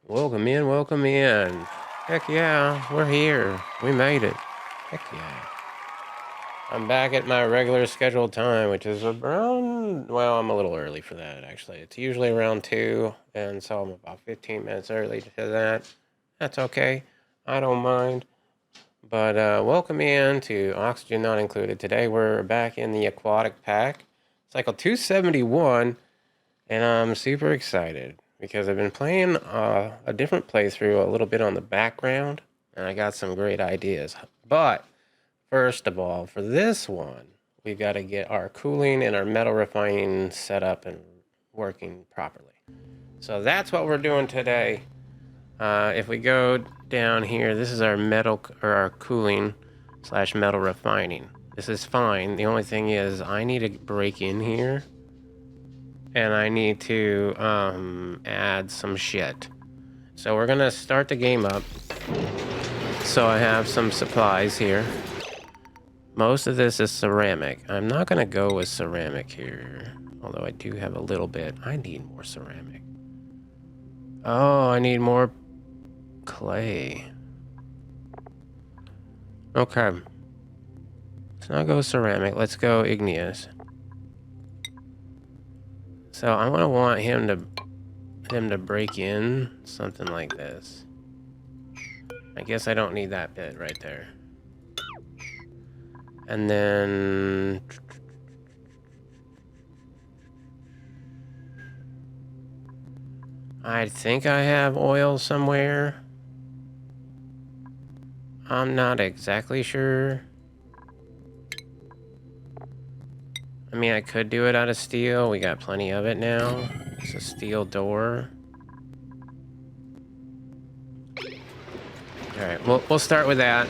Welcome in, welcome in. Heck yeah, we're here. We made it. Heck yeah. I'm back at my regular scheduled time, which is around, well, I'm a little early for that, actually. It's usually around 2, and so I'm about 15 minutes early to that. That's okay. I don't mind. But welcome in to Oxygen Not Included. Today we're back in the Aquatic pack, cycle 271, and I'm super excited because I've been playing a different playthrough a little bit on the background, and I got some great ideas. But first of all, for this one, we've got to get our cooling and our metal refining set up and working properly. So that's what we're doing today. If we go down here, this is our metal or our cooling / metal refining. This is fine. The only thing is I need to break in here and I need to add some shit. So we're gonna start the game up. So I have some supplies here. Most of this is ceramic. I'm not gonna go with ceramic here, although I do have a little bit. I need more ceramic. Oh, I need more clay. Okay. Let's not go ceramic. Let's go igneous. So I'm gonna want him to break in something like this. I guess I don't need that bit right there. And then I think I have oil somewhere. I'm not exactly sure. I mean, I could do it out of steel. We got plenty of it now. It's a steel door. Alright, we'll start with that.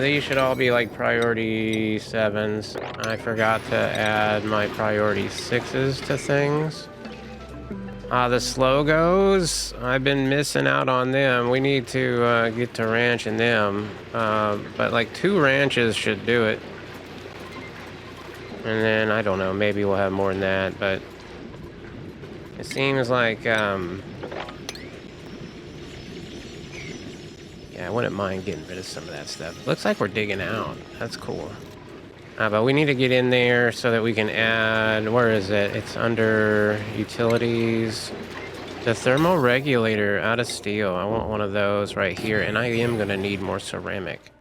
These should all be like priority 7s. I forgot to add my priority 6s to things. The slow-goes, I've been missing out on them. We need to get to ranching them. But like 2 ranches should do it. And then, I don't know, maybe we'll have more than that, but it seems like, yeah, I wouldn't mind getting rid of some of that stuff. Looks like we're digging out. That's cool. But we need to get in there so that we can add, where is it? It's under utilities. The thermal regulator out of steel. I want one of those right here, and I am going to need more ceramic.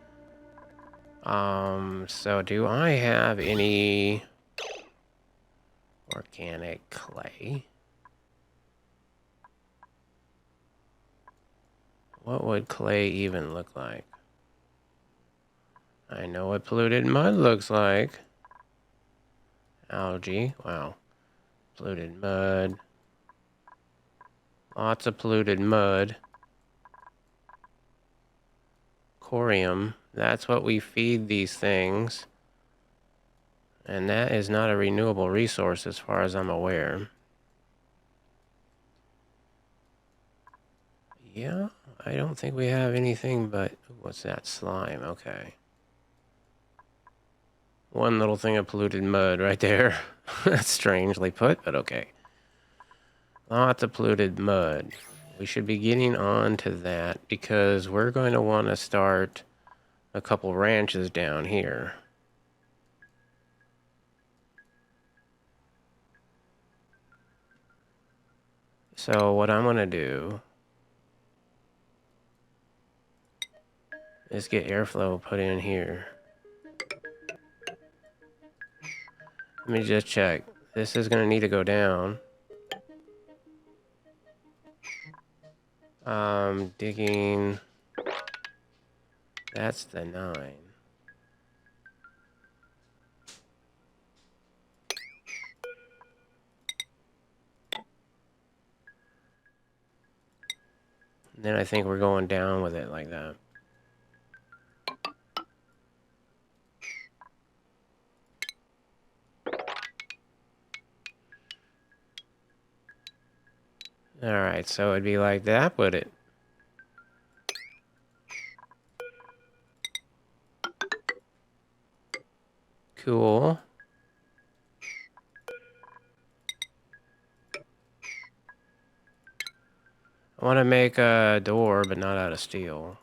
So do I have any organic clay? What would clay even look like? I know what polluted mud looks like. Algae. Wow. Polluted mud. Lots of polluted mud. Corium. That's what we feed these things. And that is not a renewable resource as far as I'm aware. Yeah, I don't think we have anything but... What's that? Slime. Okay. One little thing of polluted mud right there. That's strangely put, but okay. Lots of polluted mud. We should be getting on to that because we're going to want to start a couple ranches down here. So what I'm going to do is get airflow put in here. Let me just check. This is going to need to go down. Digging. That's the 9. And then I think we're going down with it like that. Alright, so it'd be like that, would it? Cool. I want to make a door, but not out of steel.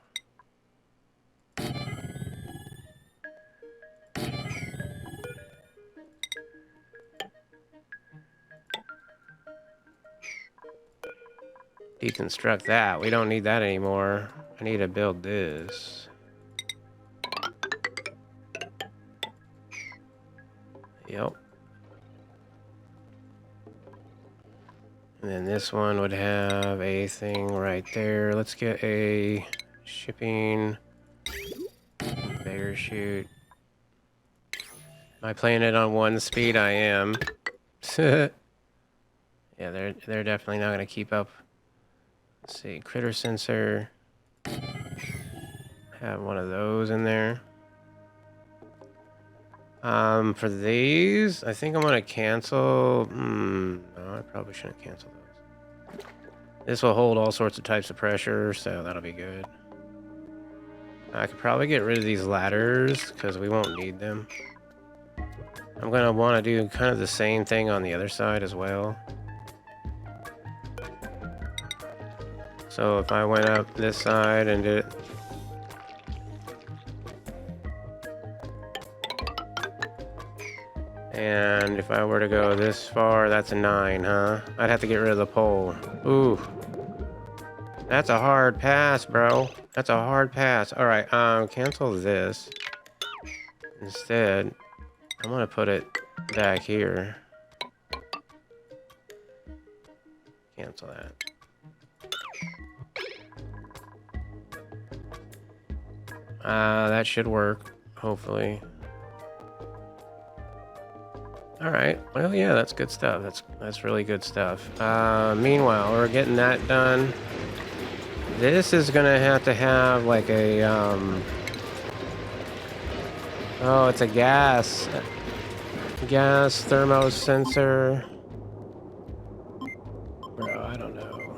Deconstruct that. We don't need that anymore. I need to build this. Yep. And then this one would have a thing right there. Let's get a shipping parachute. Am I playing it on 1 speed? I am. Yeah, they're definitely not gonna keep up. Let's see, critter sensor. Have one of those in there. For these, I think I'm gonna cancel. No, I probably shouldn't cancel those. This will hold all sorts of types of pressure, so that'll be good. I could probably get rid of these ladders because we won't need them. I'm gonna want to do kind of the same thing on the other side as well. So if I went up this side and did it. And if I were to go this far, that's a 9, huh? I'd have to get rid of the pole. Ooh. That's a hard pass, bro. That's a hard pass. All right, cancel this. Instead, I'm gonna put it back here. Cancel that. That should work, hopefully. All right. Well, yeah, that's good stuff. That's really good stuff. Meanwhile, we're getting that done. This is gonna have to have like a oh, it's a gas thermo sensor. Bro, I don't know.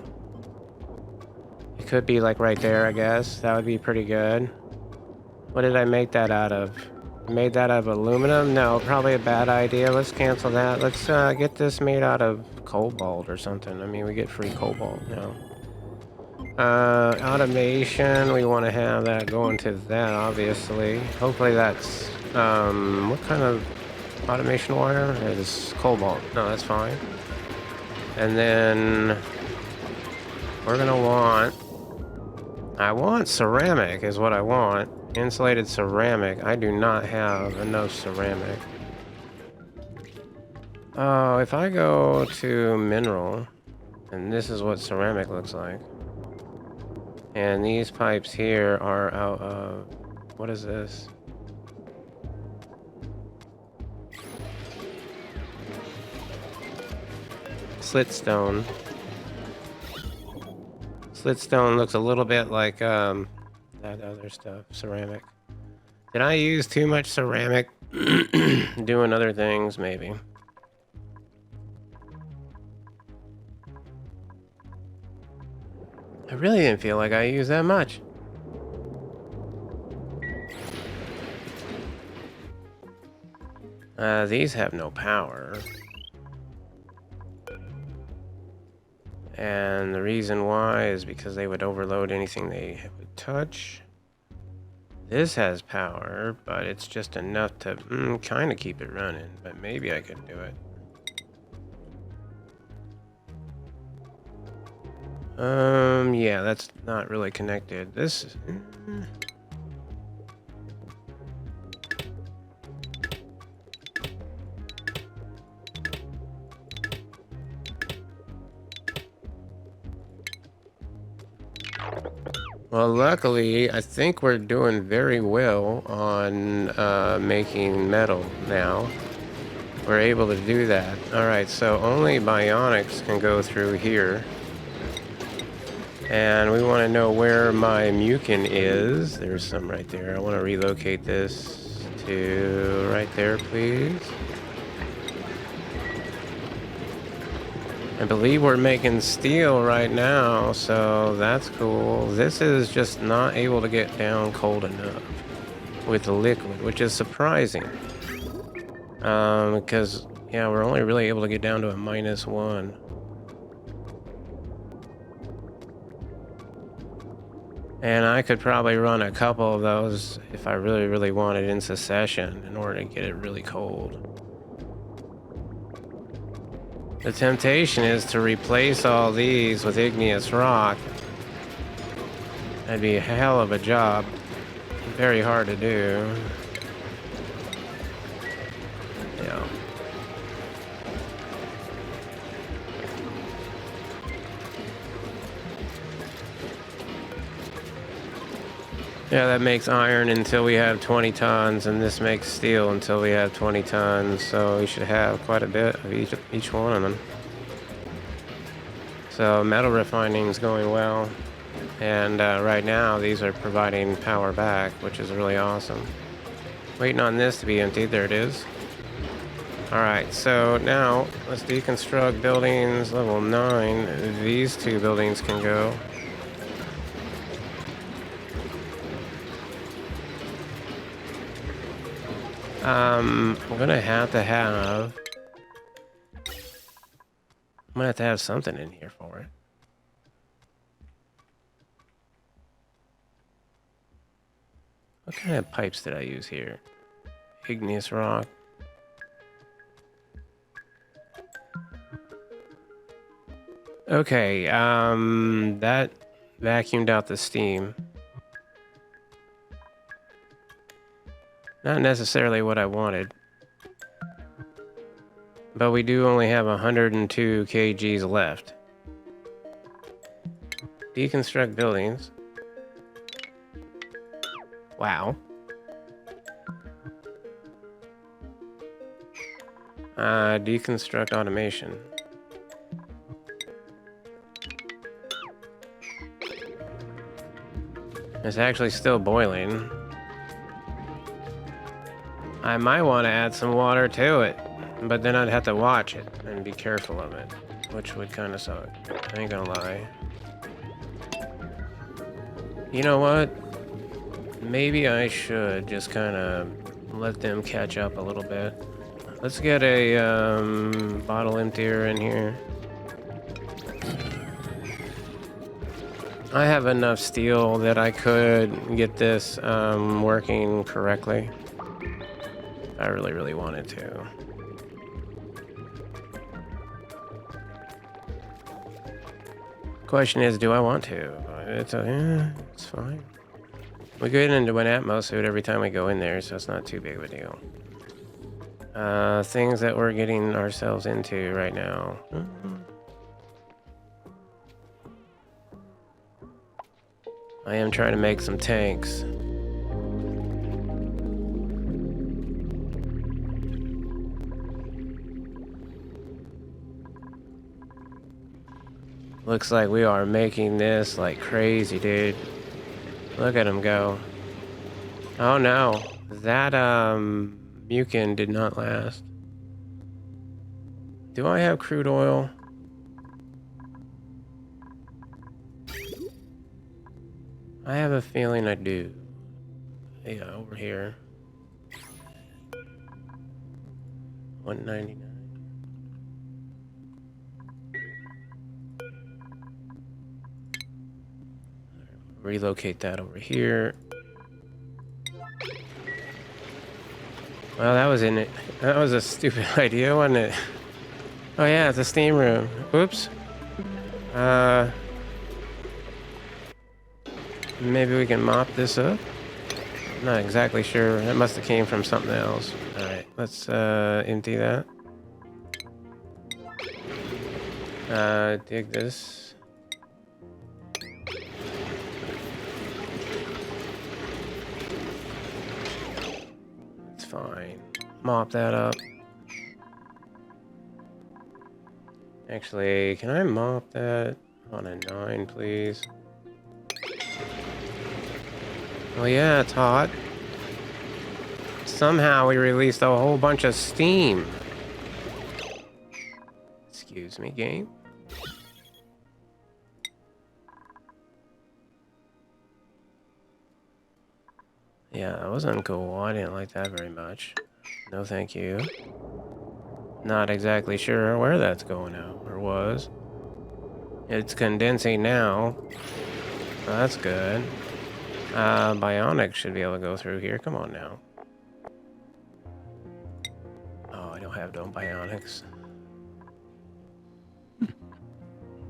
It could be like right there, I guess. That would be pretty good. What did I make that out of? Made that out of aluminum? No, probably a bad idea. Let's cancel that. Let's get this made out of cobalt or something. I mean, we get free cobalt now. Automation, we want to have that going to that, obviously. Hopefully that's, what kind of automation wire? It is cobalt. No, that's fine. And then we're gonna want, I want ceramic is what I want. Insulated ceramic. I do not have enough ceramic. Oh, if I go to mineral, and this is what ceramic looks like. And these pipes here are out of, what is this? Slitstone. Slitstone looks a little bit like, that other stuff, ceramic. Did I use too much ceramic doing other things? Maybe. I really didn't feel like I used that much. These have no power. And the reason why is because they would overload anything they would touch. This has power, but it's just enough to kind of keep it running, but maybe I could do it. Yeah, that's not really connected. This is... Well, luckily, I think we're doing very well on making metal now. We're able to do that. All right, so only bionics can go through here. And we want to know where my mucin is. There's some right there. I want to relocate this to right there, please. I believe we're making steel right now, so that's cool. This is just not able to get down cold enough with the liquid, which is surprising. Because, yeah, we're only really able to get down to a -1. And I could probably run a couple of those if I really, really wanted in succession in order to get it really cold. The temptation is to replace all these with igneous rock. That'd be a hell of a job. Very hard to do. Yeah. Yeah, that makes iron until we have 20 tons, and this makes steel until we have 20 tons, so we should have quite a bit of each one of them. So metal refining is going well, and right now these are providing power back, which is really awesome. Waiting on this to be emptied. There it is. Alright, so now let's deconstruct buildings level 9. These two buildings can go. I'm gonna have to have something in here for it. What kind of pipes did I use here? Igneous rock. Okay, that vacuumed out the steam. Not necessarily what I wanted. But we do only have 102 kgs left. Deconstruct buildings. Wow. Deconstruct automation. It's actually still boiling. I might want to add some water to it, but then I'd have to watch it and be careful of it, which would kind of suck. I ain't gonna lie. You know what? Maybe I should just kind of let them catch up a little bit. Let's get a bottle emptier in here. I have enough steel that I could get this working correctly. I really, really wanted to. Question is, do I want to? It's fine. We get into an Atmos suit every time we go in there, so it's not too big of a deal. Things that we're getting ourselves into right now. I am trying to make some tanks. Looks like we are making this like crazy, dude. Look at him go. Oh no, that Mukin did not last. Do I have crude oil? I have a feeling I do. Yeah, over here. 199. Relocate that over here. Well, that was in it. That was a stupid idea, wasn't it? Oh yeah, it's a steam room. Oops. Maybe we can mop this up. I'm not exactly sure. That must have came from something else. All right, let's empty that. Dig this. Fine. Mop that up. Actually, can I mop that on a 9, please? Oh yeah, it's hot. Somehow we released a whole bunch of steam. Excuse me, game. Yeah, that wasn't cool. I didn't like that very much. No thank you. Not exactly sure where that's going out, or was. It's condensing now. Oh, that's good. Bionic should be able to go through here. Come on now. Oh, I don't have no bionics.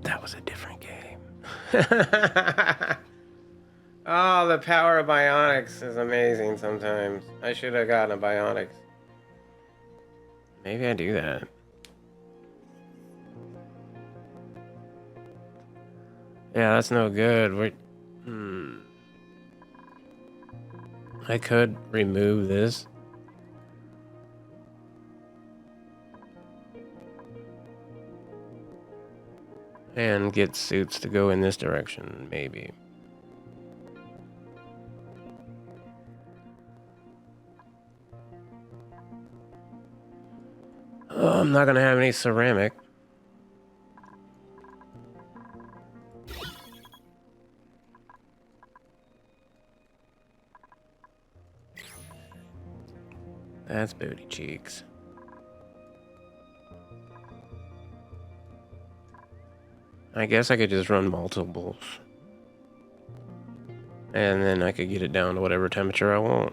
That was a different game. Oh, the power of bionics is amazing sometimes. I should have gotten a bionics. Maybe I do that. Yeah, that's no good. I could remove this. And get suits to go in this direction, maybe. Oh, I'm not gonna have any ceramic. That's booty cheeks. I guess I could just run multiples. And then I could get it down to whatever temperature I want.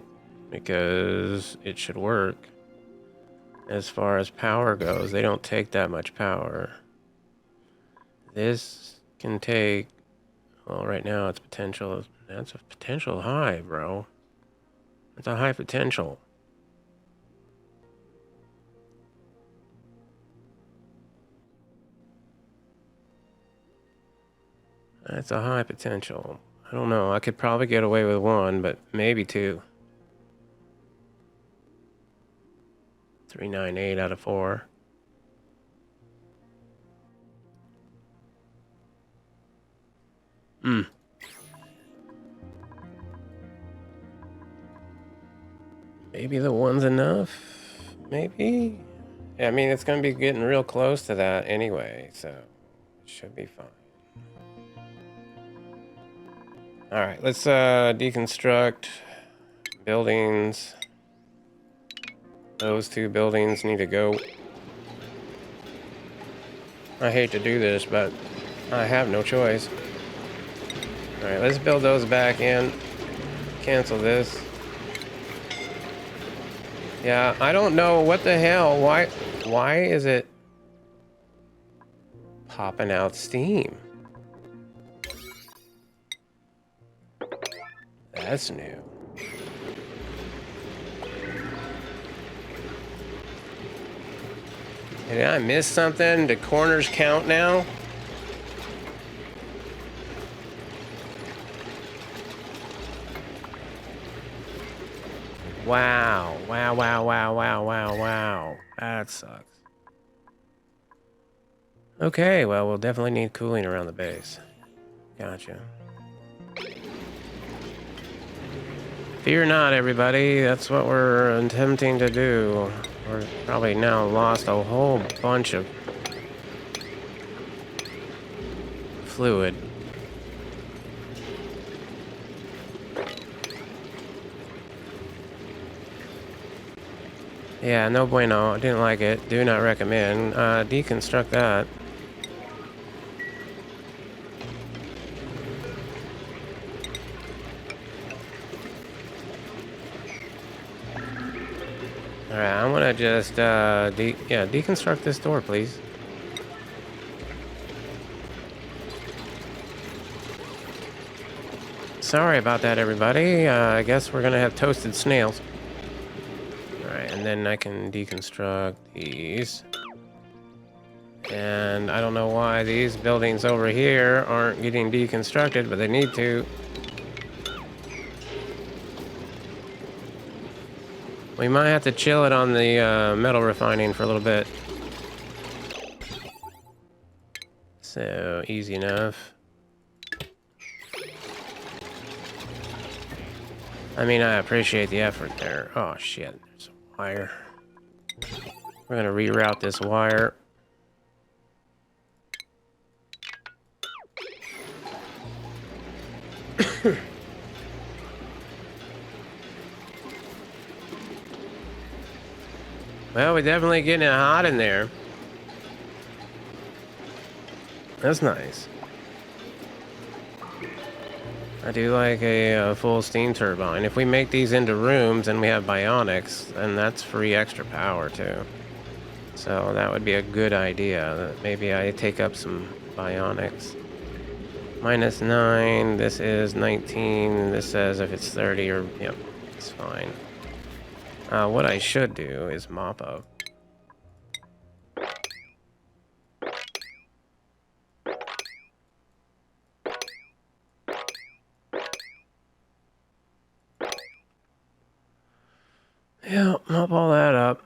Because it should work. As far as power goes, they don't take that much power. This can take... Well, right now it's potential... That's a potential high, bro. That's a high potential. That's a high potential. I don't know. I could probably get away with one, but maybe two. 398 out of 4. Maybe the one's enough? Maybe? Yeah, I mean, it's going to be getting real close to that anyway, so it should be fine. Alright, let's deconstruct buildings. Those two buildings need to go. I hate to do this, but I have no choice. Alright, let's build those back in. Cancel this. Yeah, I don't know what the hell. Why is it popping out steam? That's new. Did I miss something? Do corners count now? Wow. Wow. That sucks. Okay, well, we'll definitely need cooling around the base. Gotcha. Fear not, everybody. That's what we're attempting to do. We're probably now lost a whole bunch of fluid. Yeah, no bueno. Didn't like it. Do not recommend. Deconstruct that. Alright, I'm gonna just, deconstruct this door, please. Sorry about that, everybody. I guess we're gonna have toasted snails. Alright, and then I can deconstruct these. And I don't know why these buildings over here aren't getting deconstructed, but they need to. We might have to chill it on the metal refining for a little bit. So, easy enough. I mean, I appreciate the effort there. Oh, shit. There's a wire. We're going to reroute this wire. Well, we're definitely getting it hot in there. That's nice. I do like a full steam turbine. If we make these into rooms and we have bionics, then that's free extra power too. So that would be a good idea. Maybe I take up some bionics. -9, this is 19, this says if it's 30 or, yep, it's fine. What I should do is mop up. Yeah, mop all that up.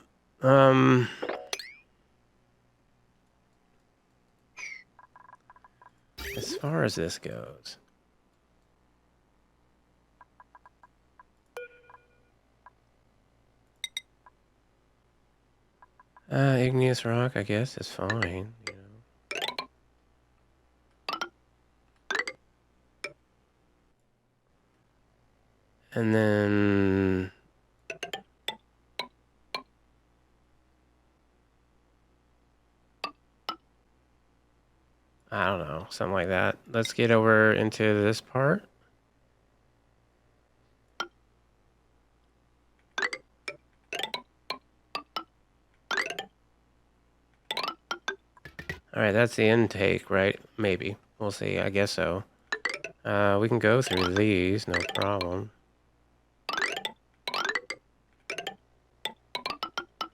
As far as this goes. Igneous rock, I guess, is fine, you know. And then... I don't know, something like that. Let's get over into this part. Alright, that's the intake, right? Maybe. We'll see, I guess so. We can go through these, no problem.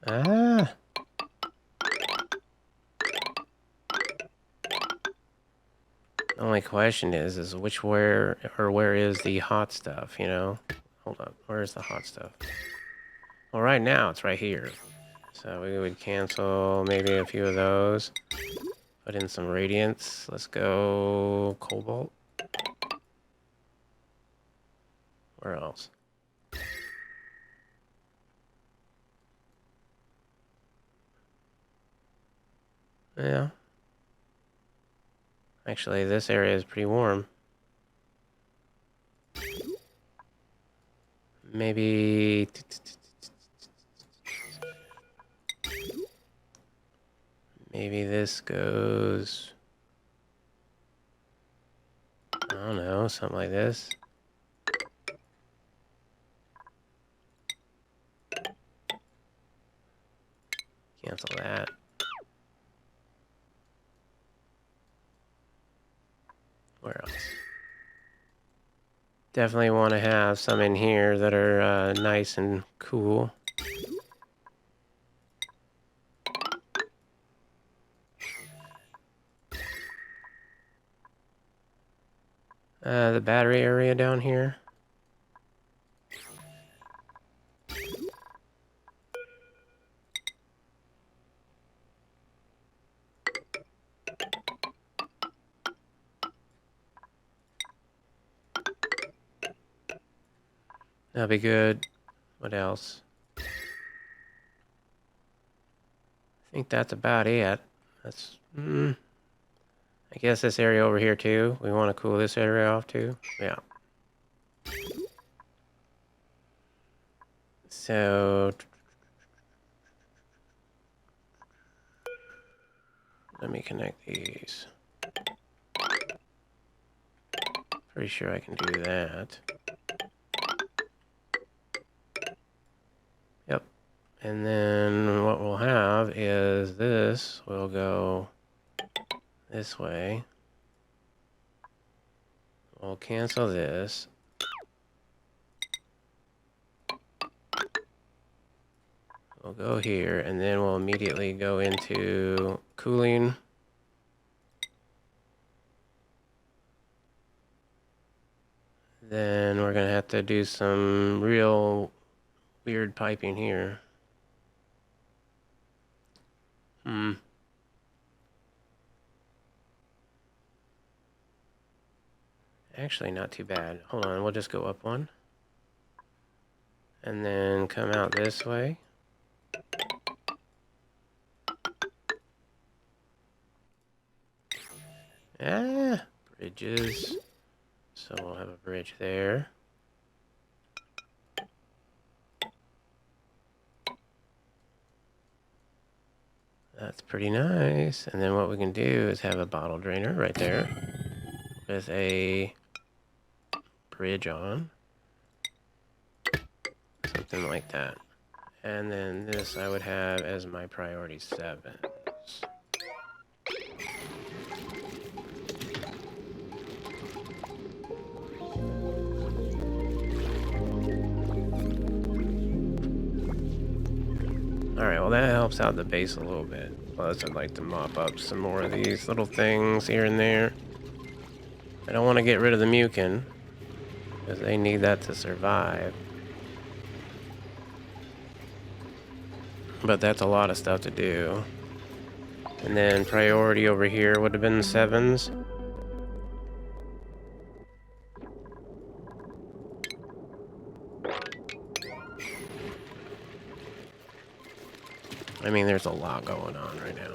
Ah! The only question is where is the hot stuff, you know? Hold up, where's the hot stuff? Well, right now, it's right here. So we would cancel maybe a few of those. Put in some radiance. Let's go cobalt. Where else? Yeah. Actually, this area is pretty warm. Maybe... Maybe this goes... I don't know, something like this. Cancel that. Where else? Definitely want to have some in here that are nice and cool. The battery area down here. That'll be good. What else? I think that's about it. That's... I guess this area over here too. We want to cool this area off too. Yeah. So... Let me connect these. Pretty sure I can do that. Yep. And then what we'll have is this will go this way. We'll cancel this. We'll go here, and then we'll immediately go into cooling. Then we're gonna have to do some real weird piping here. Actually, not too bad. Hold on, we'll just go up one. And then come out this way. Ah, bridges. So we'll have a bridge there. That's pretty nice. And then what we can do is have a bottle drainer right there with a bridge on. Something like that. And then this I would have as my priority 7s. Alright, well that helps out the base a little bit. Plus I'd like to mop up some more of these little things here and there. I don't want to get rid of the mucin, because they need that to survive. But that's a lot of stuff to do. And then priority over here would have been 7s. I mean, there's a lot going on right now.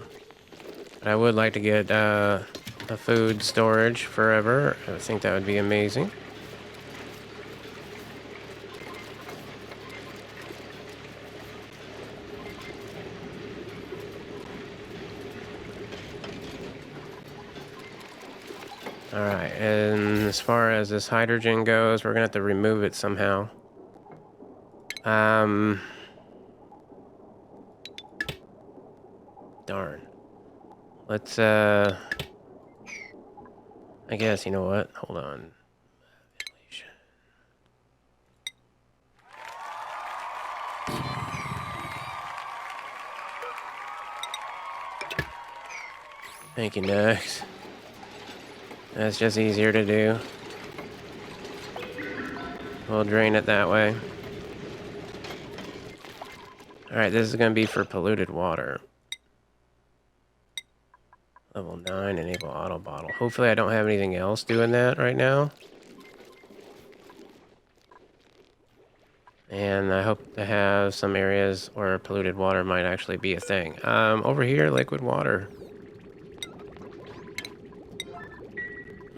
But I would like to get a food storage forever. I think that would be amazing. Alright, and as far as this hydrogen goes, we're gonna have to remove it somehow. Darn. Let's, I guess, you know what? Hold on. Thank you, Nux. That's just easier to do. We'll drain it that way. Alright, this is going to be for polluted water. Level 9, enable auto bottle. Hopefully I don't have anything else doing that right now. And I hope to have some areas where polluted water might actually be a thing. Over here, liquid water.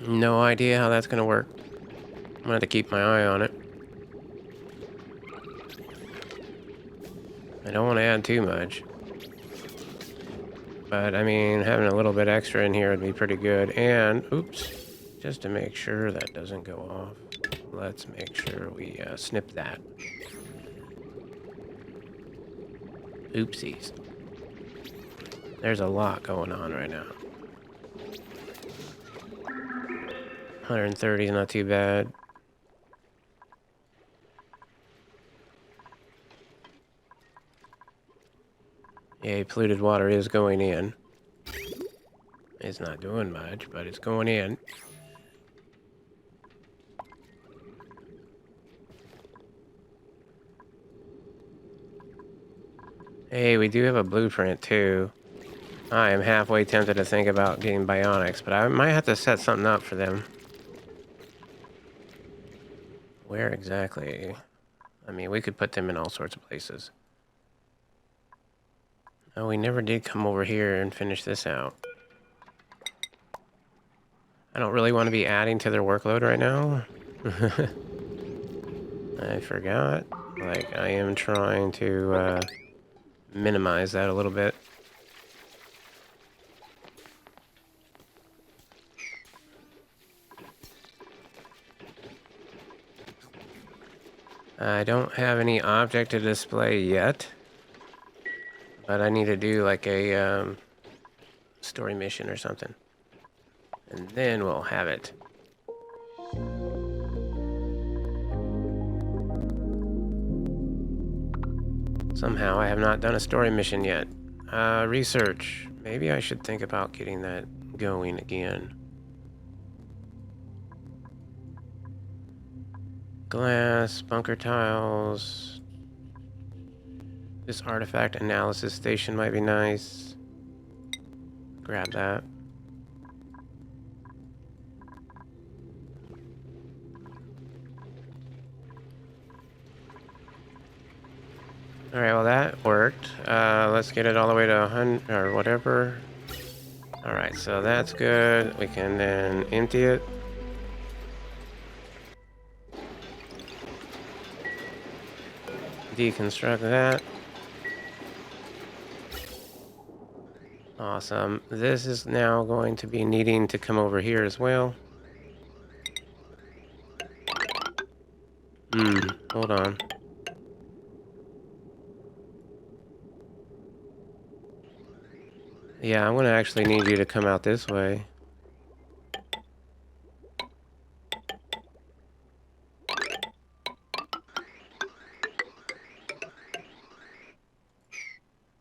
No idea how that's going to work. I'm going to have to keep my eye on it. I don't want to add too much. But, I mean, having a little bit extra in here would be pretty good. And, oops, just to make sure that doesn't go off, let's make sure we snip that. Oopsies. There's a lot going on right now. 130 is not too bad. Yeah, polluted water is going in. It's not doing much, but it's going in. Hey, we do have a blueprint too. I am halfway tempted to think about getting bionics, but I might have to set something up for them. Where exactly? I mean, we could put them in all sorts of places. Oh, we never did come over here and finish this out. I don't really want to be adding to their workload right now. I forgot. Like, I am trying to minimize that a little bit. I don't have any object to display yet. But I need to do like a story mission or something. And then we'll have it. Somehow I have not done a story mission yet. Research. Maybe I should think about getting that going again. Glass, bunker tiles. This artifact analysis station might be nice. Grab that. Alright, well that worked. Let's get it all the way to 100 or whatever. Alright, so that's good. We can then empty it. Deconstruct that. Awesome. This is now going to be needing to come over here as well. Hold on. Yeah, I'm gonna actually need you to come out this way.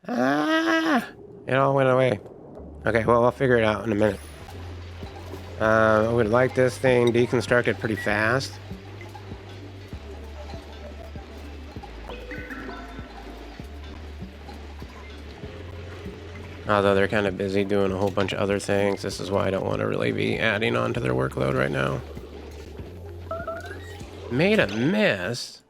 Ah! It all went away. Okay, well, I'll figure it out in a minute. I would like this thing deconstructed pretty fast. Although they're kind of busy doing a whole bunch of other things. This is why I don't want to really be adding on to their workload right now. Made a mess?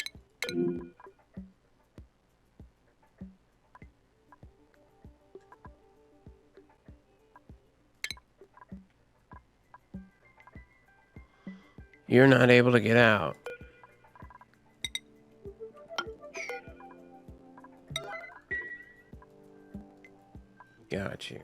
You're not able to get out. Got you.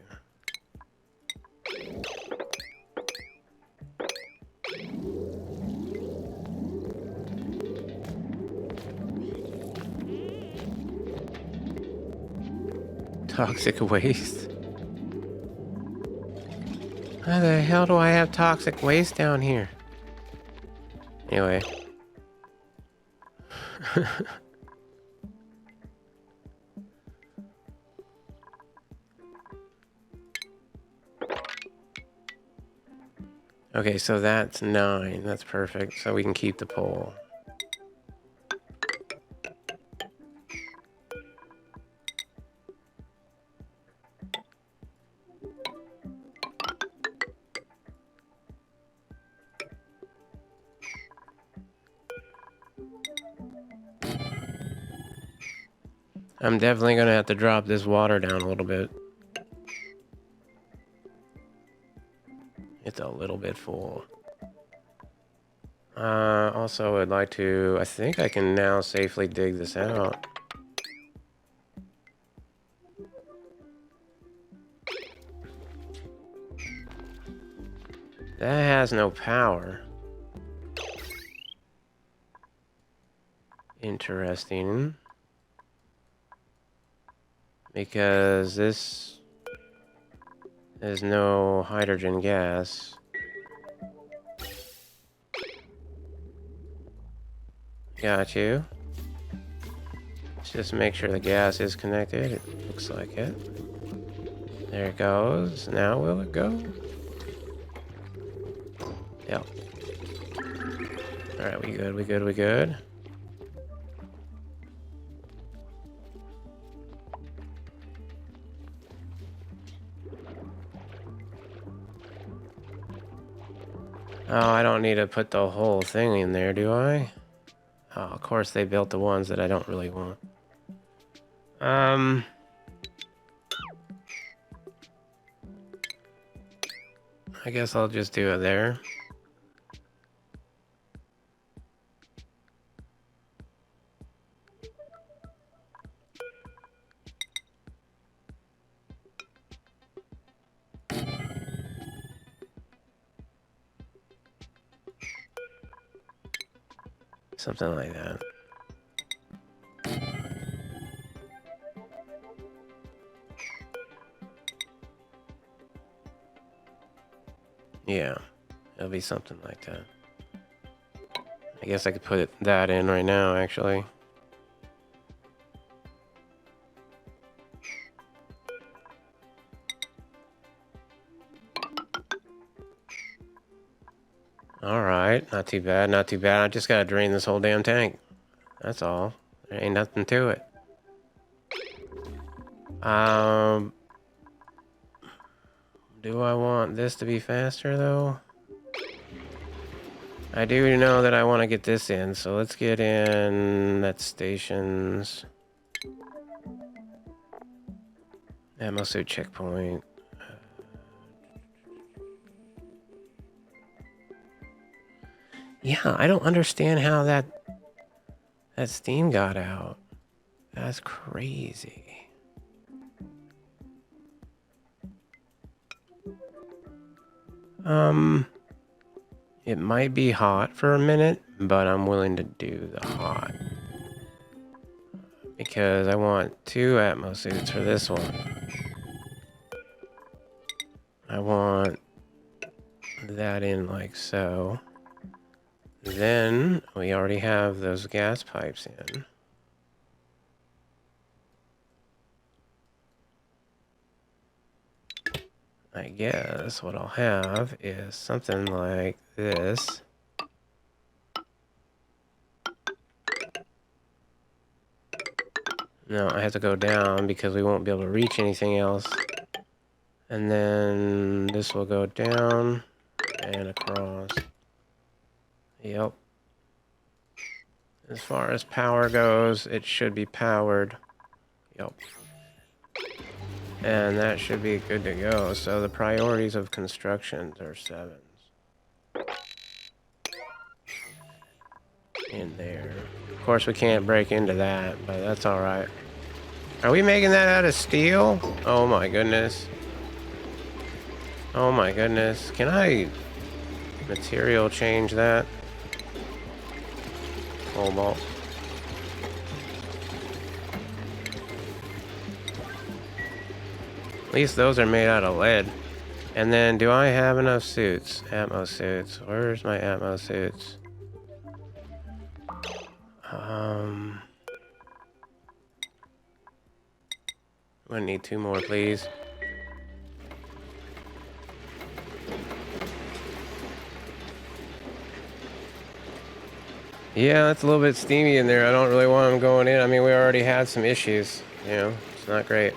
Toxic waste? How the hell do I have toxic waste down here? Anyway. Okay, so that's 9. That's perfect. So we can keep the pole. I'm definitely going to have to drop this water down a little bit. It's a little bit full. Also, I'd like to... I think I can now safely dig this out. That has no power. Interesting. Because this... There's no hydrogen gas. Got you. Let's just make sure the gas is connected. It looks like it. There it goes. Now will it go? Yep. Alright, we good, we good, we good. Oh, I don't need to put the whole thing in there, do I? Oh, of course they built the ones that I don't really want. I guess I'll just do it there. Something like that. Yeah, it'll be something like that. I guess I could put that in right now, actually. Alright, not too bad, not too bad. I just gotta drain this whole damn tank. That's all. There ain't nothing to it. Do I want this to be faster, though? I do know that I want to get this in, so let's get in... That's stations. Ammo suit checkpoint. Yeah, I don't understand how that steam got out. That's crazy. It might be hot for a minute. but I'm willing to do the hot. Because I want 2 Atmo suits for this one. I want that in like so. Then we already have those gas pipes in. I guess what I'll have is something like this. No, I have to go down because we won't be able to reach anything else. And then this will go down and across. Yep. As far as power goes, it should be powered. Yep. And that should be good to go. So the priorities of constructions are 7s. In there. Of course, we can't break into that, but that's alright. Are we making that out of steel? Oh my goodness. Oh my goodness. Can I material change that? Cobalt. At least those are made out of lead. And then, do I have enough suits? Atmo suits. Where's my Atmo suits? I'm gonna need 2 more, please. Yeah, it's a little bit steamy in there. I don't really want them going in. I mean, we already had some issues. You know, it's not great.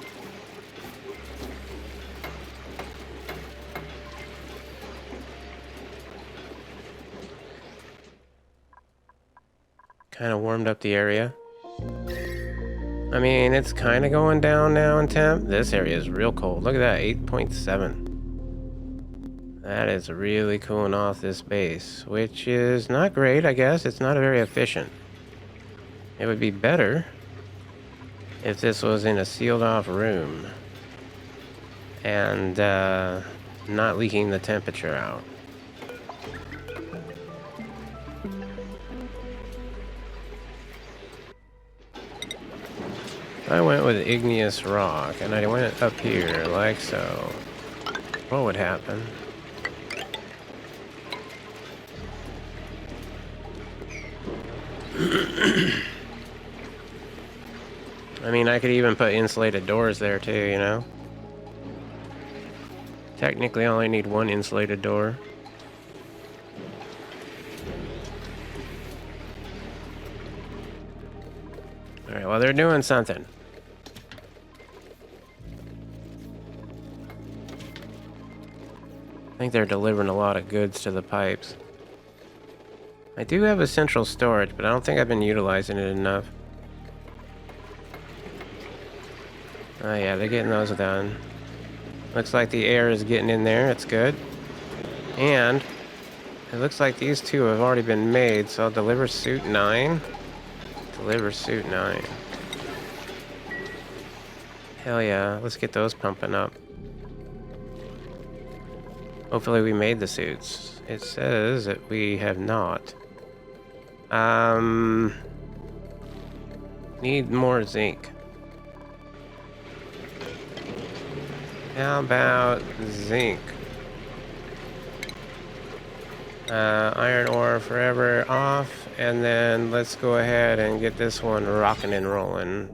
Kind of warmed up the area. I mean, it's kind of going down now in temp. This area is real cold. Look at that, 8.7. That is really cooling off this base, which is not great, I guess. It's not very efficient. It would be better if this was in a sealed off room and not leaking the temperature out. I went with igneous rock and I went up here like so. What would happen? I mean, I could even put insulated doors there too, you know? Technically, I only need 1 insulated door. Alright, well, they're doing something. I think they're delivering a lot of goods to the pipes. I do have a central storage, but I don't think I've been utilizing it enough. Oh yeah, they're getting those done. Looks like the air is getting in there. It's good. And it looks like these 2 have already been made, so I'll deliver suit 9. Deliver suit 9. Hell yeah, let's get those pumping up. Hopefully we made the suits. It says that we have not. Need more zinc. How about zinc? Iron ore forever off, and then let's go ahead and get this one rocking and rolling.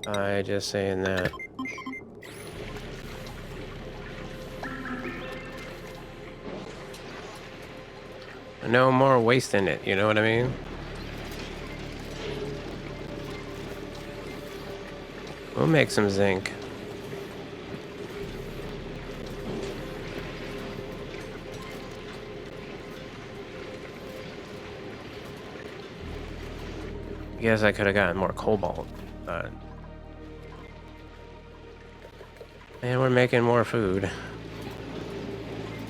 By just saying that. No more wasting it, you know what I mean? We'll make some zinc. I guess I could have gotten more cobalt, but... And we're making more food.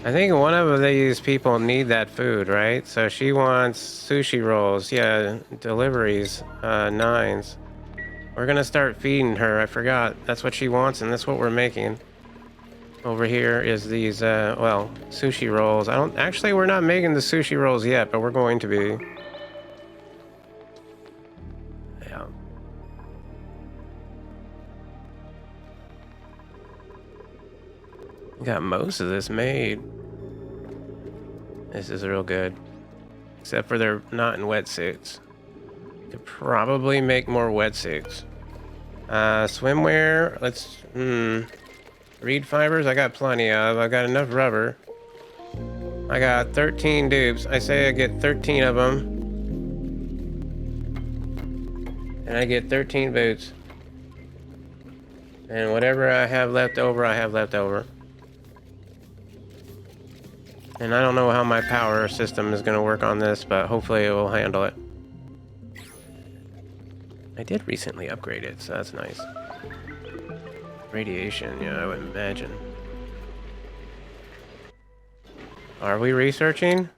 I think one of these people need that food, right? So she wants sushi rolls. Yeah, deliveries, 9s. We're gonna start feeding her. I forgot. That's what she wants, and that's what we're making. over here is these, well, sushi rolls. Actually, we're not making the sushi rolls yet, but we're going to be. Yeah. We got most of this made. This is real good. Except for they're not in wetsuits. Could probably make more wetsuits. Swimwear, let's, reed fibers, I got plenty of. I got enough rubber. I got 13 dupes. I say I get 13 of them. And I get 13 boots. And whatever I have left over, I have left over. And I don't know how my power system is going to work on this, but hopefully it will handle it. I did recently upgrade it, so that's nice. Radiation, yeah, I would imagine. Are we researching?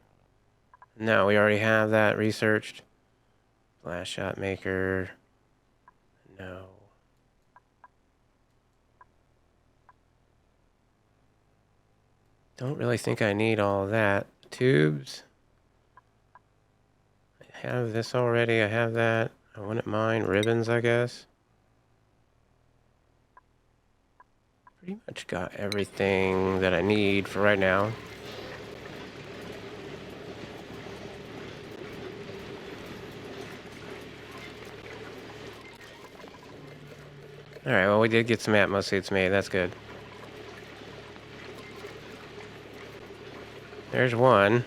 No, we already have that researched. Glass shot maker. No. Don't really think I need all of that. Tubes. I have this already. I have that. I wouldn't mind ribbons, I guess. Pretty much got everything that I need for right now. Alright, well, we did get some Atmos suits made. That's good. There's one.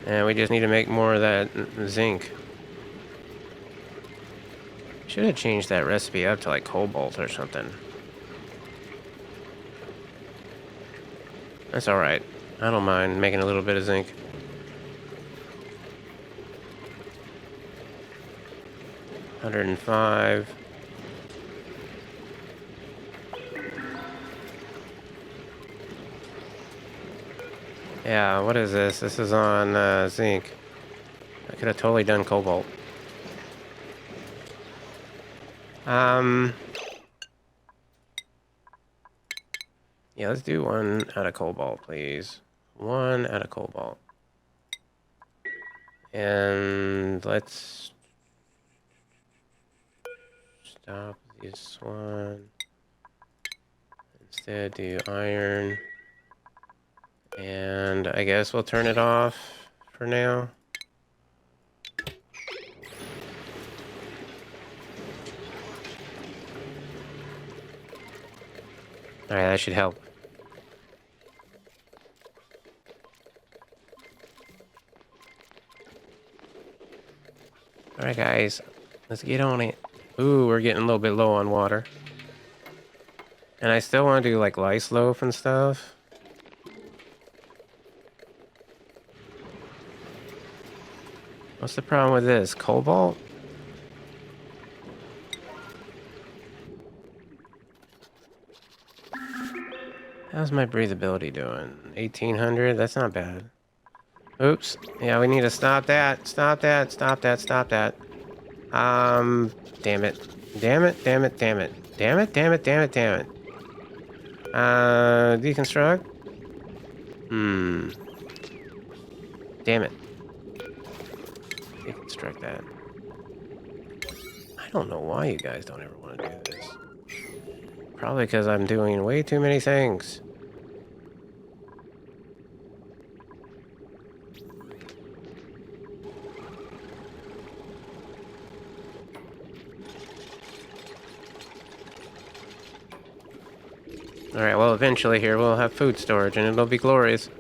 And we just need to make more of that zinc. Should have changed that recipe up to like cobalt or something. That's alright. I don't mind making a little bit of zinc. $105. Yeah, what is this? This is on zinc. I could have totally done cobalt. Yeah, let's do one out of cobalt, please. One out of cobalt. And let's stop this one. Instead, do iron. And I guess we'll turn it off for now. Alright, that should help. Alright, guys. Let's get on it. Ooh, we're getting a little bit low on water. And I still want to do, like, lice loaf and stuff. What's the problem with this? Cobalt? How's my breathability doing? 1800? That's not bad. Oops. Yeah, we need to stop that. Stop that. Stop that. Stop that. Damn it. Damn it. Damn it. Damn it. Damn it. Damn it. Damn it. Damn it. Deconstruct? Damn it. Deconstruct that. I don't know why you guys don't ever want to do this. Probably because I'm doing way too many things. Alright, well, eventually here we'll have food storage and it'll be glorious.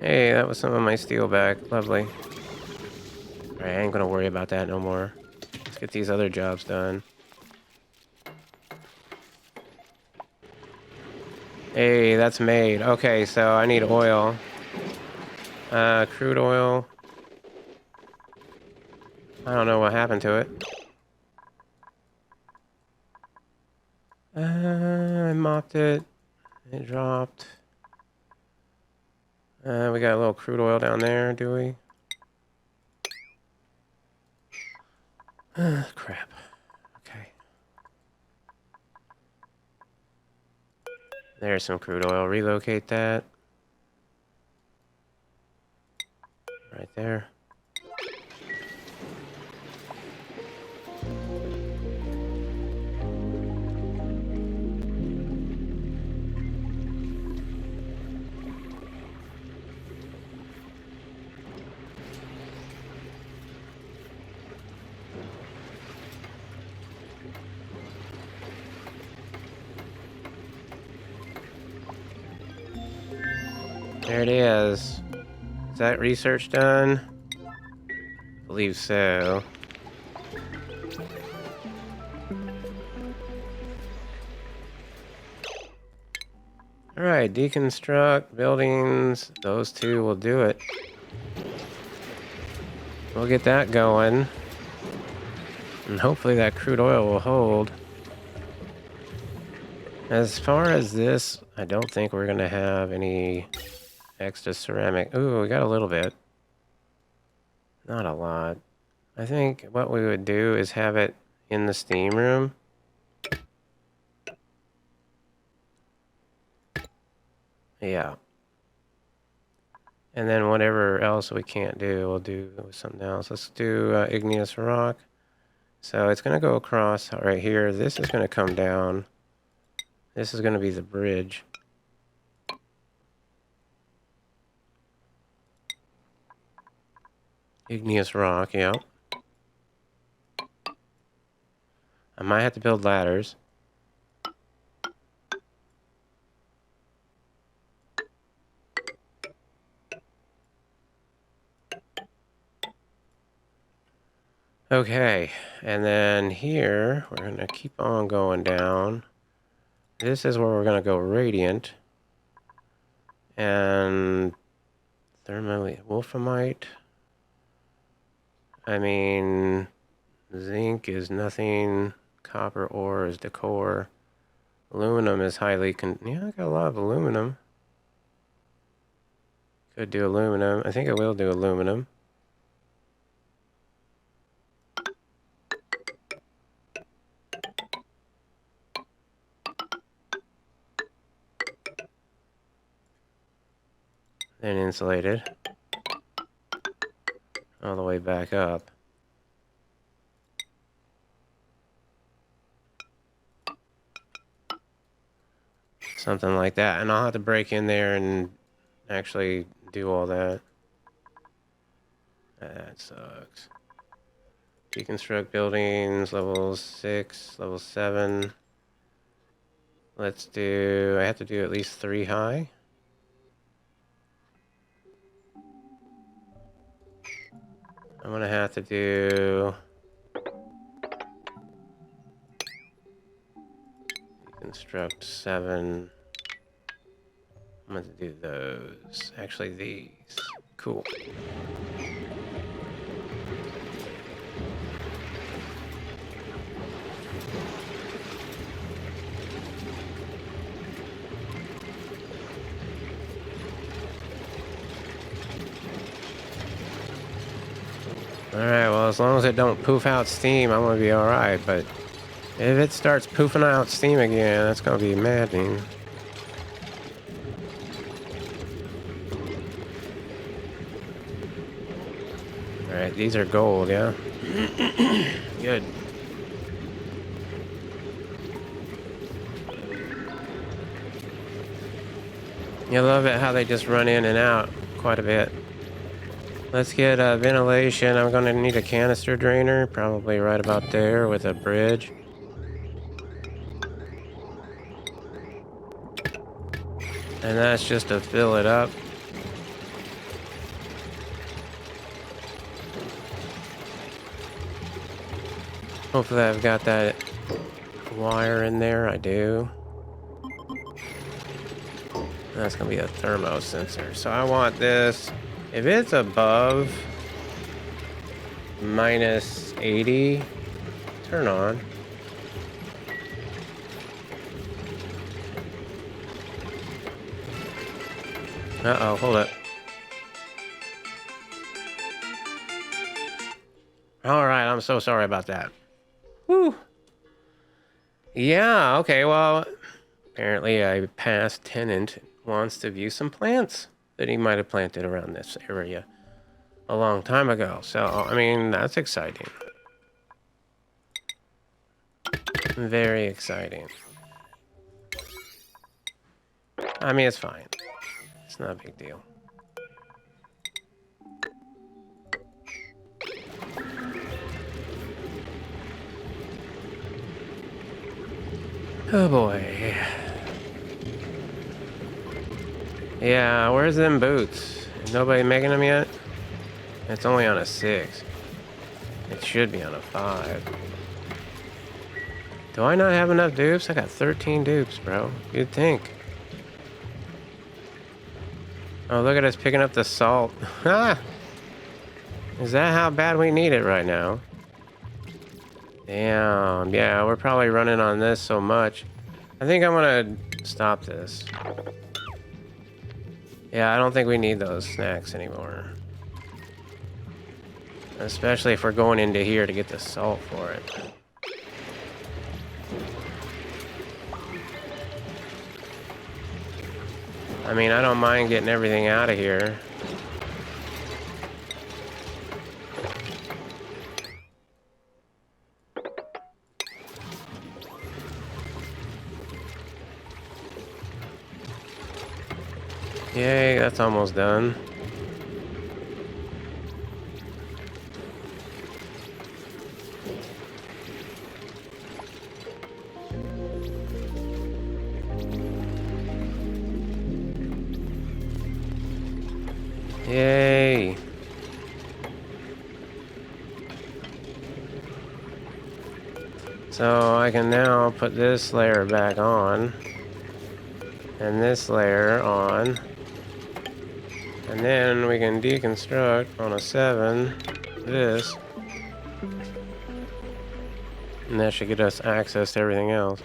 Hey, that was some of my steel back. Lovely. Alright, I ain't gonna worry about that no more. Let's get these other jobs done. Hey, that's made. Okay, so I need oil. Crude oil. I don't know what happened to it. I mopped it. It dropped. We got a little crude oil down there, do we? Crap. Okay. There's some crude oil. Relocate that. Right there. There it is. Is that research done? I believe so. Alright, deconstruct buildings. Those two will do it. We'll get that going. And hopefully that crude oil will hold. As far as this, I don't think we're going to have any extra ceramic. Ooh, we got a little bit. Not a lot. I think what we would do is have it in the steam room. Yeah. And then whatever else we can't do, we'll do something else. Let's do igneous rock. So it's going to go across right here. This is going to come down. This is going to be the bridge. Igneous rock, yeah. I might have to build ladders. Okay, and then here, we're going to keep on going down. This is where we're going to go radiant. And thermally wolframite. I mean, zinc is nothing. Copper ore is decor. Aluminum is highly yeah, I got a lot of aluminum. Could do aluminum. I think I will do aluminum. Then insulated. All the way back up. Something like that. And I'll have to break in there and actually do all that. That sucks. Deconstruct buildings, level 6, level 7. Let's do... I have to do at least 3 high. I'm gonna have to do... Deconstruct 7. I'm gonna do those. Actually, these. Cool. Alright, well, as long as it don't poof out steam, I'm gonna be alright, but if it starts poofing out steam again, that's gonna be maddening. Alright, these are gold, yeah? Good. You love it how they just run in and out quite a bit. Let's get ventilation. I'm going to need a canister drainer, probably right about there with a bridge. And that's just to fill it up. Hopefully I've got that wire in there. I do. That's going to be a thermo sensor. So I want this. If it's above minus 80, turn on. Uh-oh, hold up. All right, I'm so sorry about that. Whew. Yeah, okay, well, apparently a past tenant wants to view some plants that he might have planted around this area a long time ago. So, I mean, that's exciting. Very exciting. I mean, it's fine. It's not a big deal. Oh boy. Yeah, where's them boots? Nobody making them yet? It's only on a 6. It should be on a 5. Do I not have enough dupes? I got 13 dupes, bro. You'd think. Oh, look at us picking up the salt. Ha! Is that how bad we need it right now? Damn. Yeah, we're probably running on this so much. I think I'm gonna stop this. Yeah, I don't think we need those snacks anymore. Especially if we're going into here to get the salt for it. I mean, I don't mind getting everything out of here. Yay, that's almost done. Yay. So I can now put this layer back on. And this layer on. And then we can deconstruct on a 7 this. And that should get us access to everything else.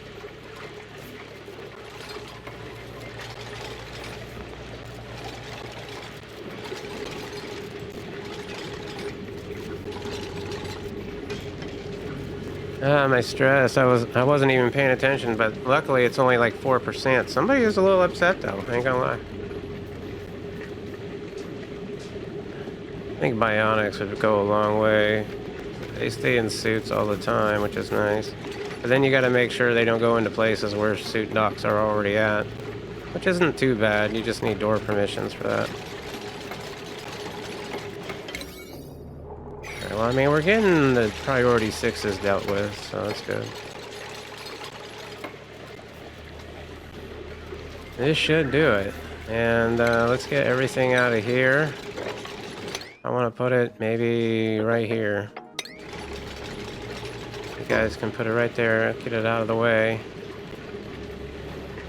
My stress. I wasn't even paying attention, but luckily it's only like 4%. Somebody is a little upset though, I ain't gonna lie. I think bionics would go a long way. They stay in suits all the time, which is nice. But then you gotta make sure they don't go into places where suit docks are already at. Which isn't too bad, you just need door permissions for that. Alright, well, I mean, we're getting the priority 6s dealt with, so that's good. This should do it. And let's get everything out of here. I want to put it maybe right here. You guys can put it right there, get it out of the way.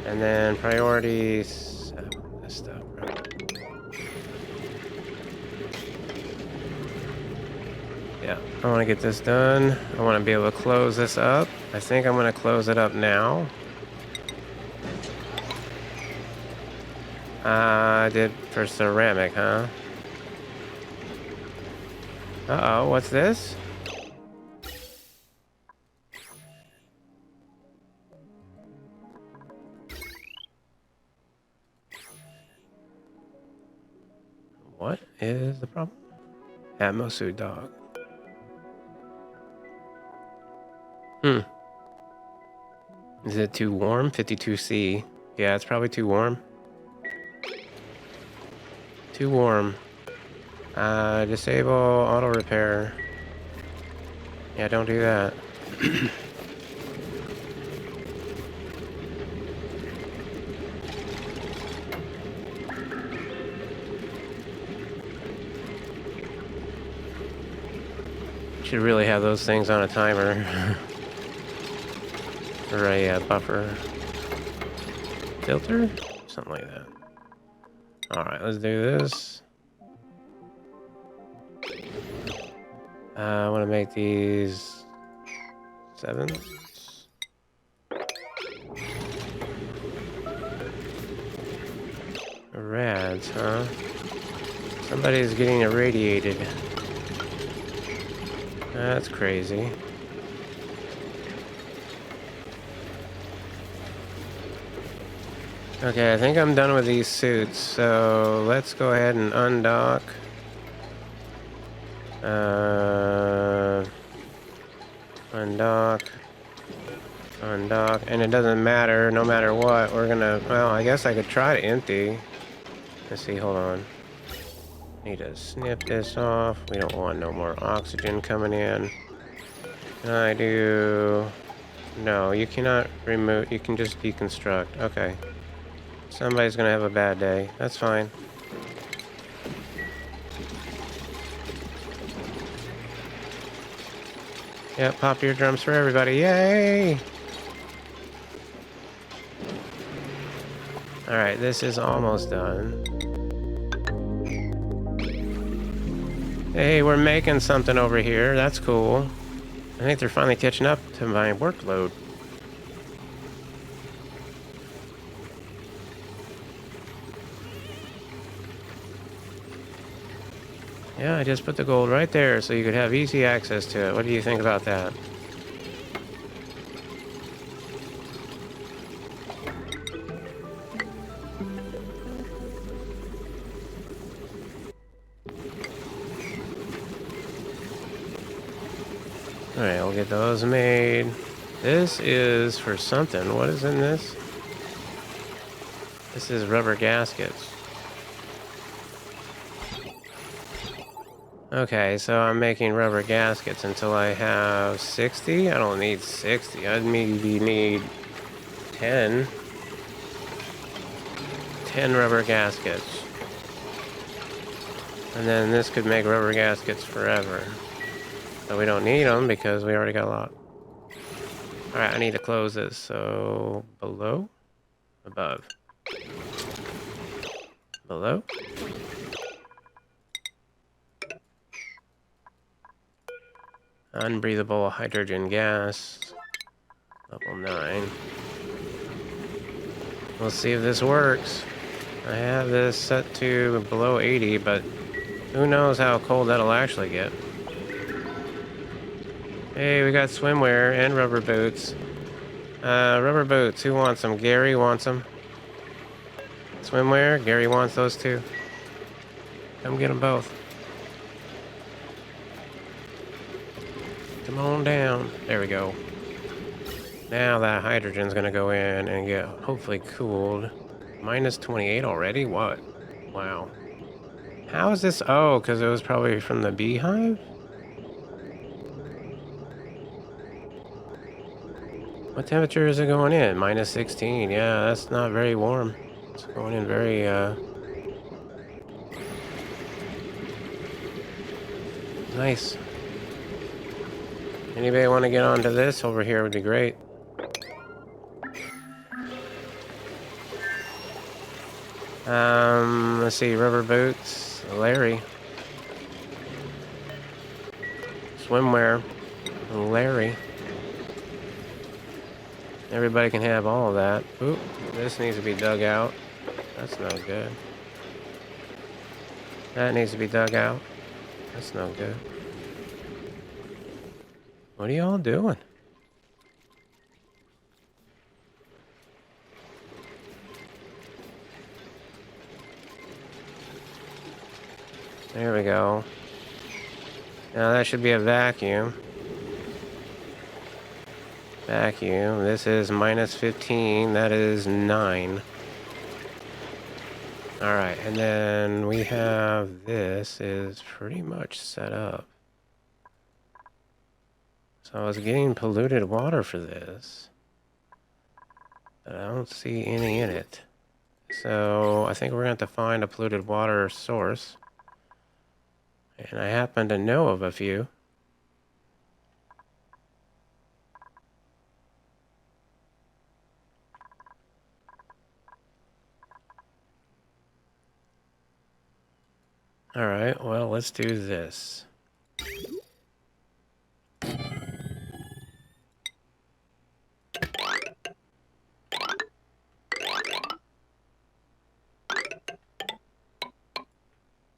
And then priorities, this stuff, right? Yeah, I want to get this done. I want to be able to close this up. I think I'm going to close it up now. I did for ceramic, huh? Uh-oh, what's this? What is the problem? Atmosuit dog. Is it too warm? 52C. Yeah, it's probably too warm. Too warm. Disable auto repair. Yeah, don't do that. Should really have those things on a timer. Or a buffer filter? Something like that. Alright, let's do this. I want to make these 7s. Rads, huh? Somebody's getting irradiated. That's crazy. Okay, I think I'm done with these suits, so let's go ahead and undock. Undock. Undock. And it doesn't matter, no matter what, we're gonna... Well, I guess I could try to empty. Let's see, hold on. Need to snip this off. We don't want no more oxygen coming in. Can I do... No, you cannot remove... You can just deconstruct. Okay. Somebody's gonna have a bad day. That's fine. Yeah, pop eardrums for everybody. Yay! Alright, this is almost done. Hey, we're making something over here. That's cool. I think they're finally catching up to my workload. Yeah, I just put the gold right there so you could have easy access to it. What do you think about that? Alright, we'll get those made. This is for something. What is in this? This is rubber gaskets. Okay, so I'm making rubber gaskets until I have 60? I don't need 60. I'd maybe need 10. 10 rubber gaskets. And then this could make rubber gaskets forever. But we don't need them because we already got a lot. Alright, I need to close this. So, below? Above. Below? Unbreathable hydrogen gas. Level 9. We'll see if this works. I have this set to below 80, but who knows how cold that'll actually get. Hey, we got swimwear and rubber boots. Rubber boots, who wants them? Gary wants them. Swimwear, Gary wants those too. Come get them both. Come on down. There we go. Now that hydrogen's gonna go in and get hopefully cooled. Minus 28 already? What? Wow. How is this? Oh, because it was probably from the beehive? What temperature is it going in? Minus 16. Yeah, that's not very warm. It's going in very, nice. Anybody want to get onto this over here would be great. Let's see, rubber boots, Larry. Swimwear, Larry. Everybody can have all of that. Oop, this needs to be dug out. That's no good. That needs to be dug out. That's no good. What are y'all doing? There we go. Now that should be a vacuum. Vacuum. This is minus 15. That is 9. Alright, and then we have this is pretty much set up. So I was getting polluted water for this. But I don't see any in it. So I think we're going to have to find a polluted water source. And I happen to know of a few. Alright, well, let's do this.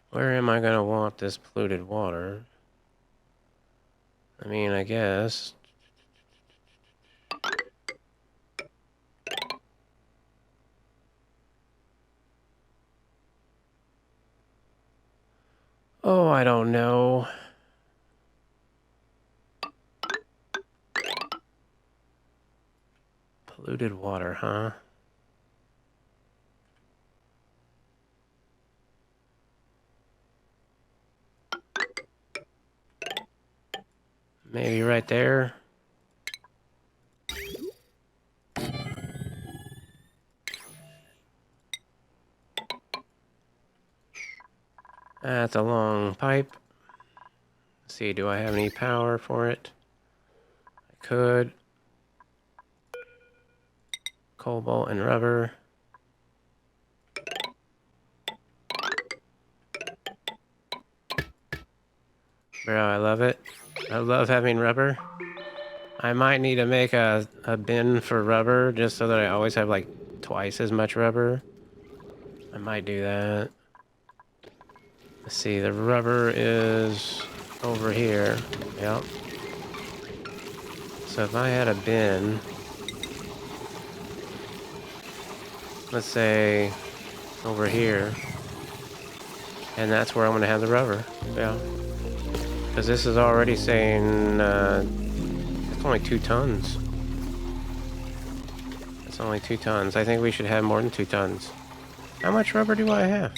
Where am I going to want this polluted water? I mean, I guess. Oh, I don't know. Polluted water, huh? Maybe right there. That's a long pipe. Let's see, do I have any power for it? I could. Cobalt and rubber. Bro, I love it. I love having rubber. I might need to make a bin for rubber just so that I always have like twice as much rubber. I might do that. Let's see, the rubber is over here. Yep. So if I had a bin, let's say over here, and that's where I'm going to have the rubber. Yeah. Because this is already saying it's only 2 tons. It's only 2 tons. I think we should have more than 2 tons. How much rubber do I have?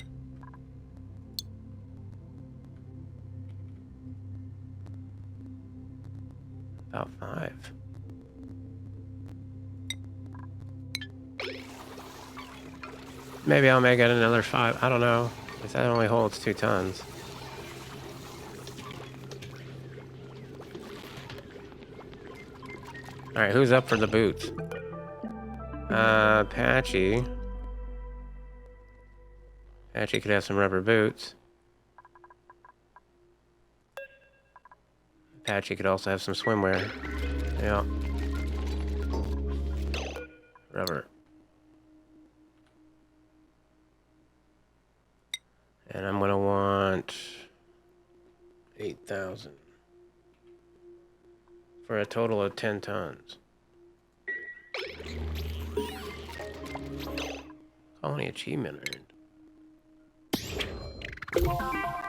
About 5. Maybe I'll make it another 5. I don't know. If that only holds 2 tons. Alright, who's up for the boots? Patchy. Patchy could have some rubber boots. Patchy could also have some swimwear. Yeah. Rubber. And I'm gonna want 8,000 for a total of 10 tons. Colony achievement earned.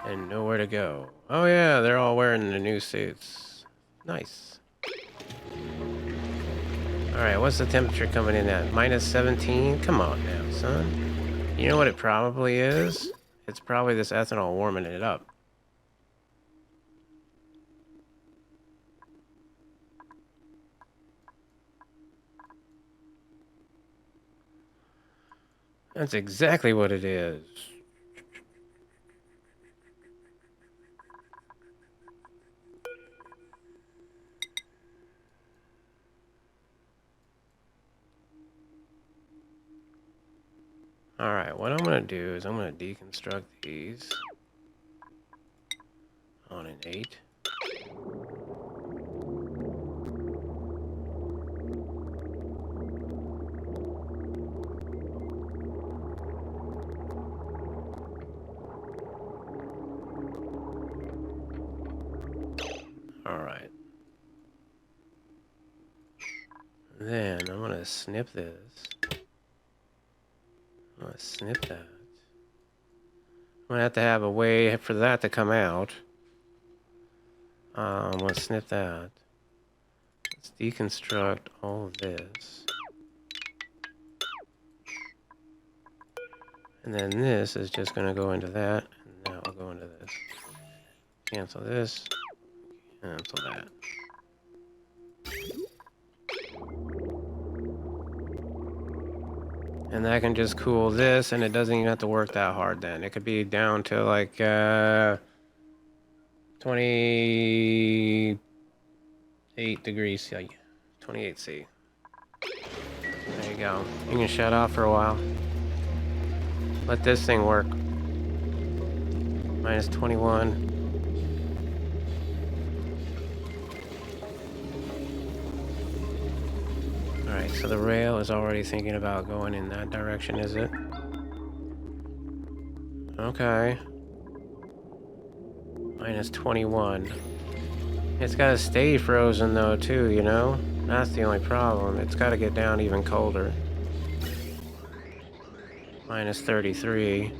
And nowhere to go. Oh yeah, they're all wearing the new suits. Nice. Alright, what's the temperature coming in at? Minus 17? Come on now, son. You know what it probably is? It's probably this ethanol warming it up. That's exactly what it is. Alright, what I'm going to do is I'm going to deconstruct these on an 8. Alright. Then I'm going to snip this. I'm going to snip that. I'm going to have to have a way for that to come out. I'm going to snip that. Let's deconstruct all of this. And then this is just going to go into that. And that will go into this. Cancel this. Cancel that. And that can just cool this, and it doesn't even have to work that hard then. It could be down to like 28 degrees C. 28 C. There you go. You can shut off for a while. Let this thing work. Minus 21. Alright, so the rail is already thinking about going in that direction, is it? Okay. Minus 21. It's gotta stay frozen though too, you know? That's the only problem. It's gotta get down even colder. Minus 33.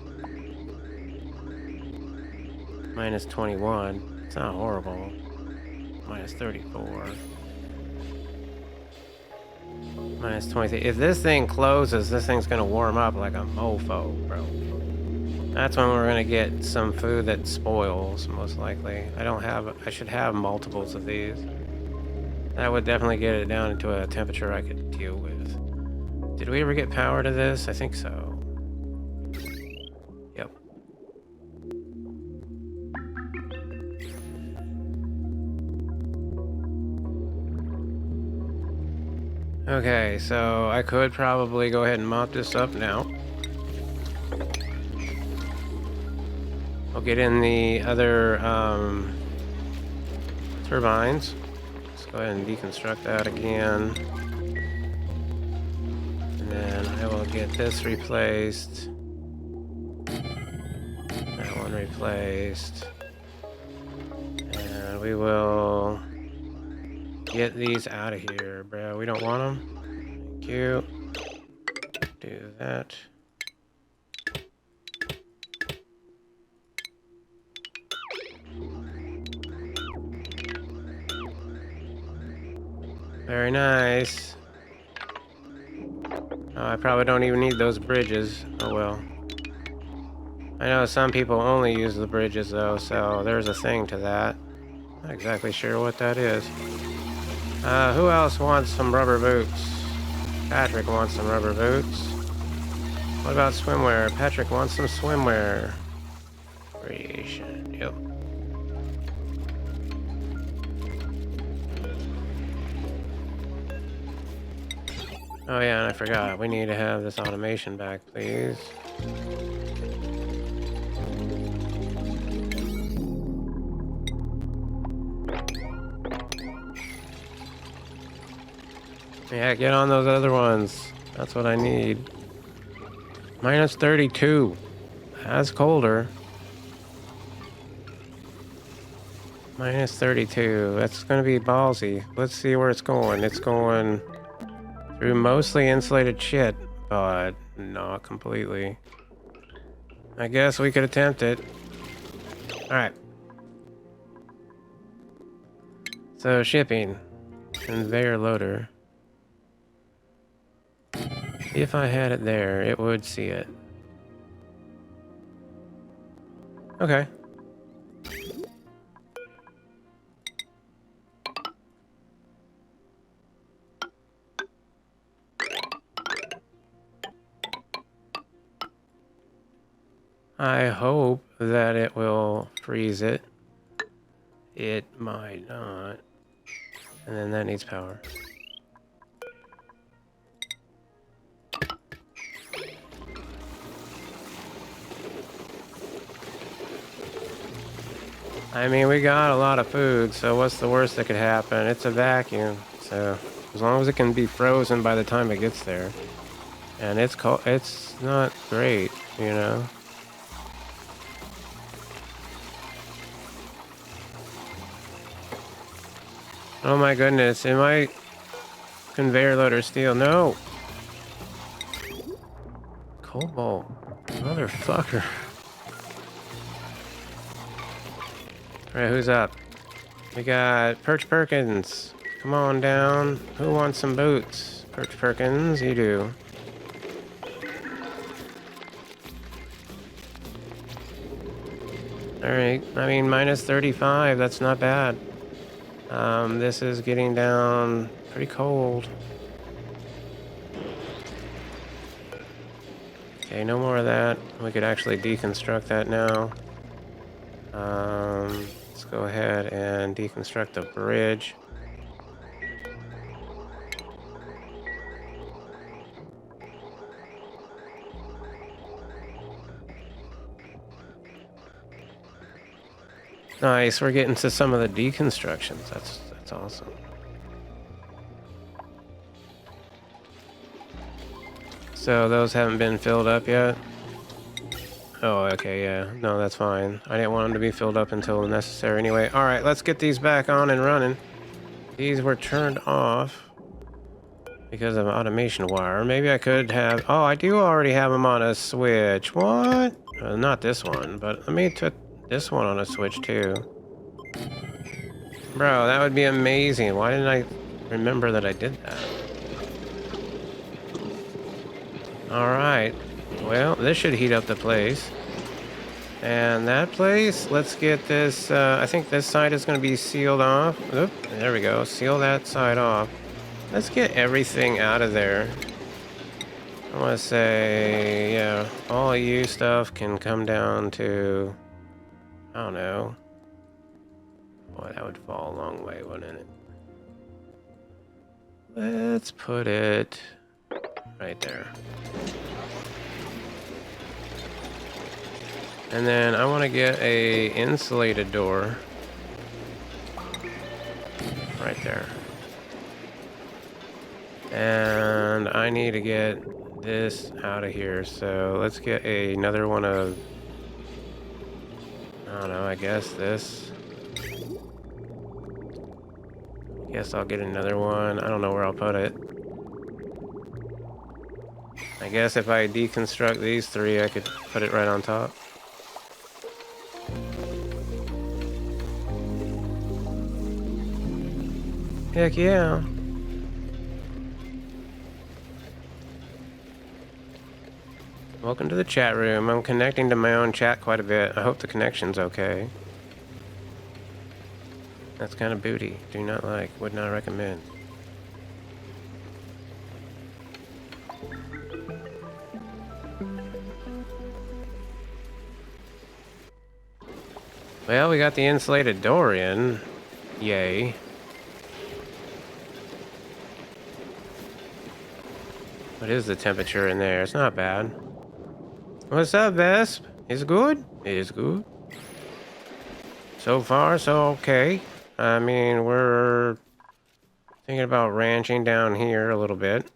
Minus 21. It's not horrible. Minus 34. Minus 23. If this thing closes, this thing's gonna warm up like a mofo, bro. That's when we're gonna get some food that spoils, most likely. I should have multiples of these. That would definitely get it down into a temperature I could deal with. Did we ever get power to this? I think so. Yep. Okay, so I could probably go ahead and mop this up now. I'll get in the other turbines. Let's go ahead and deconstruct that again. And then I will get this replaced. That one replaced. And we will get these out of here, bro. We don't want them. Thank you. Do that. Very nice. Oh, I probably don't even need those bridges. Oh well. I know some people only use the bridges though, so there's a thing to that. Not exactly sure what that is. Who else wants some rubber boots? Patrick wants some rubber boots. What about swimwear? Patrick wants some swimwear. Creation. Yep. Oh yeah, and I forgot. We need to have this automation back, please. Yeah, get on those other ones. That's what I need. Minus 32. That's colder. Minus 32. That's going to be ballsy. Let's see where it's going. It's going through mostly insulated shit, but not completely. I guess we could attempt it. Alright. So, shipping. Conveyor loader. If I had it there, it would see it. Okay. I hope that it will freeze it. It might not. And then that needs power. I mean, we got a lot of food, so what's the worst that could happen? It's a vacuum, so as long as it can be frozen by the time it gets there. And it's cold, it's not great, you know? Oh my goodness, am I conveyor loader steel? No! Cobalt. Motherfucker. Alright, who's up? We got Perch Perkins. Come on down. Who wants some boots? Perch Perkins, you do. Alright, I mean, minus 35, that's not bad. This is getting down pretty cold. Okay, no more of that. We could actually deconstruct that now. Let's go ahead and deconstruct the bridge. Nice, we're getting to some of the deconstructions. That's awesome. So those haven't been filled up yet? Oh, okay, yeah. No, that's fine. I didn't want them to be filled up until necessary anyway. All right, let's get these back on and running. These were turned off because of automation wire. Maybe I could have... Oh, I do already have them on a switch. What? Not this one, but let me put this one on a switch too. Bro, that would be amazing. Why didn't I remember that I did that? All right. Well, this should heat up the place. And that place, let's get this, I think this side is going to be sealed off. Oop, there we go. Seal that side off. Let's get everything out of there. I want to say, yeah, all you stuff can come down to, I don't know. Boy, that would fall a long way, wouldn't it? Let's put it right there. And then I want to get a insulated door right there. And I need to get this out of here. So let's get another one of, I don't know, I guess this. Guess I'll get another one. I don't know where I'll put it. I guess if I deconstruct these three, I could put it right on top. Heck yeah. Welcome to the chat room. I'm connecting to my own chat quite a bit. I hope the connection's okay. That's kind of booty. Do not like. Would not recommend. Well, we got the insulated door in. Yay. What is the temperature in there? It's not bad. What's up, Vesp? Is good? It is good. So far, so okay. I mean, we're thinking about ranching down here a little bit.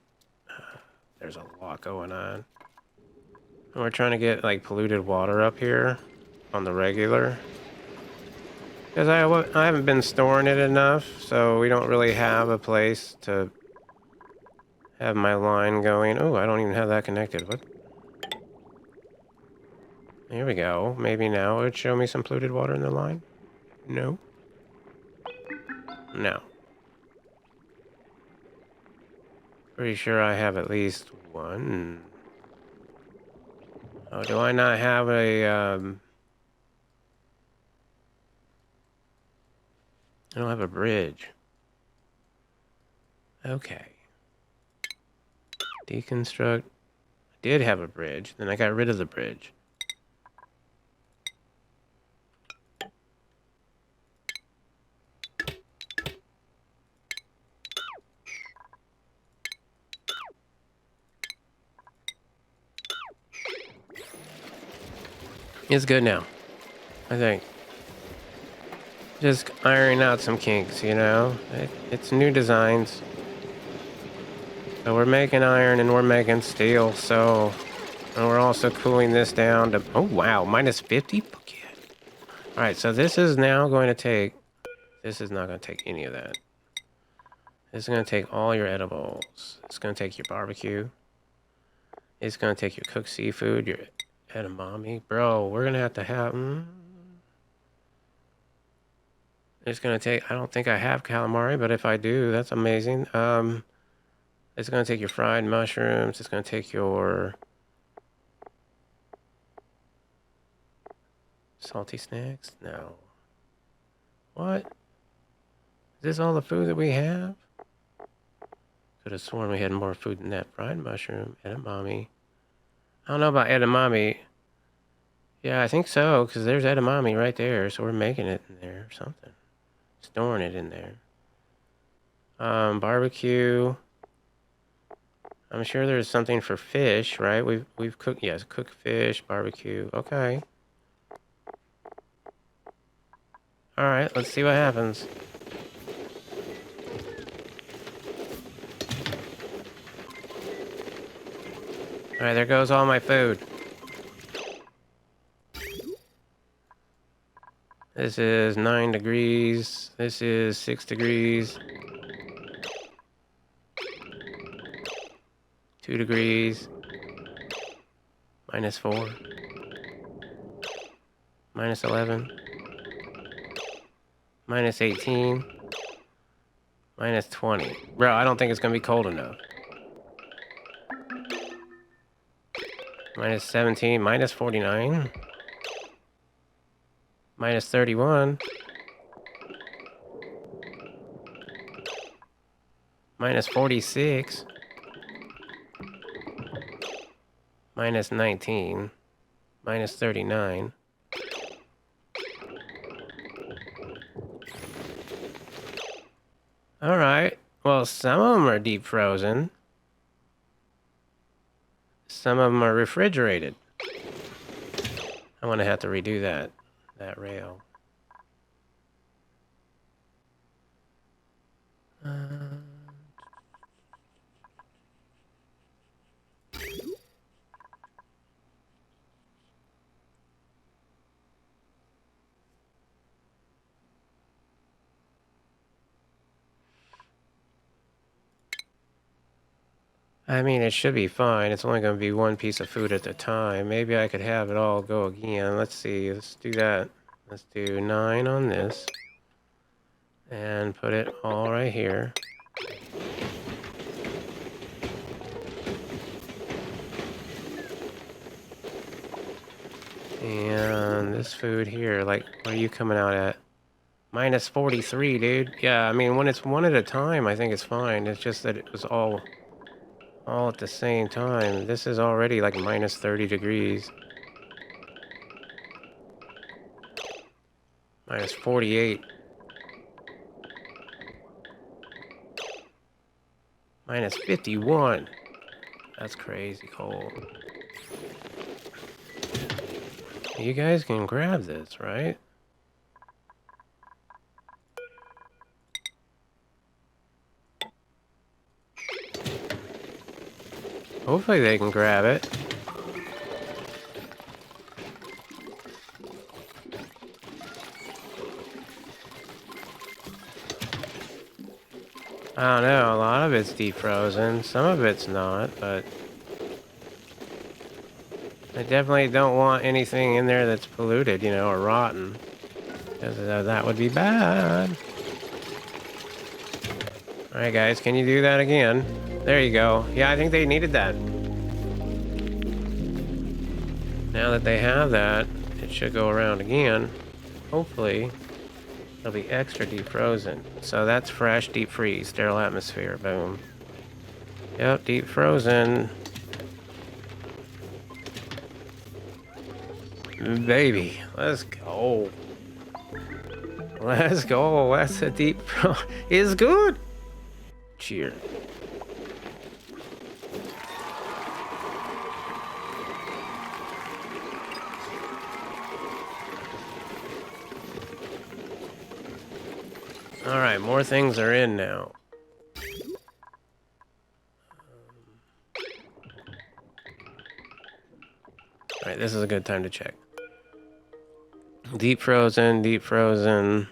There's a lot going on. We're trying to get, like, polluted water up here on the regular. Because I haven't been storing it enough, so we don't really have a place to have my line going. Oh, I don't even have that connected. What? Here we go. Maybe now it would show me some polluted water in the line. No. No. Pretty sure I have at least one. Oh, do I not have a, I don't have a bridge. Okay. Deconstruct. I did have a bridge, then I got rid of the bridge. It's good now, I think. Just ironing out some kinks, you know? It's new designs. So we're making iron and we're making steel, so... And we're also cooling this down to... Oh, wow, minus 50? Fuck yeah. Alright, so this is now going to take... This is not going to take any of that. This is going to take all your edibles. It's going to take your barbecue. It's going to take your cooked seafood, your edamame. Bro, we're going to have... It's going to take... I don't think I have calamari, but if I do, that's amazing. It's going to take your fried mushrooms. It's going to take your... Salty snacks? No. What? Is this all the food that we have? Could have sworn we had more food than that. Fried mushroom, edamame. I don't know about edamame. Yeah, I think so, because there's edamame right there, so we're making it in there or something. Storing it in there. Barbecue. I'm sure there's something for fish, right? We've cooked, yes, cooked fish, barbecue. Okay. All right, let's see what happens. All right, there goes all my food. This is 9 degrees. This is 6 degrees. 2 degrees. -4. -11. -18. -20. Bro, I don't think it's gonna be cold enough. -17. -49. -31. -46. -19. -39. Alright. Well, some of them are deep frozen. Some of them are refrigerated. I'm gonna have to redo that rail. I mean, it should be fine. It's only going to be one piece of food at a time. Maybe I could have it all go again. Let's see. Let's do that. Let's do 9 on this. And put it all right here. And this food here, like, what are you coming out at? -43, dude. Yeah, I mean, when it's one at a time, I think it's fine. It's just that it was all at the same time. This is already like -30 degrees. -48. -51. That's crazy cold. You guys can grab this, right? Hopefully they can grab it. I don't know, a lot of it's defrozen, some of it's not, but I definitely don't want anything in there that's polluted, you know, or rotten, because that would be bad. Alright guys, can you do that again? There you go. Yeah, I think they needed that. Now that they have that, it should go around again. Hopefully, it'll be extra defrozen. So that's fresh, deep freeze, sterile atmosphere, boom. Yep, deep frozen. Baby, let's go. Let's go. That's a deep is good. Cheers. All right, more things are in now. All right, this is a good time to check. Deep frozen, deep frozen,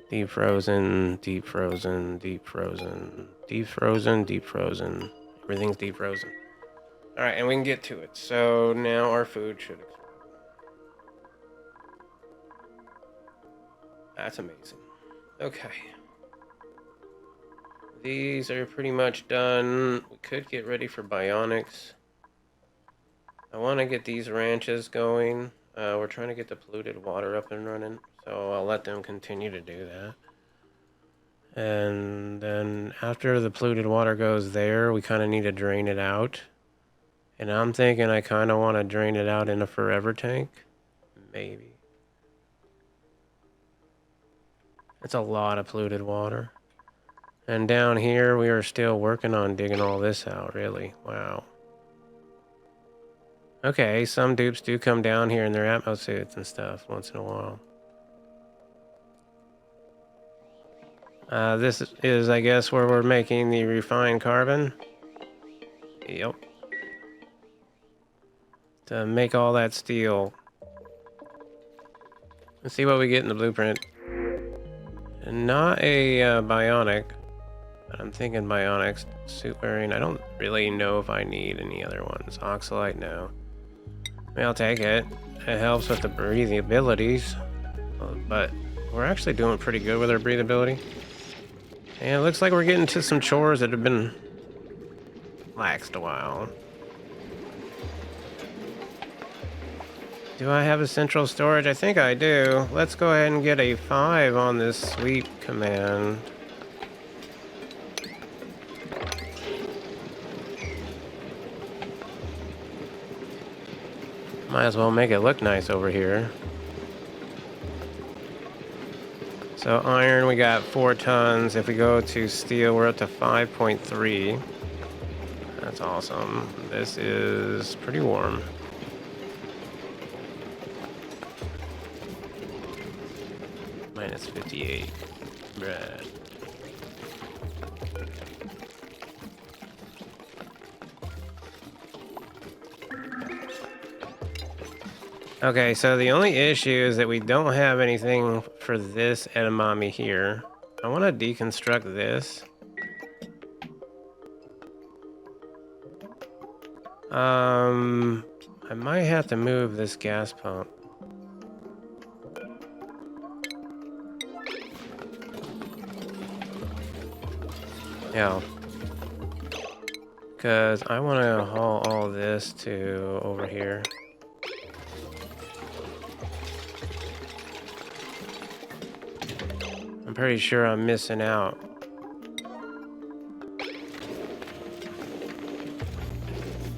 deep frozen, deep frozen, deep frozen, deep frozen, deep frozen. Everything's deep frozen. All right, and we can get to it. So now our food should explode. That's amazing. Okay. These are pretty much done. We could get ready for bionics. I want to get these ranches going. We're trying to get the polluted water up and running, so I'll let them continue to do that. And then after the polluted water goes there, we kind of need to drain it out. And I'm thinking I kind of want to drain it out in a forever tank. Maybe. It's a lot of polluted water. And down here, we are still working on digging all this out, really. Wow. Okay, some dupes do come down here in their atmo suits and stuff once in a while. This is, I guess, where we're making the refined carbon. Yep. To make all that steel. Let's see what we get in the blueprint. Not a bionic, but I'm thinking bionics. Suit wearing. I don't really know if I need any other ones. Oxalite, no. I mean, I'll take it. It helps with the breathing abilities, but we're actually doing pretty good with our breathability. And it looks like we're getting to some chores that have been laxed a while. Do I have a central storage? I think I do. Let's go ahead and get a 5 on this sweep command. Might as well make it look nice over here. So iron, we got 4 tons. If we go to steel, we're up to 5.3. That's awesome. This is pretty warm. Minus 58. Bruh. Okay, so the only issue is that we don't have anything for this edamame here. I want to deconstruct this. I might have to move this gas pump. Yeah. Because I want to haul all this to over here. I'm pretty sure I'm missing out.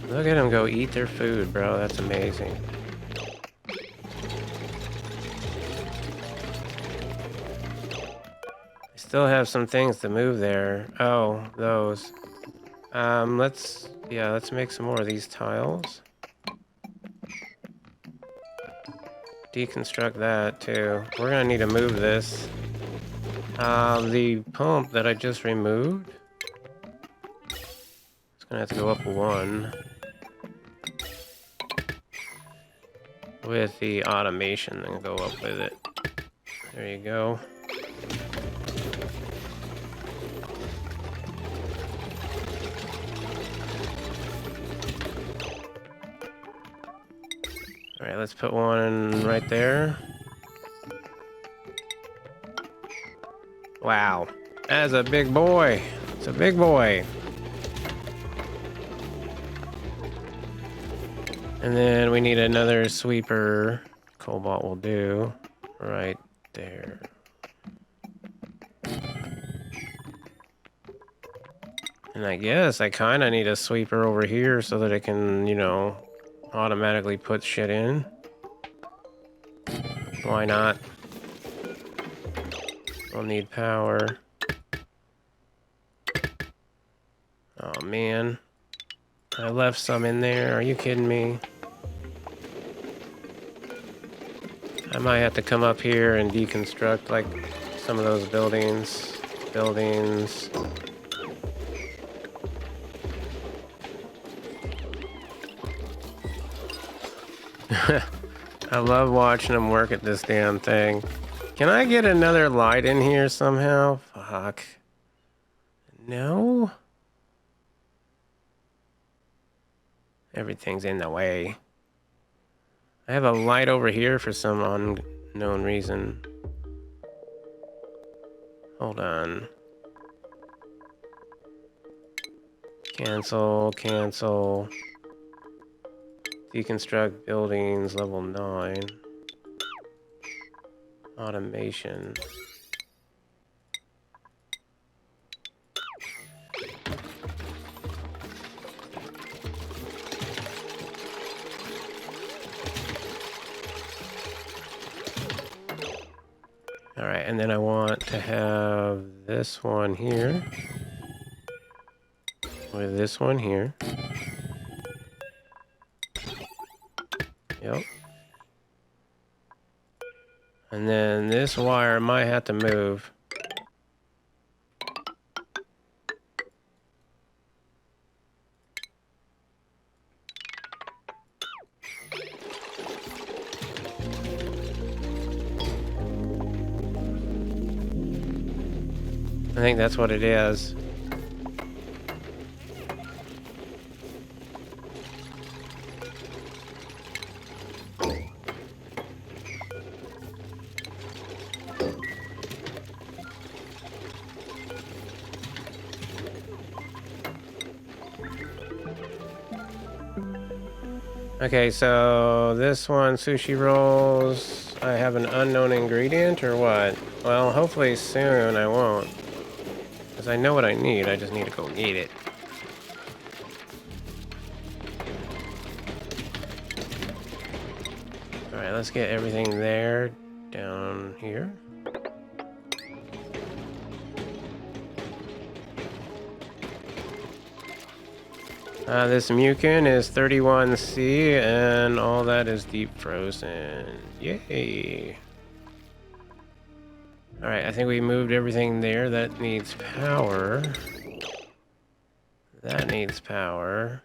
Look at them go eat their food, bro. That's amazing. I still have some things to move there. Oh, those. Let's make some more of these tiles. Deconstruct that too. We're gonna need to move this. The pump that I just removed, it's gonna have to go up 1 with the automation and go up with it. There you go. All right, let's put one right there. Wow, that's a big boy. It's a big boy. And then we need another sweeper. Cobalt will do. Right there. And I guess I kind of need a sweeper over here so that it can, you know, automatically put shit in. Why not? We'll need power. Oh man. I left some in there. Are you kidding me? I might have to come up here and deconstruct like some of those buildings. I love watching them work at this damn thing. Can I get another light in here somehow? Fuck. No? Everything's in the way. I have a light over here for some unknown reason. Hold on. Cancel. Deconstruct buildings, level 9. Automation. All right, and then I want to have this one here with this one here. Yep. And then this wire might have to move. I think that's what it is. Okay, so this one, sushi rolls, I have an unknown ingredient or what? Well, hopefully soon I won't. Because I know what I need, I just need to go get it. Alright, let's get everything there, down here. This mucin is 31C, and all that is deep frozen. Yay! Alright, I think we moved everything there. That needs power. That needs power.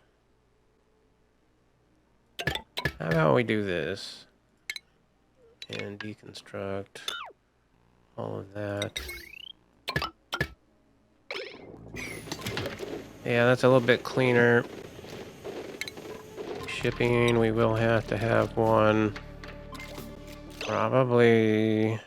How about we do this? And deconstruct all of that. Yeah, that's a little bit cleaner. Shipping, we will have to have one. Probably...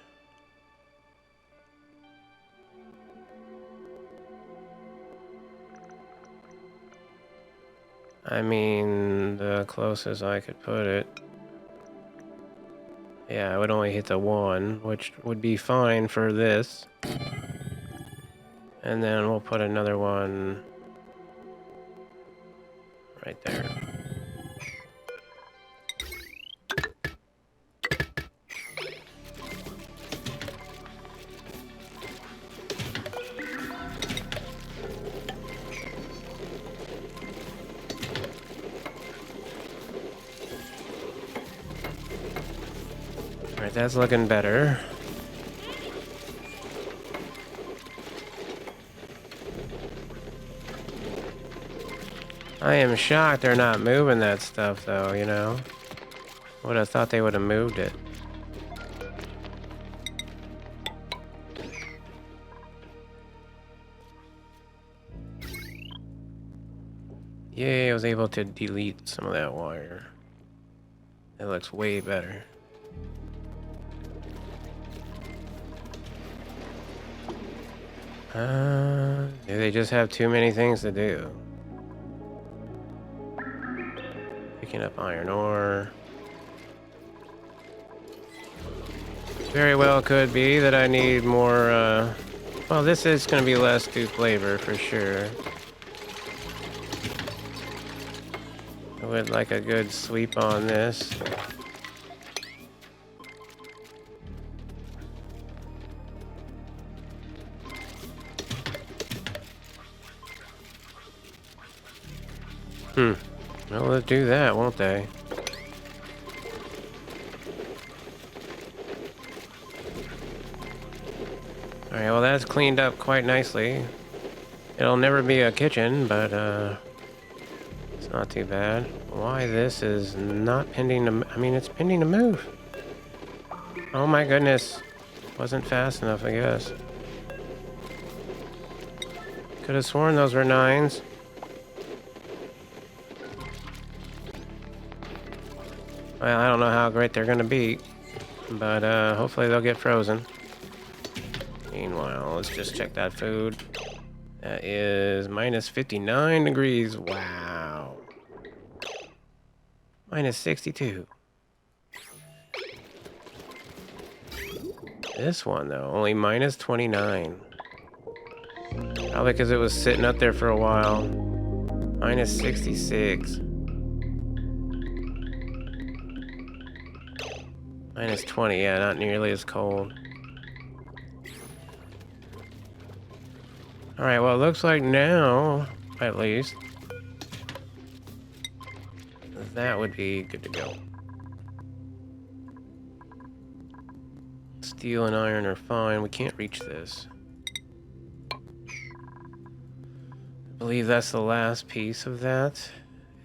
I mean, the closest I could put it. Yeah, I would only hit the one, which would be fine for this. And then we'll put another one right there. Alright, that's looking better. I am shocked they're not moving that stuff, though, you know? Would have thought they would have moved it. Yay, I was able to delete some of that wire. It looks way better. Do they just have too many things to do? Picking up iron ore. Very well could be that I need more, well, this is going to be less to flavor for sure. I would like a good sweep on this. Well, let's do that, won't they? Alright, well that's cleaned up quite nicely. It'll never be a kitchen, but it's not too bad. Why this is not pending to... I mean, it's pending to move. Oh my goodness. Wasn't fast enough, I guess. Could have sworn those were 9s. Well, I don't know how great they're gonna be, but hopefully they'll get frozen. Meanwhile, let's just check that food. That is minus 59 degrees. Wow. Minus 62. This one, though, only minus 29. Probably because it was sitting up there for a while. Minus 66. Minus 20, yeah, not nearly as cold. Alright, well, it looks like now, at least, that would be good to go. Steel and iron are fine. We can't reach this. I believe that's the last piece of that.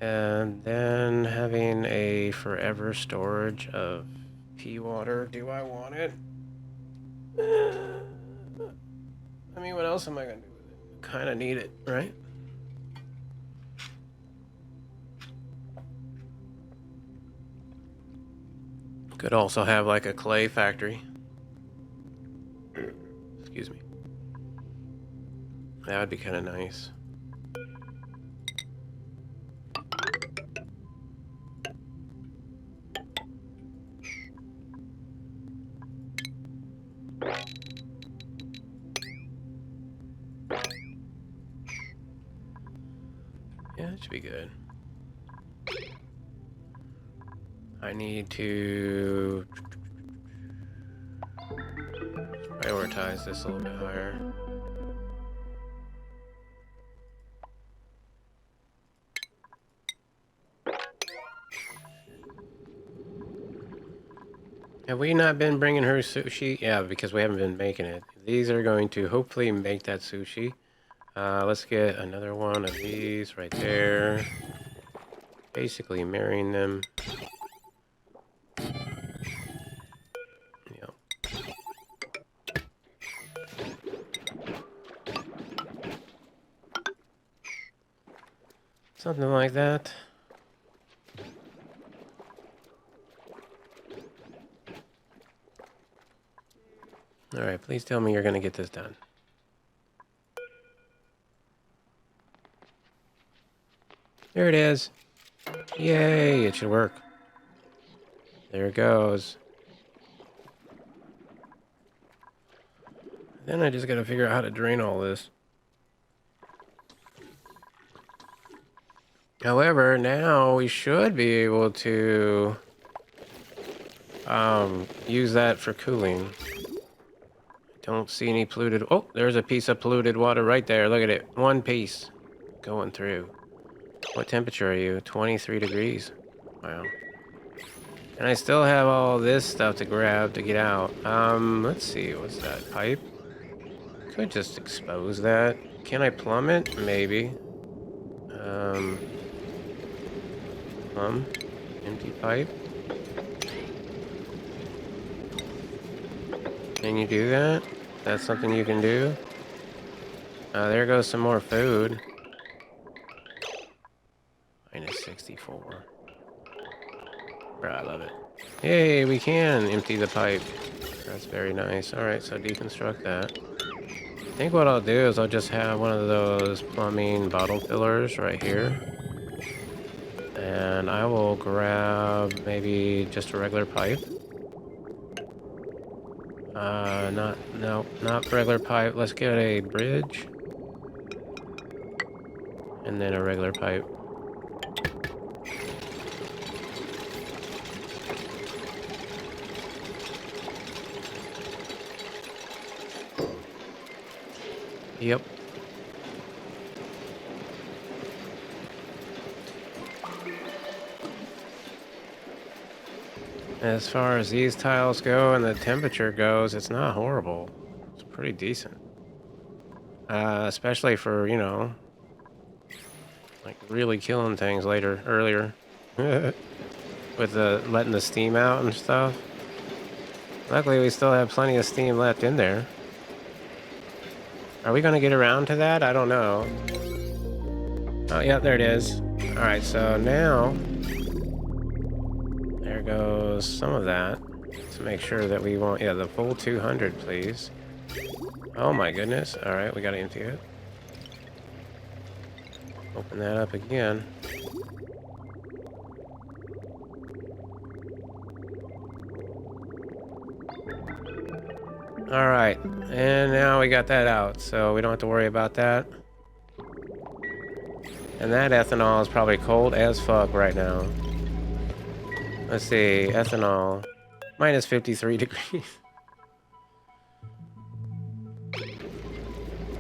And then having a forever storage of pea water. Do I want it? I mean, what else am I gonna do with it? Kind of need it, right? Could also have like a clay factory. Excuse me. That would be kind of nice. Yeah, that should be good. I need to prioritize this a little bit higher. Have we not been bringing her sushi? Yeah, because we haven't been making it. These are going to hopefully make that sushi. Let's get another one of these right there. Basically marrying them. Yep. Something like that. Alright, please tell me you're going to get this done. There it is. Yay, it should work. There it goes. Then I just got to figure out how to drain all this. However, now we should be able to use that for cooling. Don't see any polluted... Oh, there's a piece of polluted water right there. Look at it. One piece going through. What temperature are you? 23 degrees. Wow. And I still have all this stuff to grab to get out. Let's see. What's that? Pipe? Could just expose that. Can I plumb it? Maybe. Plumb. Empty pipe. Can you do that? That's something you can do? There goes some more food. -64. Bro, I love it. Hey, we can empty the pipe. That's very nice. Alright, so deconstruct that. I think what I'll do is I'll just have one of those plumbing bottle fillers right here. And I will grab maybe just a regular pipe. Not regular pipe. Let's get a bridge. And then a regular pipe. Yep. As far as these tiles go and the temperature goes, it's not horrible. It's pretty decent. Especially for, you know, like really killing things earlier. With letting the steam out and stuff. Luckily, we still have plenty of steam left in there. Are we going to get around to that? I don't know. Oh, yeah, there it is. Alright, so now... There goes some of that. Let's make sure that we want... Yeah, the full 200, please. Oh my goodness. Alright, we got to empty it. Open that up again. Alright, and now we got that out, so we don't have to worry about that. And that ethanol is probably cold as fuck right now. Let's see, ethanol, -53 degrees.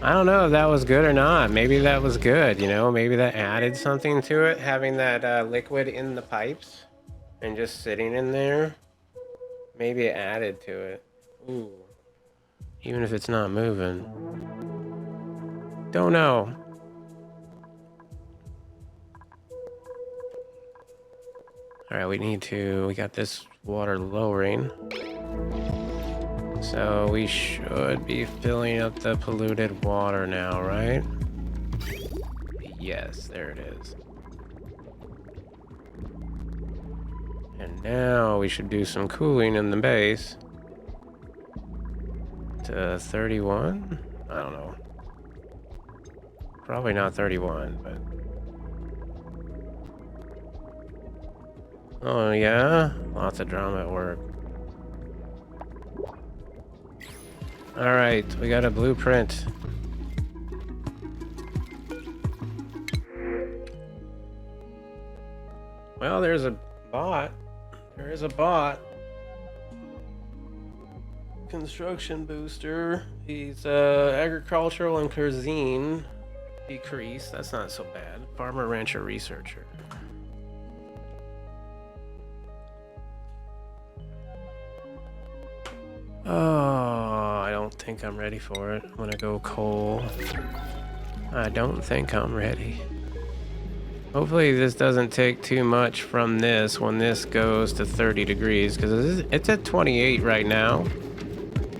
I don't know if that was good or not. Maybe that was good, you know? Maybe that added something to it, having that liquid in the pipes and just sitting in there. Maybe it added to it. Ooh. Even if it's not moving. Don't know. Alright, we got this water lowering. So we should be filling up the polluted water now, right? Yes, there it is. And now we should do some cooling in the base. To 31? I don't know. Probably not 31, but... Oh yeah? Lots of drama at work. Alright, we got a blueprint. Well, there's a bot. There is a bot. Construction booster. He's agricultural and cuisine decrease. That's not so bad. Farmer rancher researcher. Oh, I don't think I'm ready for it. I'm gonna go coal. I don't think I'm ready. Hopefully this doesn't take too much from this when this goes to 30 degrees, because it's at 28 right now.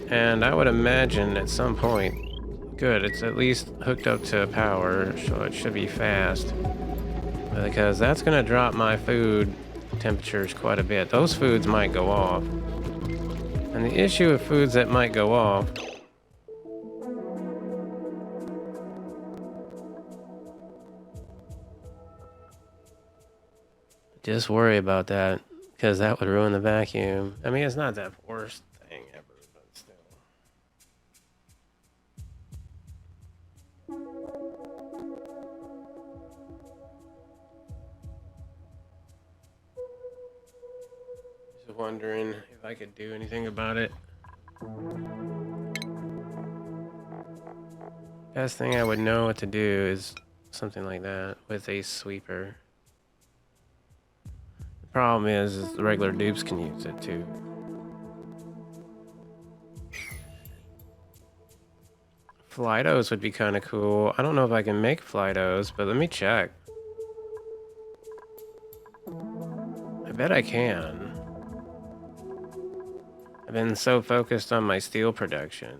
And I would imagine at some point, good, it's at least hooked up to power, so it should be fast. Because that's gonna drop my food temperatures quite a bit. Those foods might go off. And the issue with foods that might go off, just worry about that, because that would ruin the vacuum. I mean, it's not the worst thing ever, but still. Just wondering if I could do anything about it. Best thing I would know what to do is something like that with a sweeper. The problem is the regular dupes can use it too. Flidos would be kind of cool. I don't know if I can make Flidos, but let me check. I bet I can. I've been so focused on my steel production.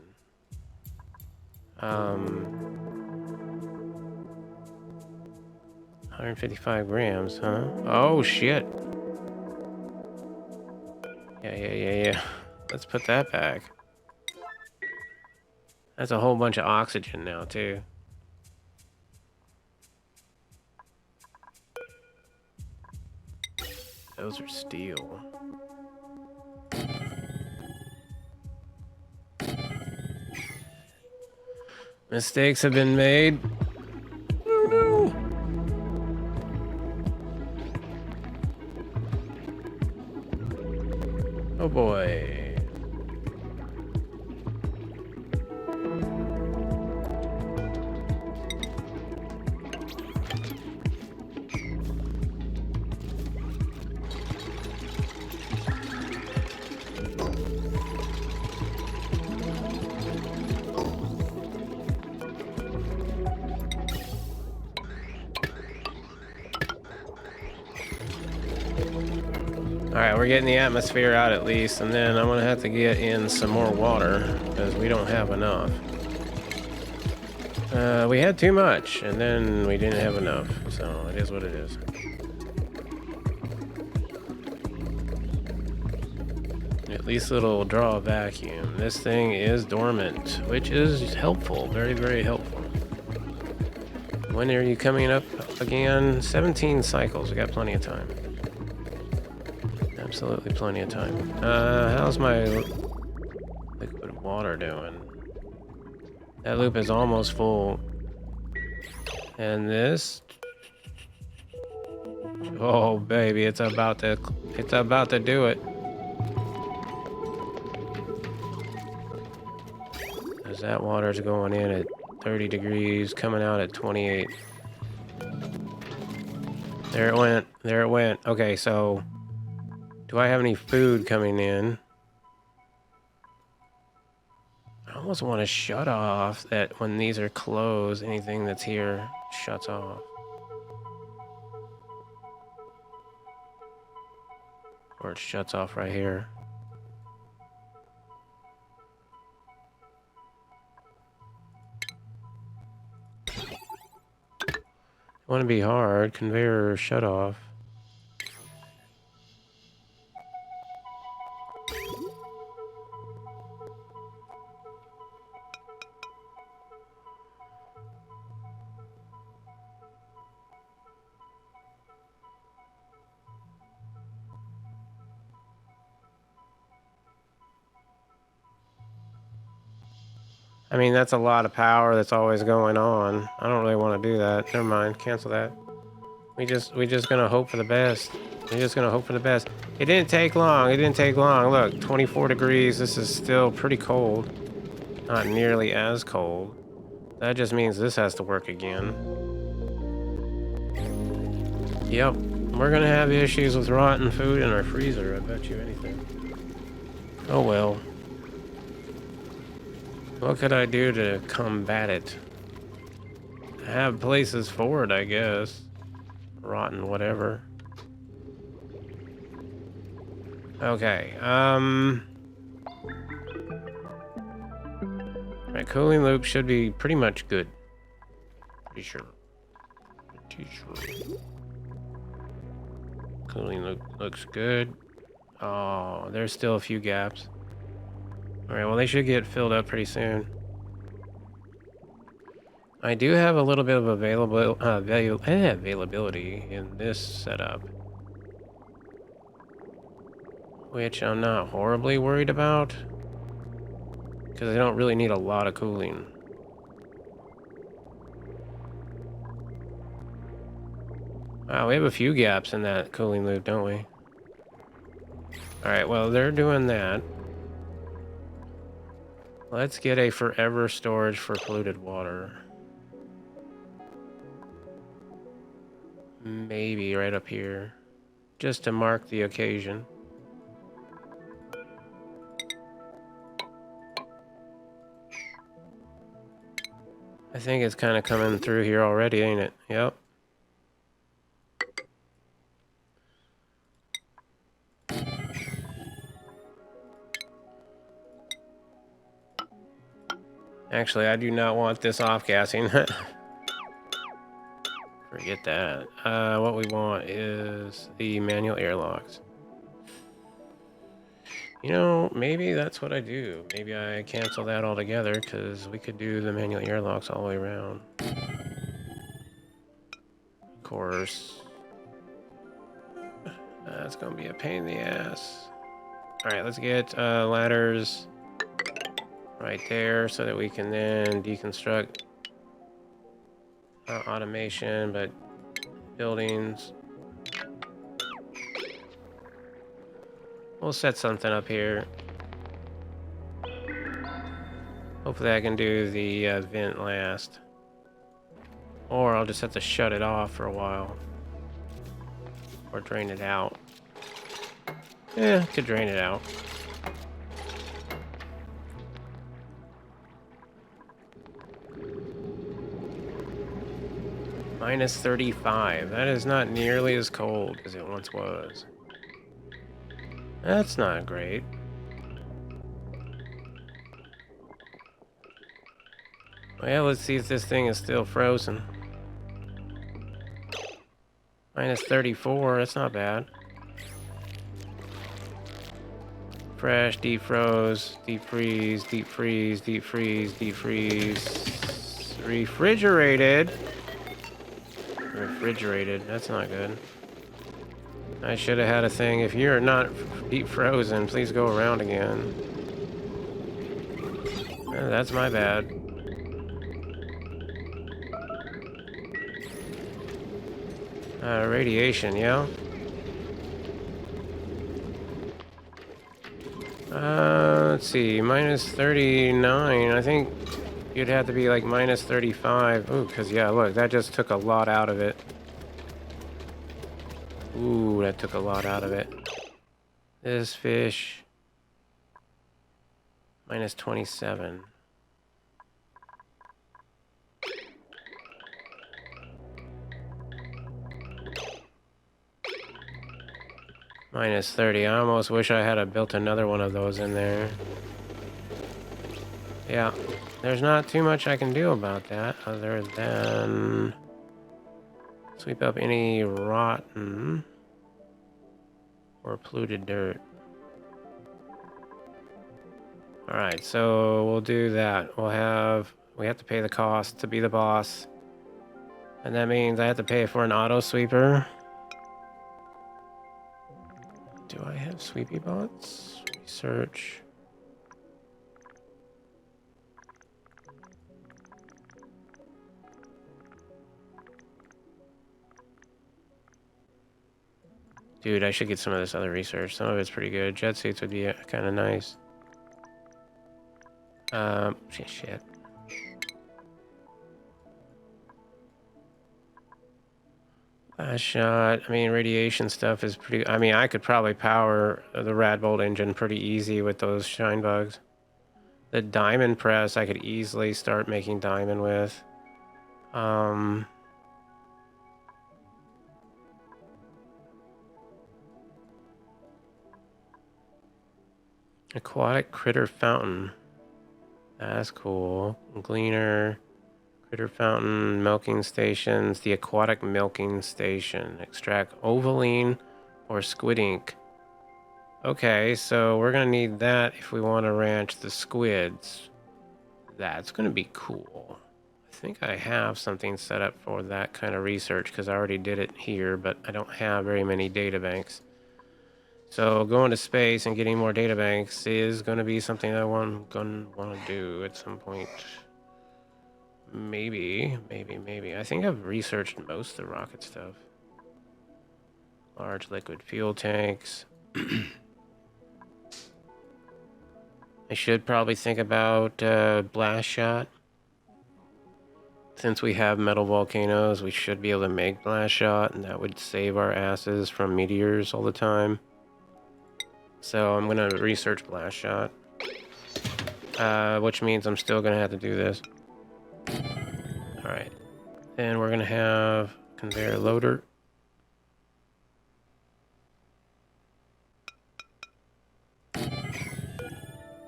155 grams, huh? Oh, shit. Yeah. Let's put that back. That's a whole bunch of oxygen now, too. Those are steel. Mistakes have been made. Oh, no. Oh boy. Alright, we're getting the atmosphere out at least, and then I'm gonna have to get in some more water, because we don't have enough. We had too much, and then we didn't have enough, so it is what it is. At least it'll draw a vacuum. This thing is dormant, which is helpful, very, very helpful. When are you coming up again? 17 cycles, we got plenty of time. Absolutely plenty of time. How's my liquid water doing? That loop is almost full. And this... Oh baby, it's about to do it. As that water's going in at 30 degrees, coming out at 28. There it went. Okay, so do I have any food coming in? I almost want to shut off that when these are closed, anything that's here shuts off. Or it shuts off right here. Wouldn't be hard. Conveyor shut off. I mean, that's a lot of power that's always going on. I don't really want to do that. Never mind. Cancel that. We just gonna hope for the best. We're just gonna hope for the best. It didn't take long. It didn't take long. Look, 24 degrees. This is still pretty cold. Not nearly as cold. That just means this has to work again. Yep. We're gonna have issues with rotten food in our freezer. I bet you anything. Oh well. What could I do to combat it? Have places for it, I guess. Rotten whatever. Okay, right, cooling loop should be pretty much good. Pretty sure. Pretty sure. Cooling loop looks good. Oh, there's still a few gaps. Alright, well they should get filled up pretty soon. I do have a little bit of availability in this setup, which I'm not horribly worried about, because I don't really need a lot of cooling. Wow, we have a few gaps in that cooling loop, don't we? Alright, well, they're doing that. Let's get a forever storage for polluted water. Maybe right up here, just to mark the occasion. I think it's kind of coming through here already, ain't it? Yep. Actually, I do not want this off-gassing. Forget that. What we want is the manual airlocks. You know, maybe that's what I do. Maybe I cancel that altogether, because we could do the manual airlocks all the way around. Of course. That's going to be a pain in the ass. Alright, let's get ladders right there so that we can then deconstruct automation, but buildings. We'll set something up here. Hopefully I can do the vent last. Or I'll just have to shut it off for a while. Or drain it out. Yeah, could drain it out. Minus 35. That is not nearly as cold as it once was. That's not great. Well, let's see if this thing is still frozen. Minus 34, that's not bad. Fresh, defroze, deep freeze, deep freeze, deep freeze, deep freeze. Refrigerated. Refrigerated, that's not good. I should have had a thing. If you're not deep frozen, please go around again. That's my bad. Radiation, yeah? Let's see, minus 39. I think you'd have to be like minus 35. Ooh, because, yeah, look, that just took a lot out of it. Ooh, that took a lot out of it. This fish. Minus 27. Minus 30. I almost wish I had built another one of those in there. Yeah, there's not too much I can do about that other than Sweep up any rotten or polluted dirt. Alright, so we'll do that. We have to pay the cost to be the boss. And that means I have to pay for an auto sweeper. Do I have sweepy bots? Research. Dude, I should get some of this other research. Some of it's pretty good. Jet suits would be kind of nice. Shit. Last shot. I mean, radiation stuff is pretty... I mean, I could probably power the Radbolt engine pretty easy with those shine bugs. The diamond press, I could easily start making diamond with. Aquatic critter fountain. That's cool. Gleaner, critter fountain, milking stations. The aquatic milking station. Extract ovaline or squid ink. Okay, so we're gonna need that if we want to ranch the squids. That's gonna be cool. I think I have something set up for that kind of research because I already did it here, but I don't have very many data banks. So going to space and getting more data banks is going to be something that I'm going to want to do at some point. Maybe. I think I've researched most of the rocket stuff. Large liquid fuel tanks. I should probably think about blast shot. Since we have metal volcanoes, we should be able to make blast shot, and that would save our asses from meteors all the time. So I'm gonna research blast shot, which means I'm still gonna have to do this. All right, and we're gonna have conveyor loader.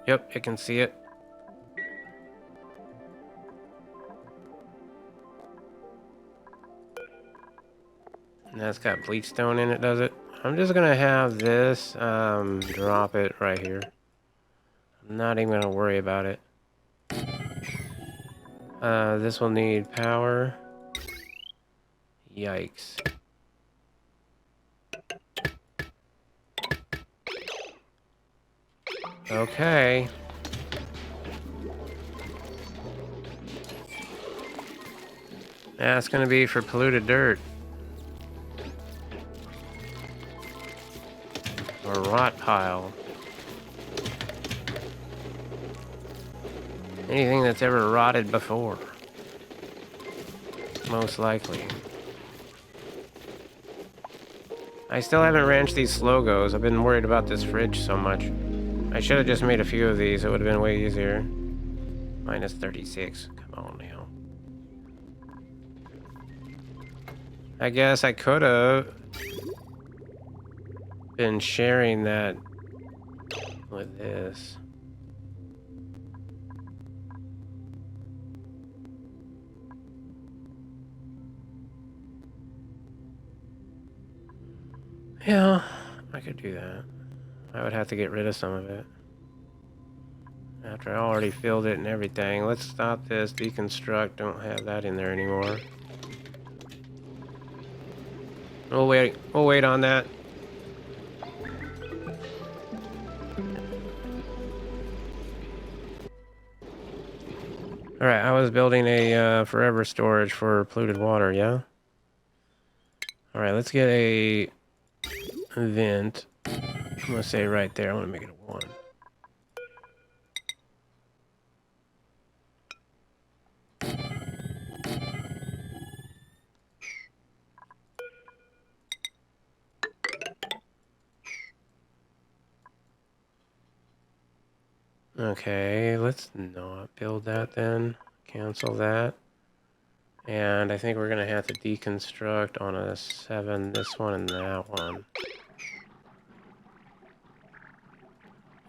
Yep, it can see it. And that's got bleach stone in it, does it? I'm just gonna have this drop it right here. I'm not even gonna worry about it. This will need power. Yikes. Okay. That's gonna be for polluted dirt. Or rot pile. Anything that's ever rotted before. Most likely. I still haven't ranched these slogos. I've been worried about this fridge so much. I should have just made a few of these. It would have been way easier. Minus 36. Come on now. I guess I could have been sharing that with this. Yeah, I could do that. I would have to get rid of some of it. After I already filled it and everything. Let's stop this. Deconstruct. Don't have that in there anymore. We'll wait on that. Alright, I was building a forever storage for polluted water, yeah? Alright, let's get a vent. I'm gonna say right there. I want to make it a 1. Okay, let's not build that then. Cancel that. And I think we're gonna have to deconstruct on a 7, this one and that one.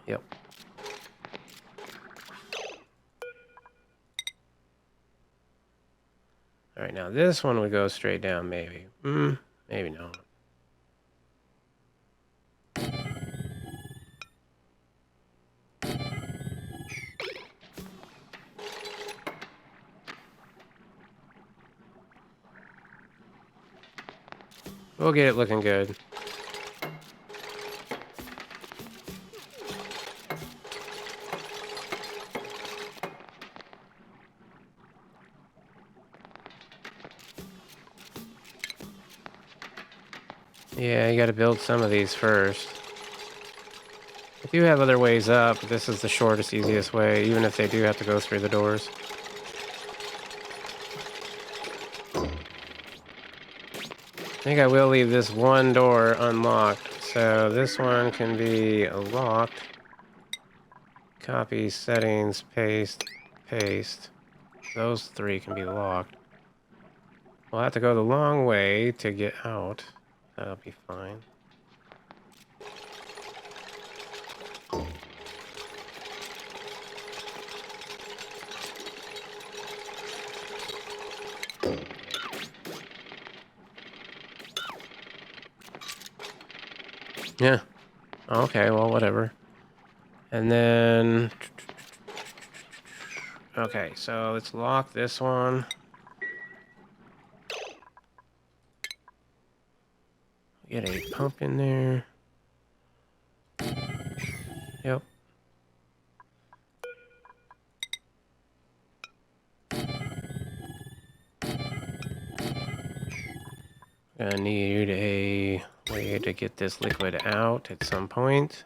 Yep. All right, now this one would go straight down, maybe. Maybe not. We'll get it looking good. Yeah, you gotta build some of these first. I do have other ways up, but this is the shortest, easiest way, even if they do have to go through the doors. I think I will leave this one door unlocked, so this one can be locked. Copy, settings, paste, paste. Those three can be locked. We'll have to go the long way to get out. That'll be fine. Yeah. Okay, well, whatever. And then... Okay, so let's lock this one. Get a pump in there. Yep. Gonna need a way to get this liquid out at some point.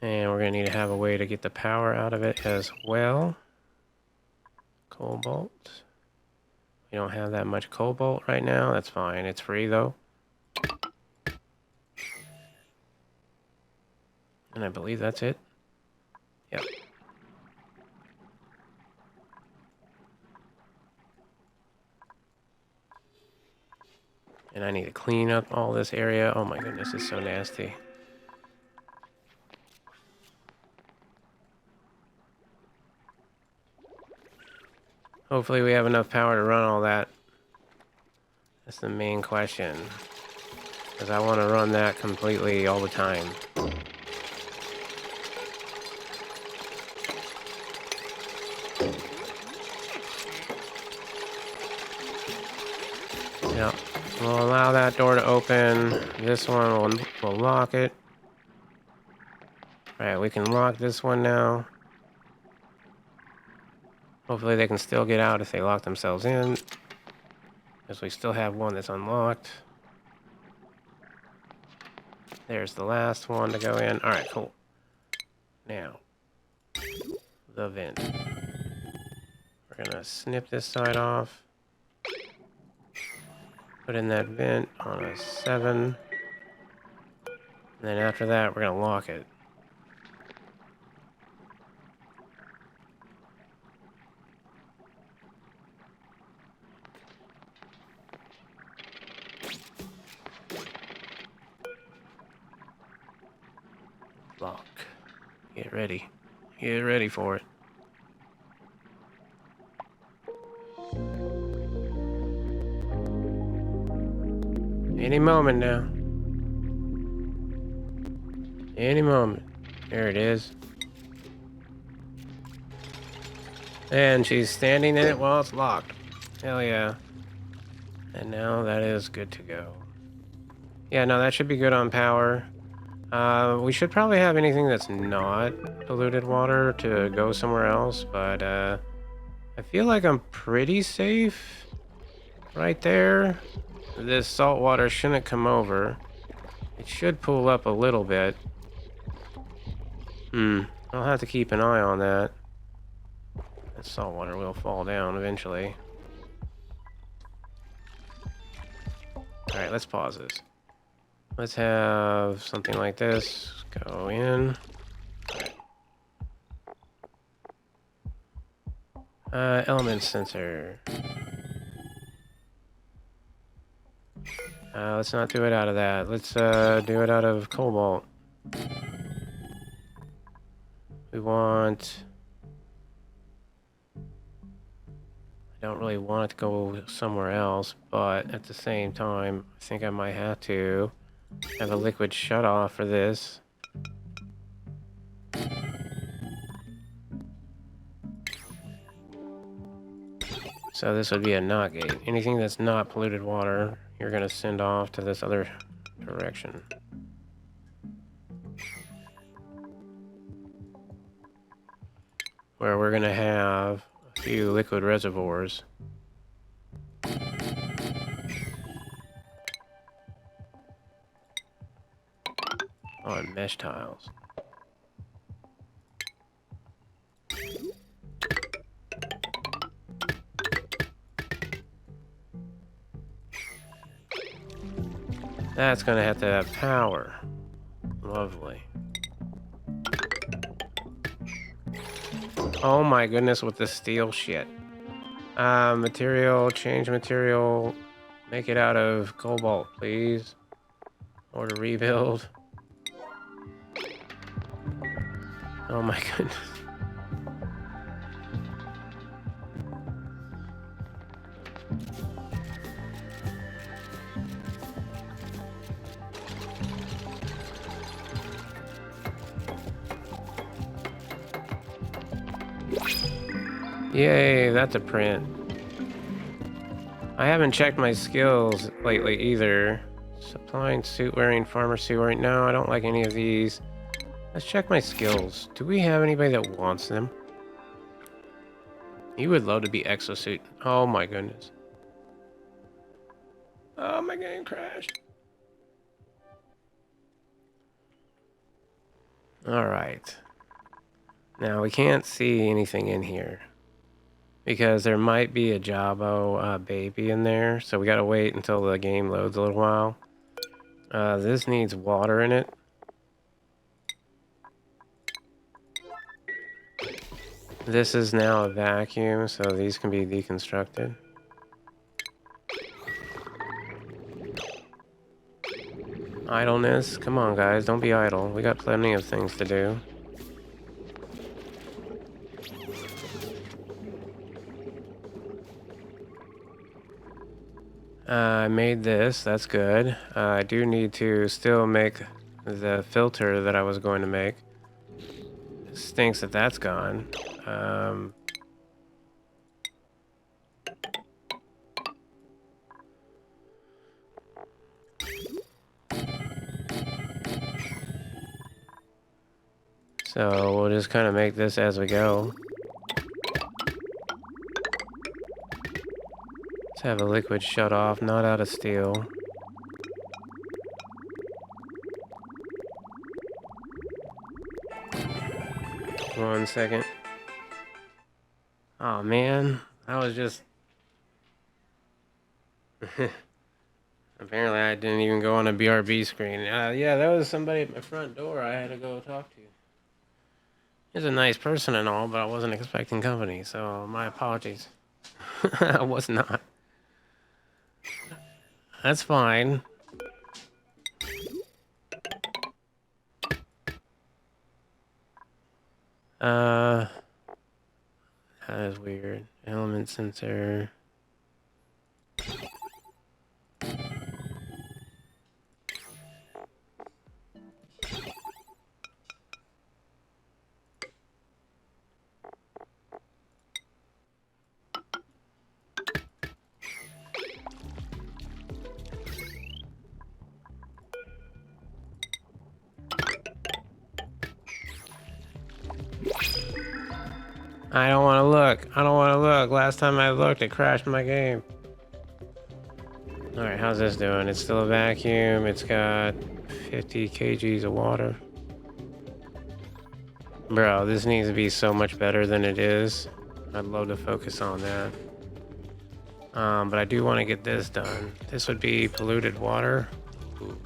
And we're gonna need to have a way to get the power out of it as well. Cobalt. We don't have that much cobalt right now. That's fine. It's free though. And I believe that's it. Yep. And I need to clean up all this area. Oh my goodness, it's so nasty. Hopefully we have enough power to run all that. That's the main question. Because I want to run that completely all the time. Yep. We'll allow that door to open. This one will lock it. Alright, we can lock this one now. Hopefully they can still get out if they lock themselves in. Because we still have one that's unlocked. There's the last one to go in. Alright, cool. Now, the vent. We're gonna snip this side off. Put in that vent on a 7. And then after that, we're gonna lock it. Lock. Get ready. Get ready for it. Any moment now. Any moment. There it is. And she's standing in it while it's locked. Hell yeah. And now that is good to go. Yeah, no, that should be good on power. We should probably have anything that's not polluted water to go somewhere else, but I feel like I'm pretty safe right there. This salt water shouldn't come over. It should pool up a little bit. I'll have to keep an eye on that. That salt water will fall down eventually. Alright, let's pause this. Let's have something like this go in. Element sensor. Let's not do it out of that. Let's do it out of cobalt. We want... don't really want it to go somewhere else, but at the same time, I think I might have to have a liquid shutoff for this. So this would be a not gate. Anything that's not polluted water, you're going to send off to this other direction. Where we're going to have a few liquid reservoirs. On mesh tiles. That's going to have power. Lovely. Oh my goodness, with the steel shit. Material, change material. Make it out of cobalt, please. Or to rebuild. Oh my goodness. Yay, that's a print. I haven't checked my skills lately either. Supplying suit wearing, farmer suit wearing. No, I don't like any of these. Let's check my skills. Do we have anybody that wants them? You would love to be exosuit. Oh my goodness. Oh, my game crashed. Alright. Now, we can't see anything in here. Because there might be a Jabo baby in there. So we gotta wait until the game loads a little while. This needs water in it. This is now a vacuum, so these can be deconstructed. Idleness. Come on, guys. Don't be idle. We got plenty of things to do. I made this. That's good. I do need to still make the filter that I was going to make. It stinks that that's gone. So we'll just kind of make this as we go. Let's have a liquid shut off, not out of steel. One second. Oh man, I was just... Apparently I didn't even go on a BRB screen. Yeah, that was somebody at my front door I had to go talk to. He's a nice person and all, but I wasn't expecting company, so my apologies. I was not. That's fine. That is weird. Element sensor. I don't want to look. I don't want to look. Last time I looked, it crashed my game. Alright, how's this doing? It's still a vacuum. It's got 50 kgs of water. Bro, this needs to be so much better than it is. I'd love to focus on that. But I do want to get this done. This would be polluted water. Ooh.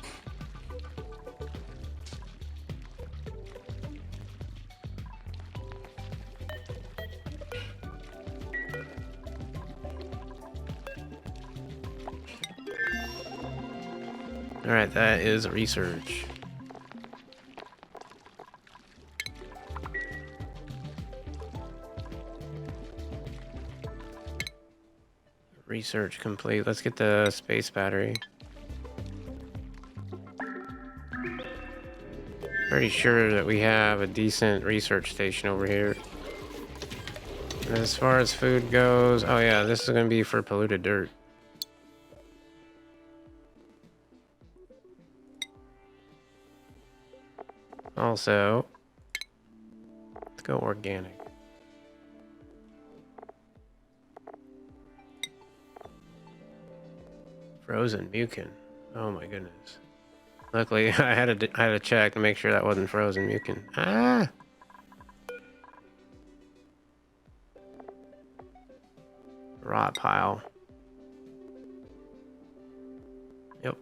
Alright, that is research. Research complete. Let's get the space battery. Pretty sure that we have a decent research station over here. And as far as food goes, oh yeah, this is going to be for polluted dirt. Also, let's go organic. Frozen mucin. Oh my goodness. Luckily, I had to check to make sure that wasn't frozen mucin. Ah! Rot pile. Yep.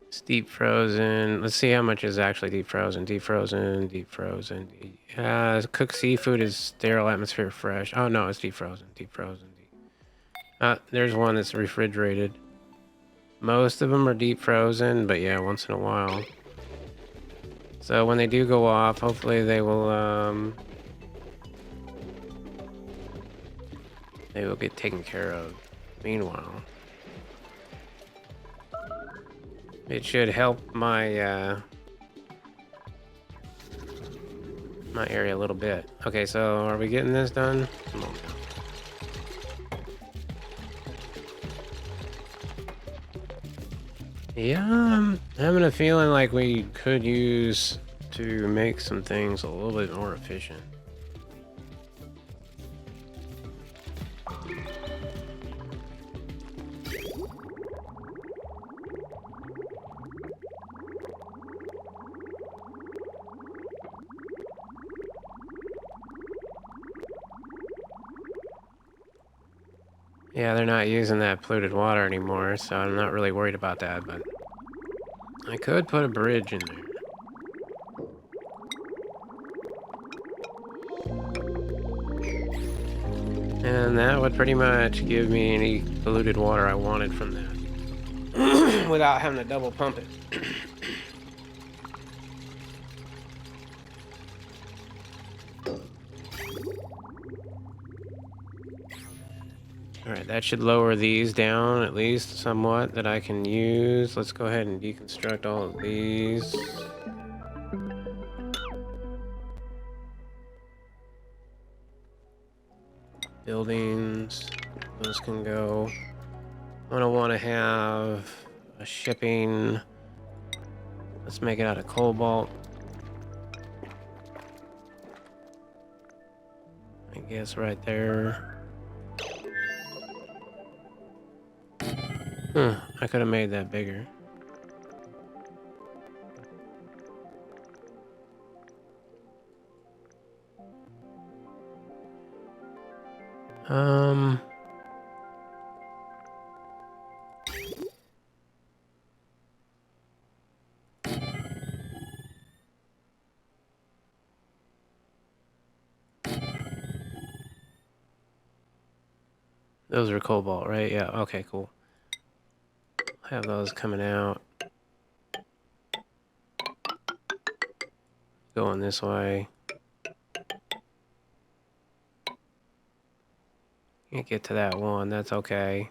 It's deep frozen. Let's see how much is actually deep frozen. Deep frozen, deep frozen. Cooked seafood is sterile atmosphere fresh. Oh no, it's deep frozen. Deep frozen. There's one that's refrigerated. Most of them are deep frozen, but yeah, once in a while. So when they do go off, hopefully they will get taken care of. Meanwhile, it should help my my area a little bit. Okay, so are we getting this done? Come on. Yeah, I'm having a feeling like we could use to make some things a little bit more efficient. Yeah, they're not using that polluted water anymore, so I'm not really worried about that, but I could put a bridge in there. And that would pretty much give me any polluted water I wanted from that without having to double pump it. All right, that should lower these down at least somewhat that I can use. Let's go ahead and deconstruct all of these. Buildings, those can go. I'm gonna want to have a shipping. Let's make it out of cobalt. I guess right there. I could have made that bigger. Those are cobalt, right? Yeah, okay, cool. Have those coming out. Going this way. Can't get to that one, that's okay.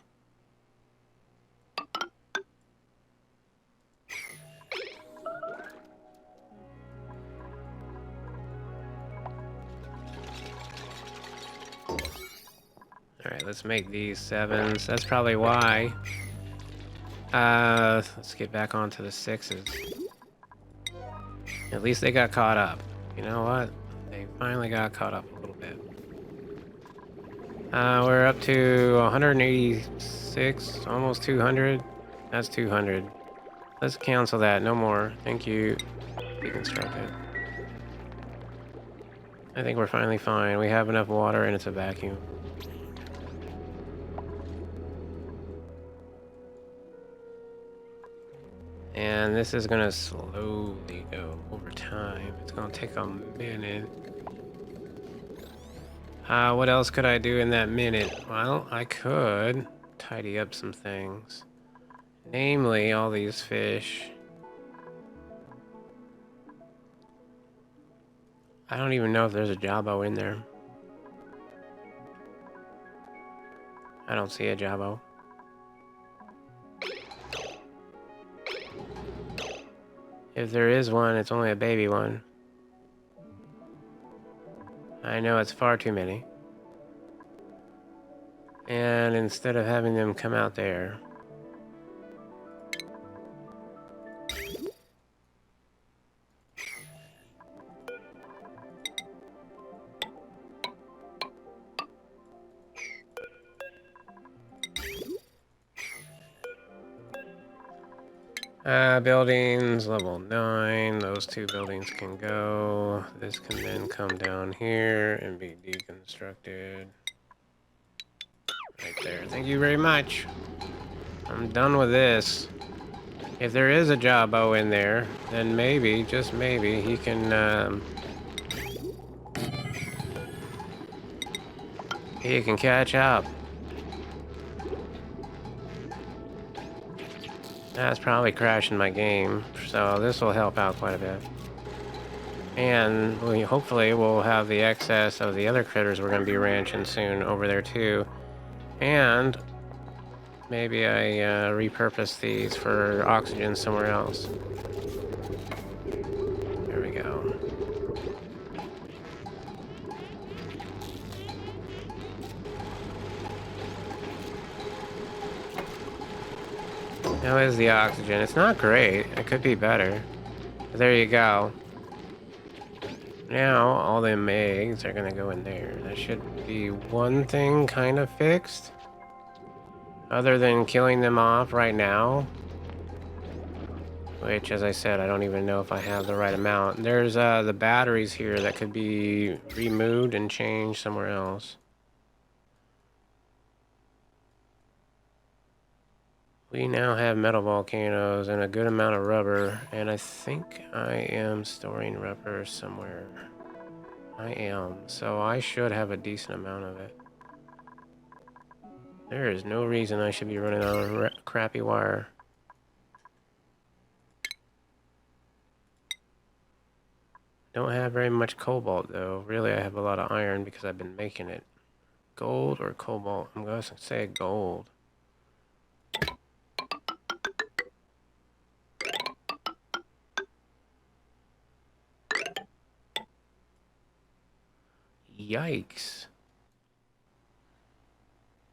Alright, let's make these 7s. That's probably why. Let's get back onto the 6s. At least they got caught up. You know what? They finally got caught up a little bit. We're up to 186, almost 200. That's 200. Let's cancel that. No more. Thank you. Deconstruct it. I think we're finally fine. We have enough water and it's a vacuum. And this is gonna slowly go over time. It's gonna take a minute. What else could I do in that minute? Well, I could tidy up some things. Namely, all these fish. I don't even know if there's a Jabbo in there. I don't see a Jabbo. If there is one, it's only a baby one. I know it's far too many. And instead of having them come out there... buildings, level 9. Those two buildings can go. This can then come down here and be deconstructed. Right there. Thank you very much. I'm done with this. If there is a Jabbo in there, then maybe, just maybe, he can, he can catch up. That's probably crashing my game, so this will help out quite a bit. And we hopefully will have the excess of the other critters we're going to be ranching soon over there too. And maybe I repurpose these for oxygen somewhere else. There we go. How is the oxygen? It's not great. It could be better. But there you go. Now, all them eggs are gonna go in there. That should be one thing kind of fixed. Other than killing them off right now. Which, as I said, I don't even know if I have the right amount. There's the batteries here that could be removed and changed somewhere else. We now have metal volcanoes and a good amount of rubber, and I think I am storing rubber somewhere. I am, so I should have a decent amount of it. There is no reason I should be running on crappy wire. Don't have very much cobalt though. Really, I have a lot of iron because I've been making it. Gold or cobalt? I'm going to say gold. Yikes.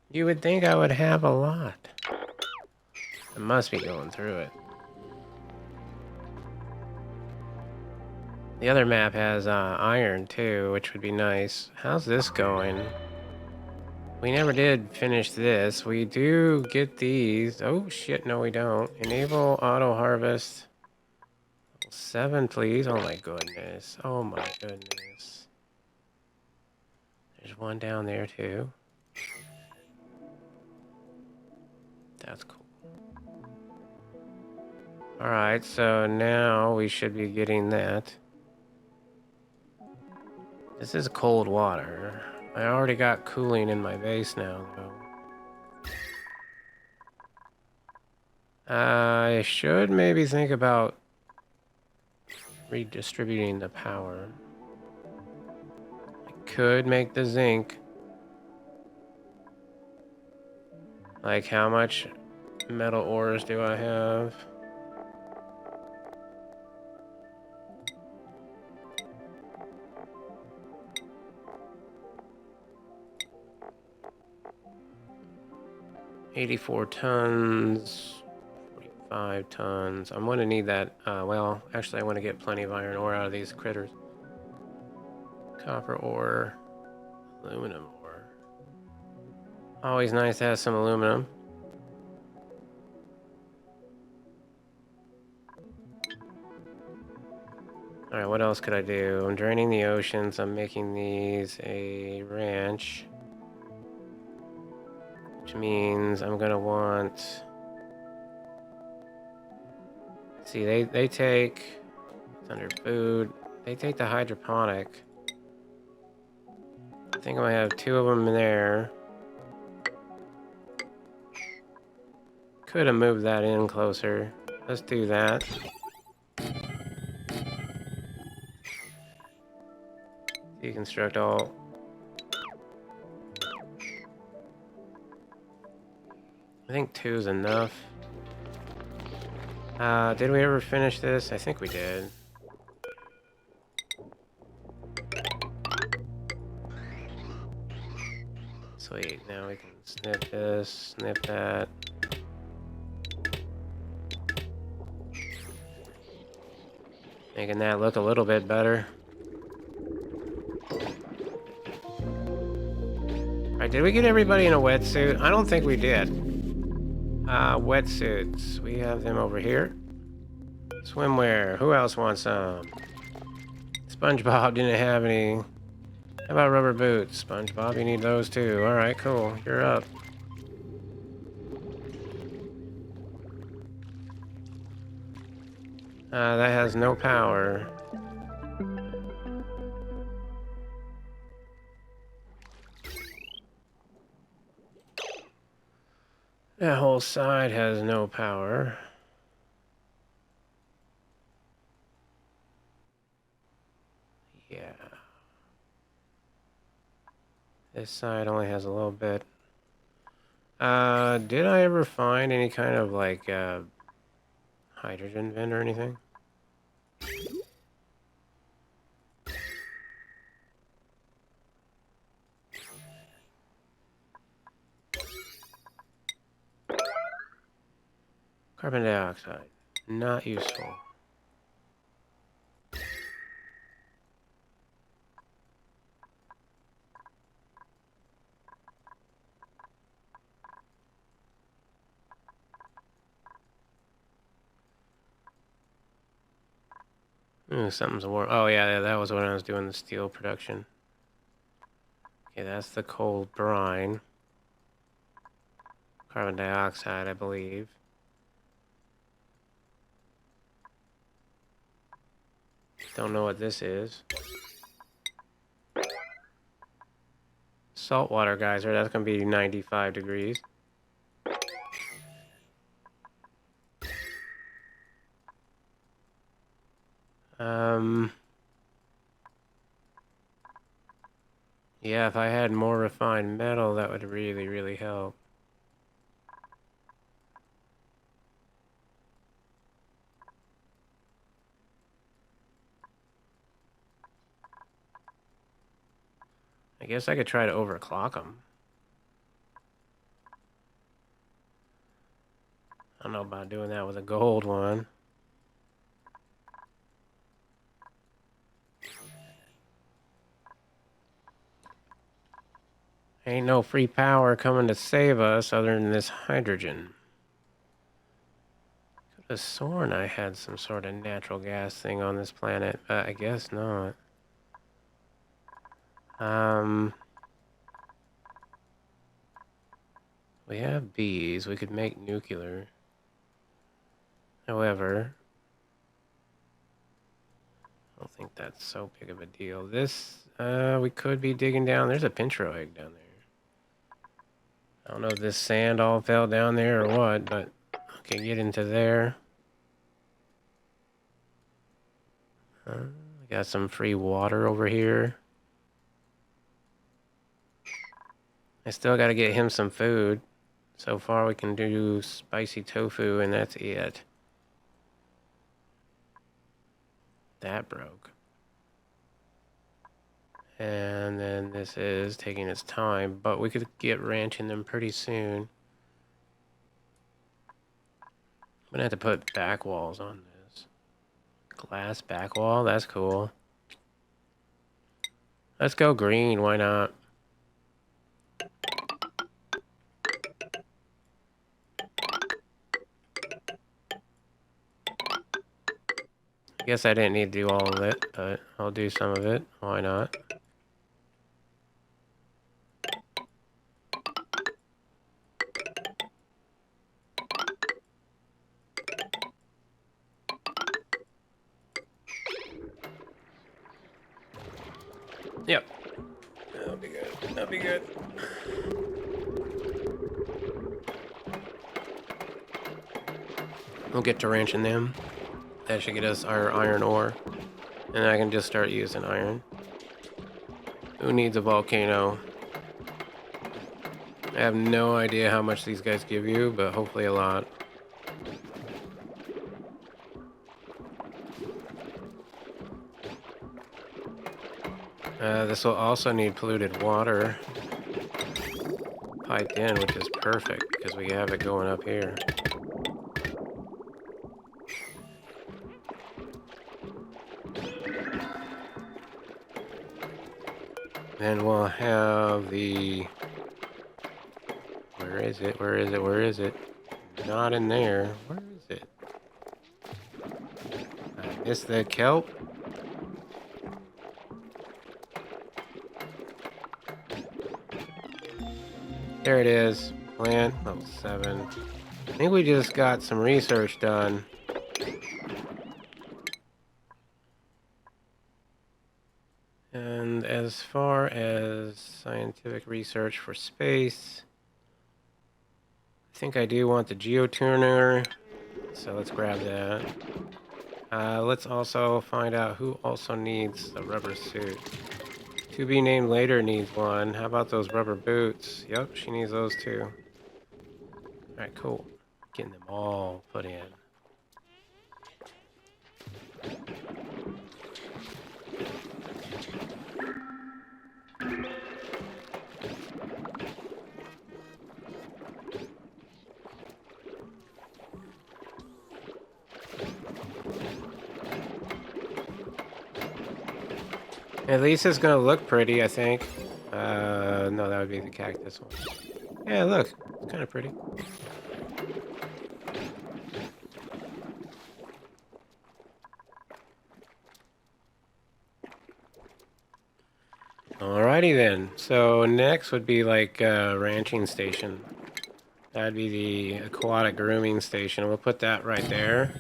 You would think I would have a lot. I must be going through it. The other map has iron too, which would be nice. How's this going? We never did finish this. We do get these. Oh shit, no we don't. Enable auto harvest. 7, please. Oh my goodness. Oh my goodness. There's one down there too. That's cool. Alright, so now we should be getting that. This is cold water. I already got cooling in my base now, though. I should maybe think about redistributing the power. I could make the zinc. Like, how much metal ores do I have? $84 tons, 45 tons. I'm going to need that. Well, actually, I want to get plenty of iron ore out of these critters. Copper ore, aluminum ore. Always nice to have some aluminum. Alright, what else could I do? I'm draining the oceans. I'm making these a ranch. Which means I'm gonna want... See, they take... It's under food. They take the hydroponic. I think I might have 2 of them in there. Could have moved that in closer. Let's do that. Deconstruct all. I think 2 is enough. Did we ever finish this? I think we did. Sweet, now we can snip this, snip that. Making that look a little bit better. Alright, did we get everybody in a wetsuit? I don't think we did. Wetsuits. We have them over here. Swimwear. Who else wants some? SpongeBob didn't have any. How about rubber boots? SpongeBob, you need those too. Alright, cool. You're up. That has no power. That whole side has no power. Yeah. This side only has a little bit. Did I ever find any kind of like hydrogen vent or anything? Carbon dioxide. Not useful. Ooh, something's warm. Oh yeah, that was when I was doing the steel production. Okay, that's the cold brine. Carbon dioxide, I believe. Don't know what this is. Saltwater geyser, that's gonna be 95 degrees. Yeah, if I had more refined metal, that would really, really help. I guess I could try to overclock them. I don't know about doing that with a gold one. Ain't no free power coming to save us other than this hydrogen. Could have sworn I had some sort of natural gas thing on this planet, but I guess not. We have bees. We could make nuclear. However, I don't think that's so big of a deal. This, we could be digging down. There's a pinchero egg down there. I don't know if this sand all fell down there or what, but okay, get into there. Got some free water over here. I still got to get him some food. So far we can do spicy tofu and that's it. That broke. And then this is taking its time, but we could get ranching them pretty soon. I'm gonna have to put back walls on this. Glass back wall, that's cool. Let's go green, why not? I guess I didn't need to do all of it, but I'll do some of it. Why not? Yep. That'll be good. That'll be good. We'll get to ranching them. That should get us our iron ore. And I can just start using iron. Who needs a volcano? I have no idea how much these guys give you, but hopefully a lot. This will also need polluted water piped in, which is perfect because we have it going up here. Then we'll have the... Where is it? Where is it? Where is it? Not in there. Where is it? I missed the kelp. There it is. Plant level 7. I think we just got some research done. And as far as scientific research for space, I think I do want the geotuner, so let's grab that. Let's also find out who also needs a rubber suit. To be named later needs one. How about those rubber boots? Yep, she needs those too. Alright, cool. Getting them all put in. At least it's gonna look pretty, I think. No, that would be the cactus one. Yeah, look, it's kind of pretty. Alrighty then. So next would be like a ranching station. That'd be the aquatic grooming station. We'll put that right there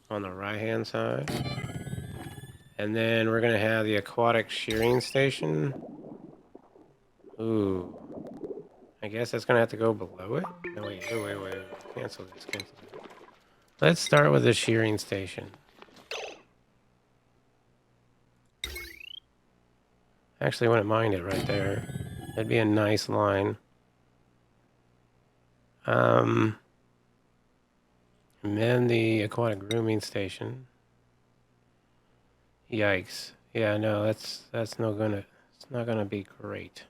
on the right-hand side. And then we're gonna have the aquatic shearing station. Ooh. I guess that's gonna have to go below it? No, wait. Cancel this. Let's start with the shearing station. Actually, I wouldn't mind it right there. That'd be a nice line. And then the aquatic grooming station. Yikes. Yeah, no, that's it's not gonna be great.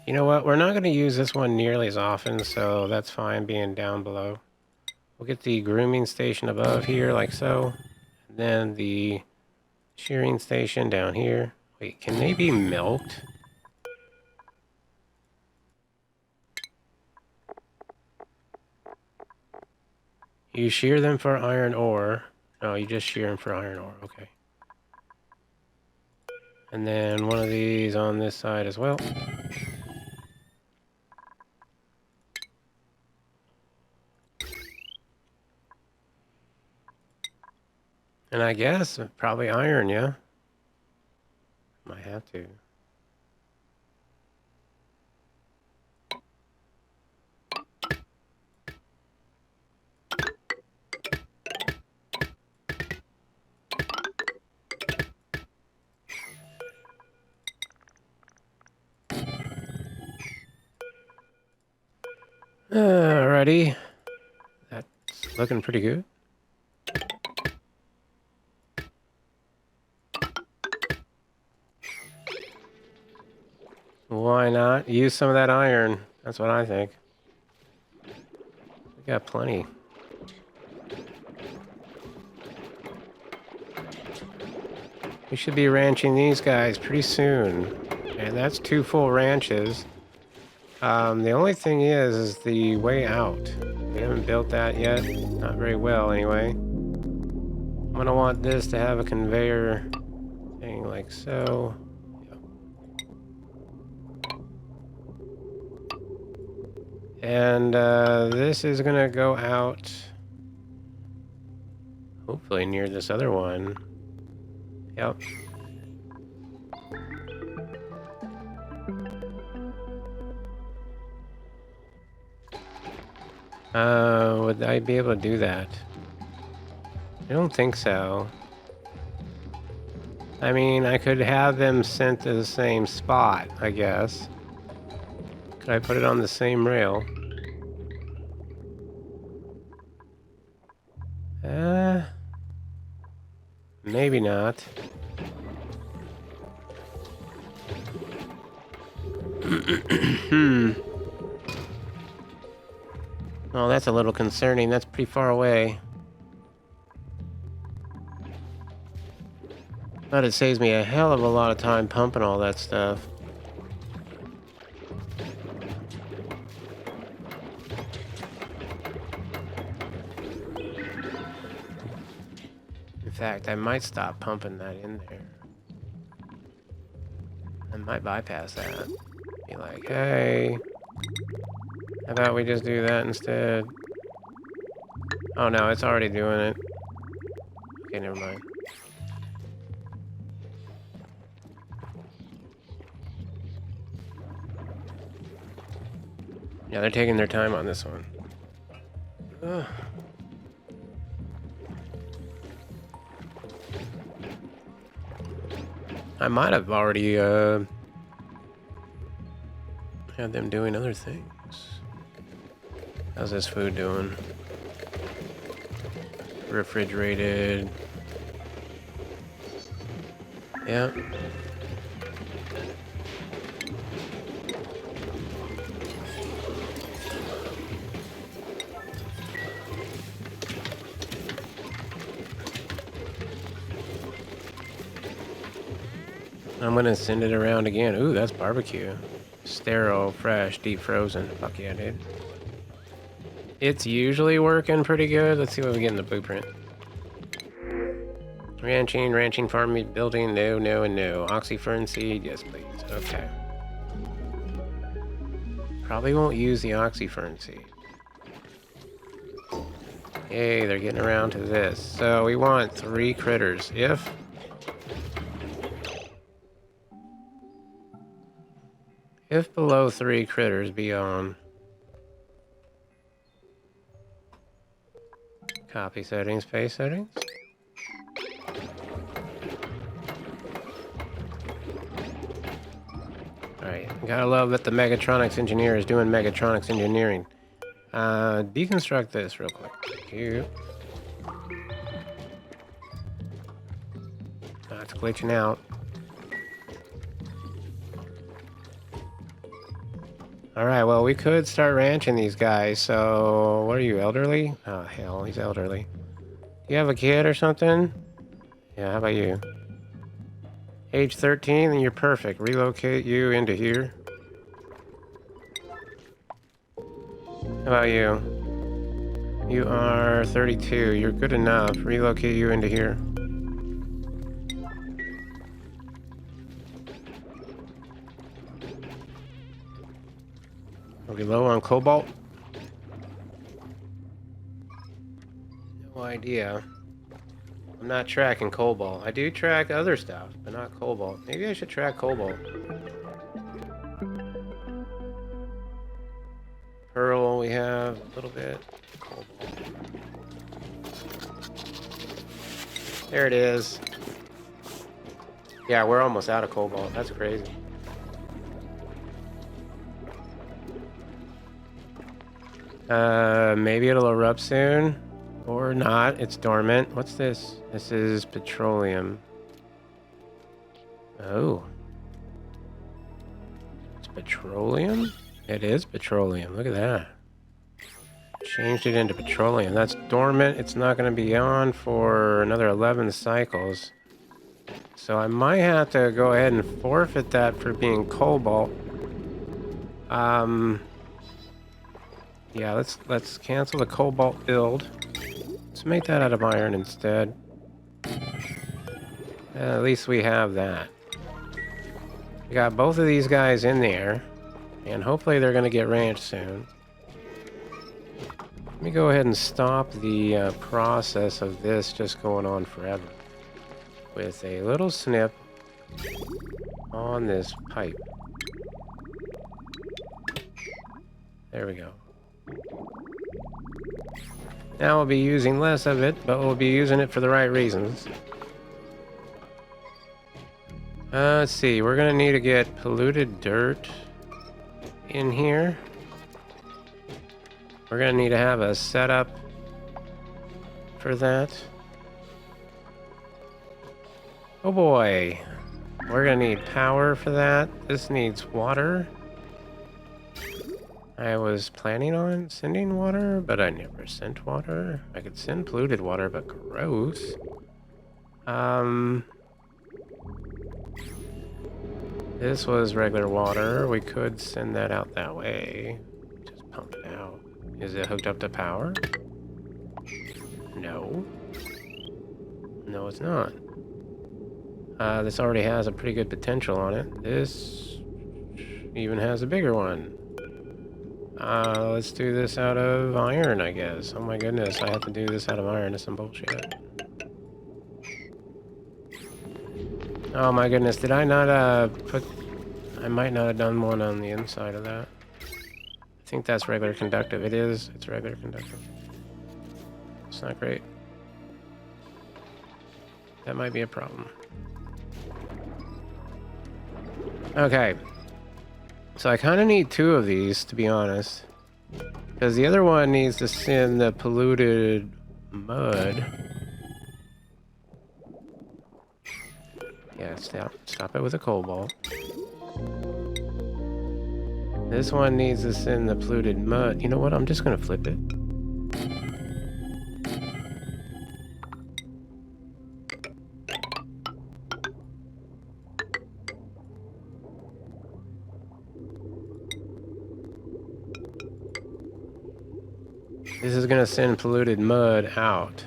You know what? We're not gonna use this one nearly as often, so that's fine being down below. We'll get the grooming station above here, like so. And then the shearing station down here. Wait, can they be milked? You shear them for iron ore. No, you just shear them for iron ore. Okay. And then one of these on this side as well. And I guess probably iron, yeah? Might have to. Alrighty. That's looking pretty good. Why not? Use some of that iron. That's what I think. We got plenty. We should be ranching these guys pretty soon. And that's 2 full ranches. The only thing is the way out. We haven't built that yet. Not very well, anyway. I'm gonna want this to have a conveyor thing like so. And this is gonna go out hopefully near this other one. Yep. Would I be able to do that? I don't think so. I mean, I could have them sent to the same spot, I guess. Could I put it on the same rail? Maybe not. Oh, that's a little concerning. That's pretty far away. But it saves me a hell of a lot of time pumping all that stuff. In fact, I might stop pumping that in there. I might bypass that. Be like, hey, how about we just do that instead? Oh no, it's already doing it. Okay, never mind. Yeah, they're taking their time on this one. Ugh. I might have already had them doing other things. How's this food doing? Refrigerated. Yeah. I'm gonna send it around again. Ooh, that's barbecue. Sterile, fresh, deep frozen. Fuck yeah, dude. It's usually working pretty good. Let's see what we get in the blueprint. Ranching, farming, building, no, no, and no. Oxyfern seed, yes please. Okay. Probably won't use the oxyfern seed. Yay, they're getting around to this. So we want 3 critters. If below 3 critters beyond. Copy settings, paste settings. Alright, gotta love that the Megatronics engineer is doing Megatronics engineering. Deconstruct this real quick. Thank you. It's glitching out. Alright, well, we could start ranching these guys, so... What are you, elderly? Oh, hell, he's elderly. Do you have a kid or something? Yeah, how about you? Age 13, then you're perfect. Relocate you into here. How about you? You are 32. You're good enough. Relocate you into here. Are we low on cobalt? No idea. I'm not tracking cobalt. I do track other stuff, but not cobalt. Maybe I should track cobalt. Pearl, we have a little bit. Cobalt. There it is. Yeah, we're almost out of cobalt. That's crazy. Maybe it'll erupt soon. Or not. It's dormant. What's this? This is petroleum. Oh. It's petroleum? It is petroleum. Look at that. Changed it into petroleum. That's dormant. It's not going to be on for another 11 cycles. So I might have to go ahead and forfeit that for being cobalt. Yeah, let's cancel the cobalt build. Let's make that out of iron instead. At least we have that. We got both of these guys in there, and hopefully they're going to get ranched soon. Let me go ahead and stop the process of this just going on forever with a little snip on this pipe. There we go. Now we'll be using less of it, but we'll be using it for the right reasons. Let's see. We're gonna need to get polluted dirt in here. We're gonna need to have a setup for that. Oh boy. We're gonna need power for that. This needs water. I was planning on sending water, but I never sent water. I could send polluted water, but gross. This was regular water. We could send that out that way. Just pump it out. Is it hooked up to power? No. No, it's not. This already has a pretty good potential on it. This even has a bigger one. Let's do this out of iron, I guess. Oh my goodness, I have to do this out of iron. That's some bullshit. Oh my goodness, did I not, I might not have done one on the inside of that. I think that's regular conductive. It is. It's regular conductive. It's not great. That might be a problem. Okay. So I kind of need two of these, to be honest. Because the other one needs to send the polluted mud. Yeah, stop it with a cobalt. This one needs to send the polluted mud. You know what? I'm just gonna flip it. This is gonna send polluted mud out.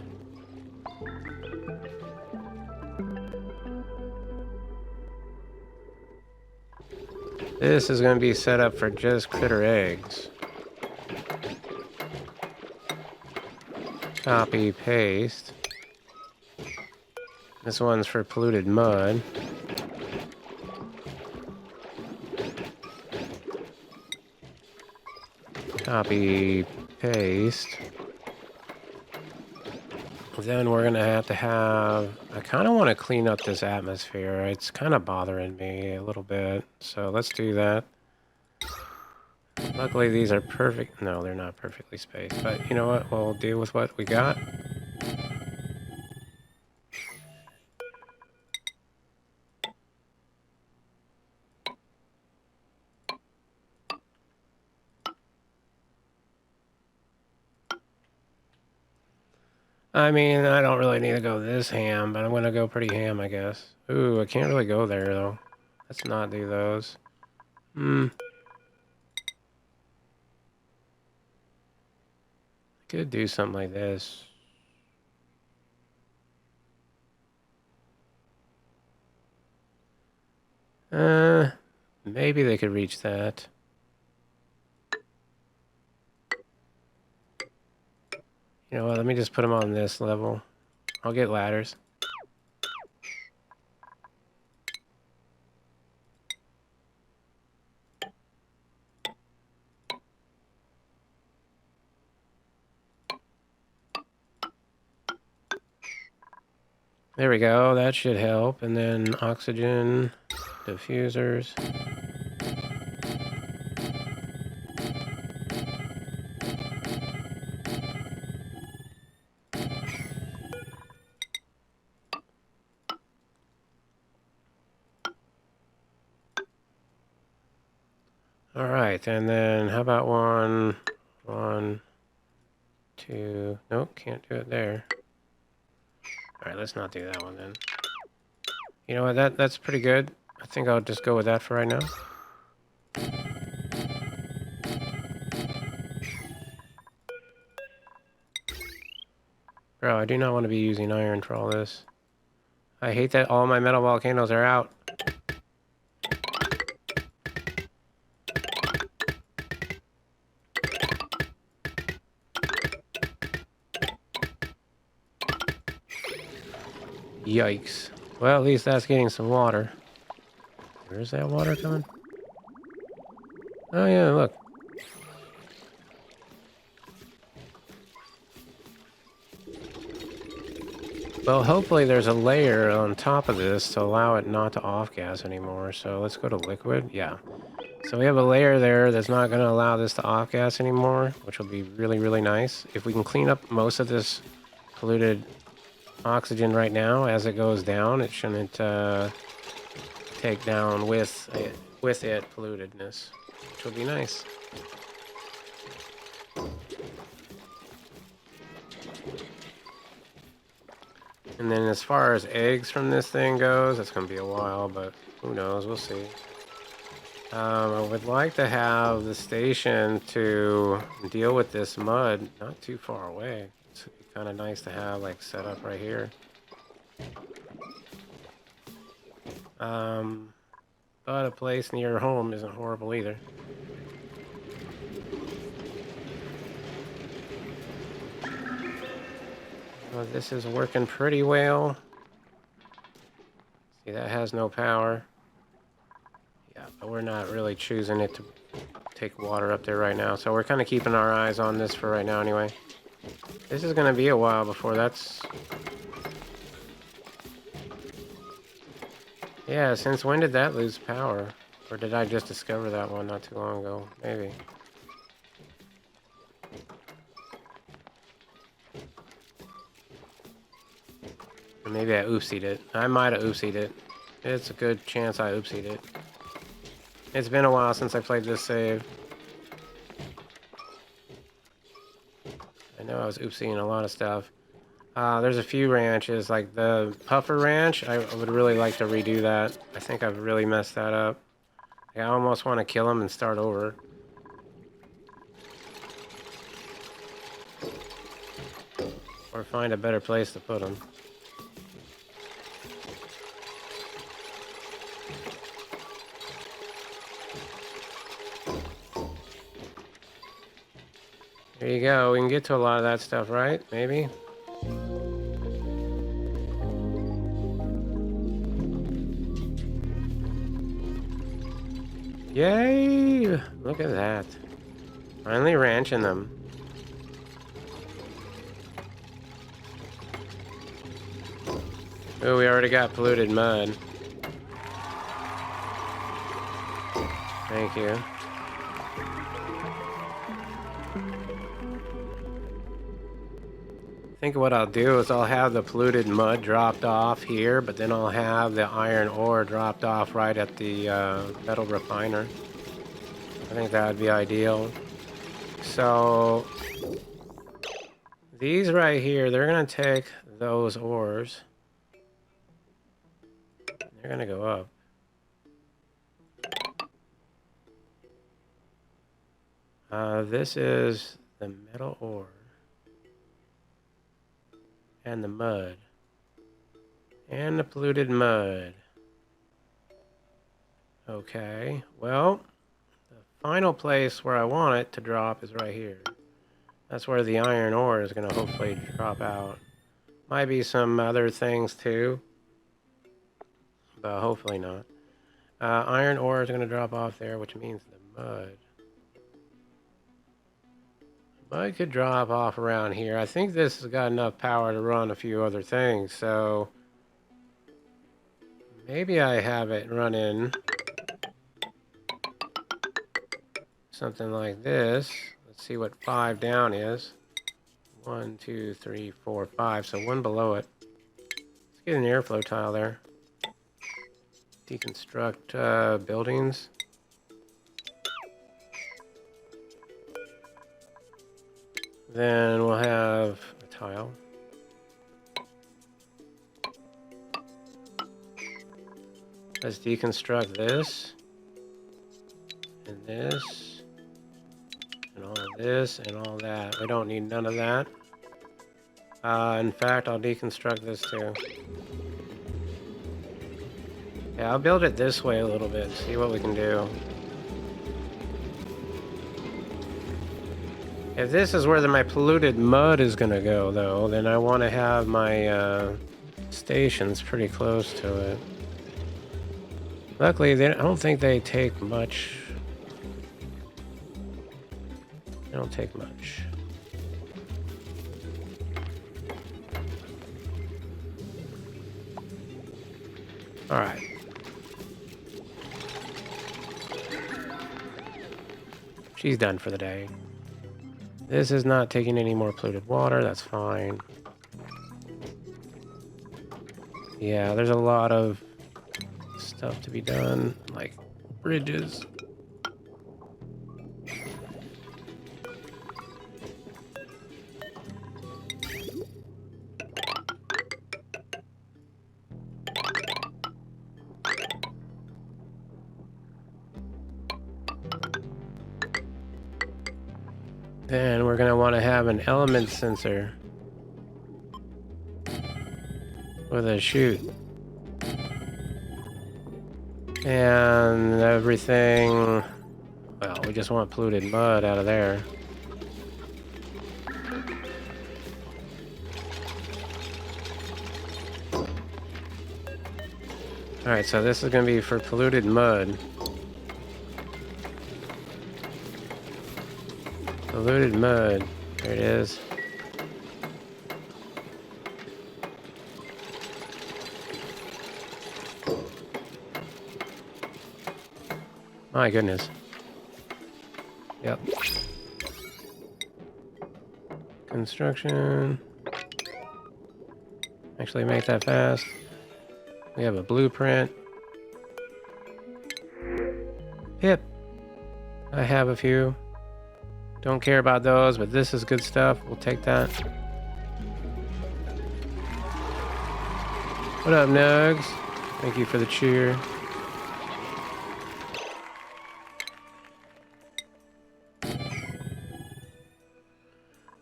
This is gonna be set up for just critter eggs. Copy, paste. This one's for polluted mud. Copy, paste. Then we're gonna have to have... I kind of want to clean up this atmosphere. It's kind of bothering me a little bit. So let's do that. Luckily these are perfect. No, they're not perfectly spaced. But you know what? We'll deal with what we got. I mean, I don't really need to go this ham, but I'm going to go pretty ham, I guess. Ooh, I can't really go there, though. Let's not do those. Could do something like this. Maybe they could reach that. You know what, let me just put them on this level. I'll get ladders. There we go, that should help. And then oxygen, diffusers. All right, and then how about one, two, nope, can't do it there. All right, let's not do that one then. You know what, that's pretty good. I think I'll just go with that for right now. Bro, I do not want to be using iron for all this. I hate that all my metal volcanoes are out. Yikes. Well, at least that's getting some water. Where's that water coming? Oh yeah, look. Well, hopefully there's a layer on top of this to allow it not to off-gas anymore. So let's go to liquid. Yeah. So we have a layer there that's not going to allow this to off-gas anymore, which will be really, really nice. If we can clean up most of this polluted oxygen right now as it goes down, it shouldn't take down with it pollutedness, which will be nice. And then as far as eggs from this thing goes, it's going to be a while, but who knows? We'll see. I would like to have the station to deal with this mud not too far away. It's kind of nice to have like set up right here. But a place near home isn't horrible either. Well, this is working pretty well. See, that has no power. Yeah, but we're not really choosing it to take water up there right now. So we're kind of keeping our eyes on this for right now anyway. This is going to be a while before that's... Yeah, since when did that lose power? Or did I just discover that one not too long ago? Maybe. Or maybe I oopsied it. I might have oopsied it. It's a good chance I oopsied it. It's been a while since I played this save. I know I was oopsing a lot of stuff. There's a few ranches, like the Puffer Ranch. I would really like to redo that. I think I've really messed that up. I almost want to kill him and start over. Or find a better place to put him. There you go. We can get to a lot of that stuff, right? Maybe? Yay! Look at that. Finally ranching them. Oh, we already got polluted mud. Thank you. I think what I'll do is I'll have the polluted mud dropped off here, but then I'll have the iron ore dropped off right at the metal refiner. I think that would be ideal. So these right here, they're going to take those ores. They're going to go up. This is the metal ore. And the mud. And the polluted mud. Okay, well, the final place where I want it to drop is right here. That's where the iron ore is going to hopefully drop out. Might be some other things too, but hopefully not. Iron ore is going to drop off there, which means the mud. Mud could drop off around here. I think this has got enough power to run a few other things, so maybe I have it running something like this. Let's see what 5 down is. 1, 2, 3, 4, 5. So one below it. Let's get an airflow tile there. Deconstruct buildings. Then we'll have a tile. Let's deconstruct this. And this. And all of this and all that. We don't need none of that. In fact, I'll deconstruct this too. Yeah, I'll build it this way a little bit, see what we can do. If this is where my polluted mud is going to go, though, then I want to have my stations pretty close to it. Luckily, I don't think they take much. They don't take much. All right. She's done for the day. This is not taking any more polluted water. That's fine. Yeah, there's a lot of stuff to be done, like bridges. Then we're going to want to have an element sensor with a chute. And everything, well, we just want polluted mud out of there. Alright, so this is going to be for polluted mud. Polluted mud. There it is. My goodness. Yep. Construction. Actually, make that fast. We have a blueprint. Yep. I have a few. Don't care about those, but this is good stuff. We'll take that. What up, Nugs? Thank you for the cheer.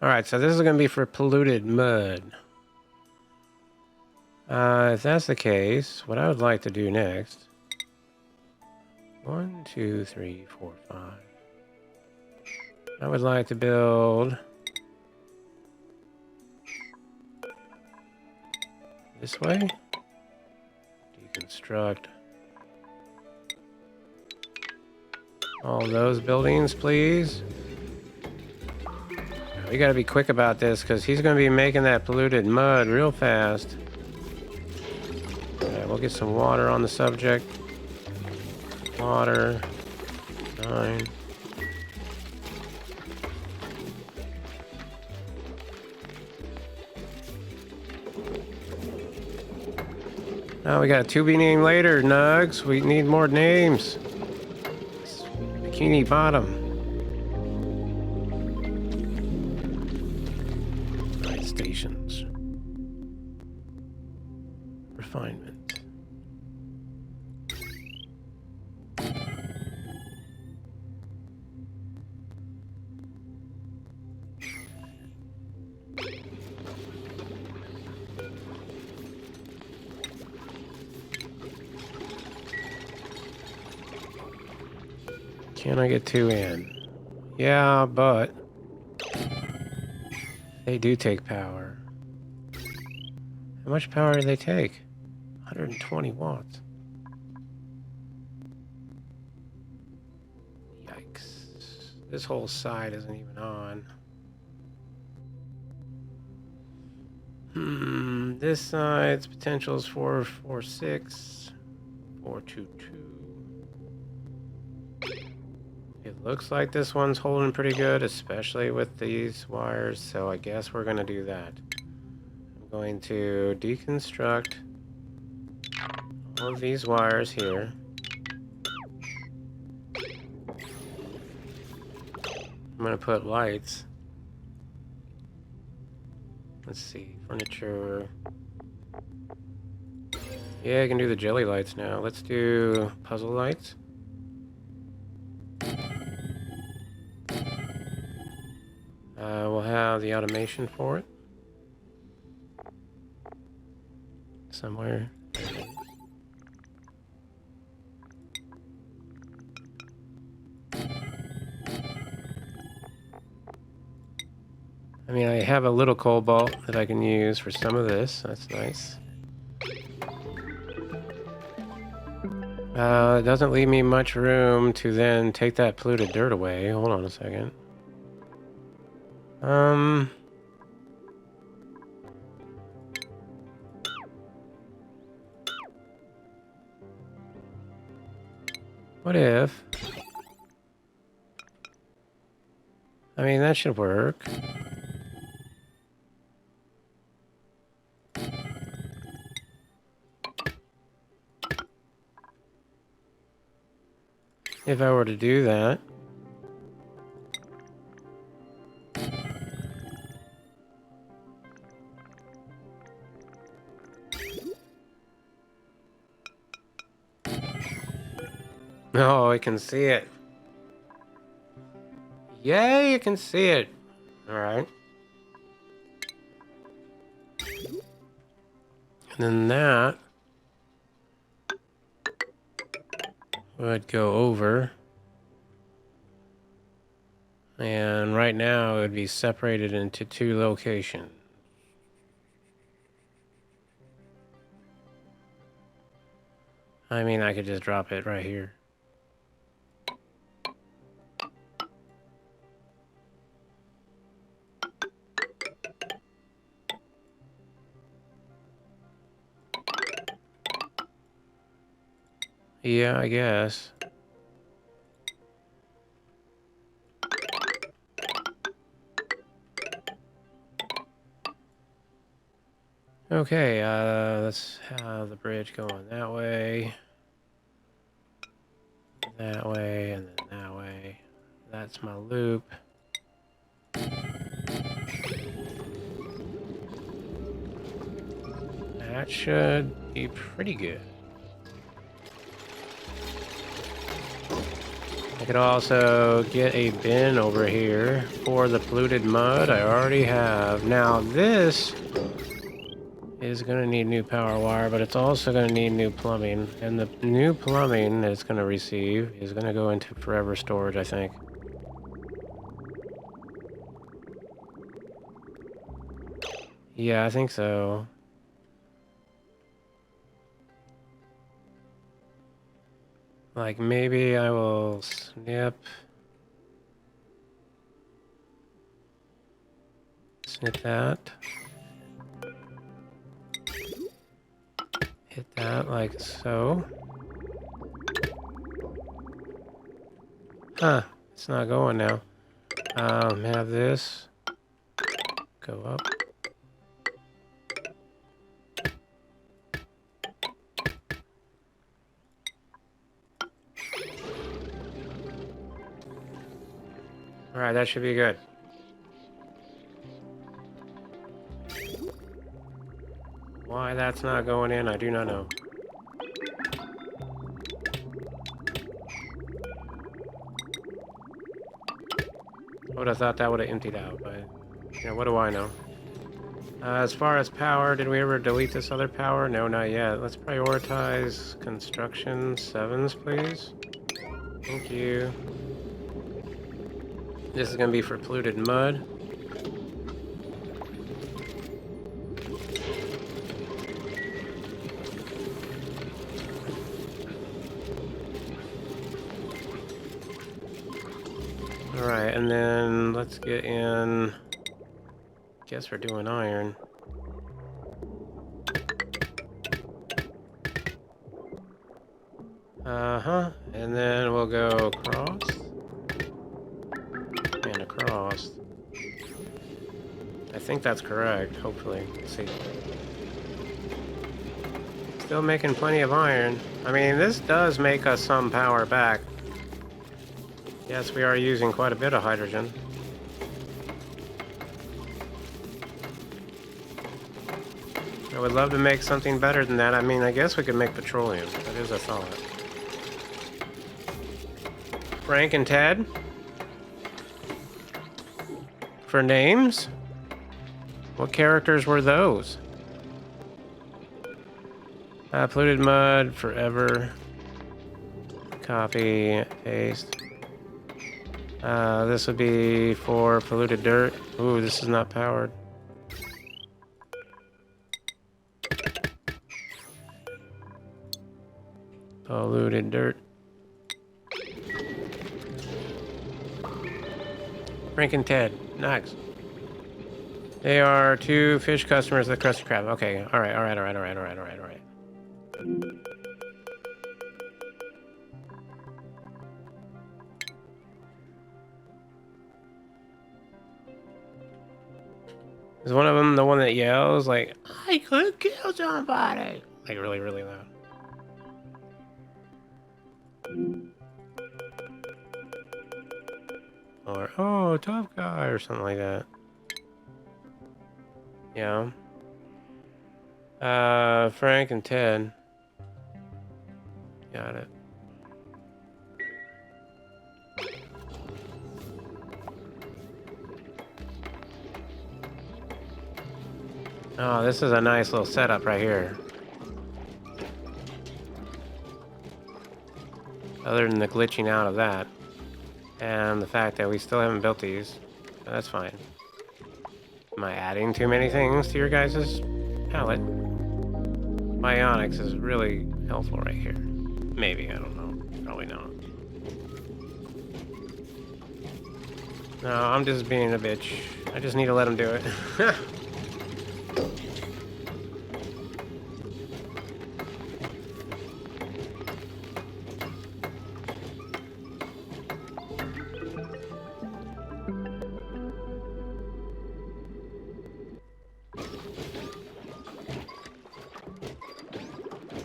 Alright, so this is going to be for polluted mud. If that's the case, what I would like to do next... 1, 2, 3, 4, 5. I would like to build this way. Deconstruct all those buildings, please. We gotta be quick about this because he's gonna be making that polluted mud real fast. Alright, we'll get some water on the subject. Water. 9. Now we got a to-be name later, Nugs. We need more names. Bikini Bottom. Right, stations. Refinement. Can I get 2 in? Yeah, but they do take power. How much power do they take? 120 watts. Yikes. This whole side isn't even on. This side's potential is 446, 422. It looks like this one's holding pretty good, especially with these wires, so I guess we're going to do that. I'm going to deconstruct all of these wires here. I'm going to put lights. Let's see, furniture. Yeah, I can do the jelly lights now. Let's do puzzle lights. We'll have the automation for it. Somewhere. I mean, I have a little cobalt that I can use for some of this. That's nice. It doesn't leave me much room to then take that polluted dirt away. Hold on a second. What if... I mean, that should work. If I were to do that. Oh, I can see it. Yay, you can see it. Alright. And then that would go over. And right now it would be separated into two locations. I mean, I could just drop it right here. Yeah, I guess. Okay, let's have the bridge going that way, and then that way. That's my loop. That should be pretty good. I could also get a bin over here for the polluted mud I already have. Now this is going to need new power wire, but it's also going to need new plumbing. And the new plumbing it's going to receive is going to go into forever storage, I think. Yeah, I think so. Like, maybe I will snip that. Hit that like so. Huh, it's not going now. Have this go up. Alright, that should be good. Why that's not going in, I do not know. I would have thought that would have emptied out, but you know, what do I know? As far as power, did we ever delete this other power? No, not yet. Let's prioritize construction 7s, please. Thank you. This is going to be for polluted mud. Alright, and then let's get in... Guess we're doing iron. Uh-huh. And then we'll go across. And across. I think that's correct, hopefully. Let's see. Still making plenty of iron. I mean, this does make us some power back. Yes, we are using quite a bit of hydrogen. I would love to make something better than that. I mean, I guess we could make petroleum. That is a thought. Frank and Ted? For names? What characters were those? Polluted mud, forever. Copy, paste. This would be for polluted dirt. Ooh, this is not powered. Polluted dirt. Frank and Ted. Nice. They are two fish customers of the Krusty Krab. Okay, alright. Is one of them the one that yells like, I could kill somebody? Like really, really loud. Or, oh, tough guy, or something like that. Yeah. Frank and Ted. Got it. Oh, this is a nice little setup right here. Other than the glitching out of that. And the fact that we still haven't built these. That's fine. Am I adding too many things to your guys' palette? Bionics is really helpful right here. Maybe, I don't know. Probably not. No, I'm just being a bitch. I just need to let him do it.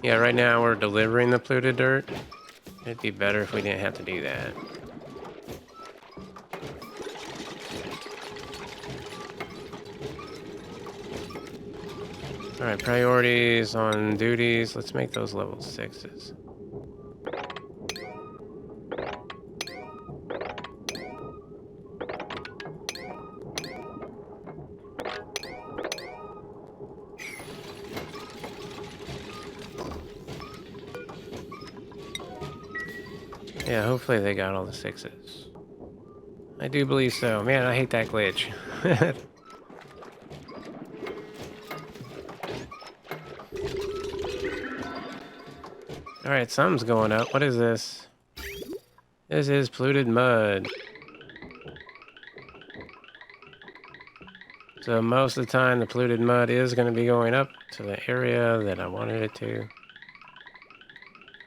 Yeah, right now we're delivering the polluted dirt. It'd be better if we didn't have to do that. Alright, priorities on duties. Let's make those level 6s. Yeah, hopefully they got all the 6s. I do believe so. Man, I hate that glitch. Alright, something's going up. What is this? This is polluted mud. So most of the time the polluted mud is going to be going up to the area that I wanted it to.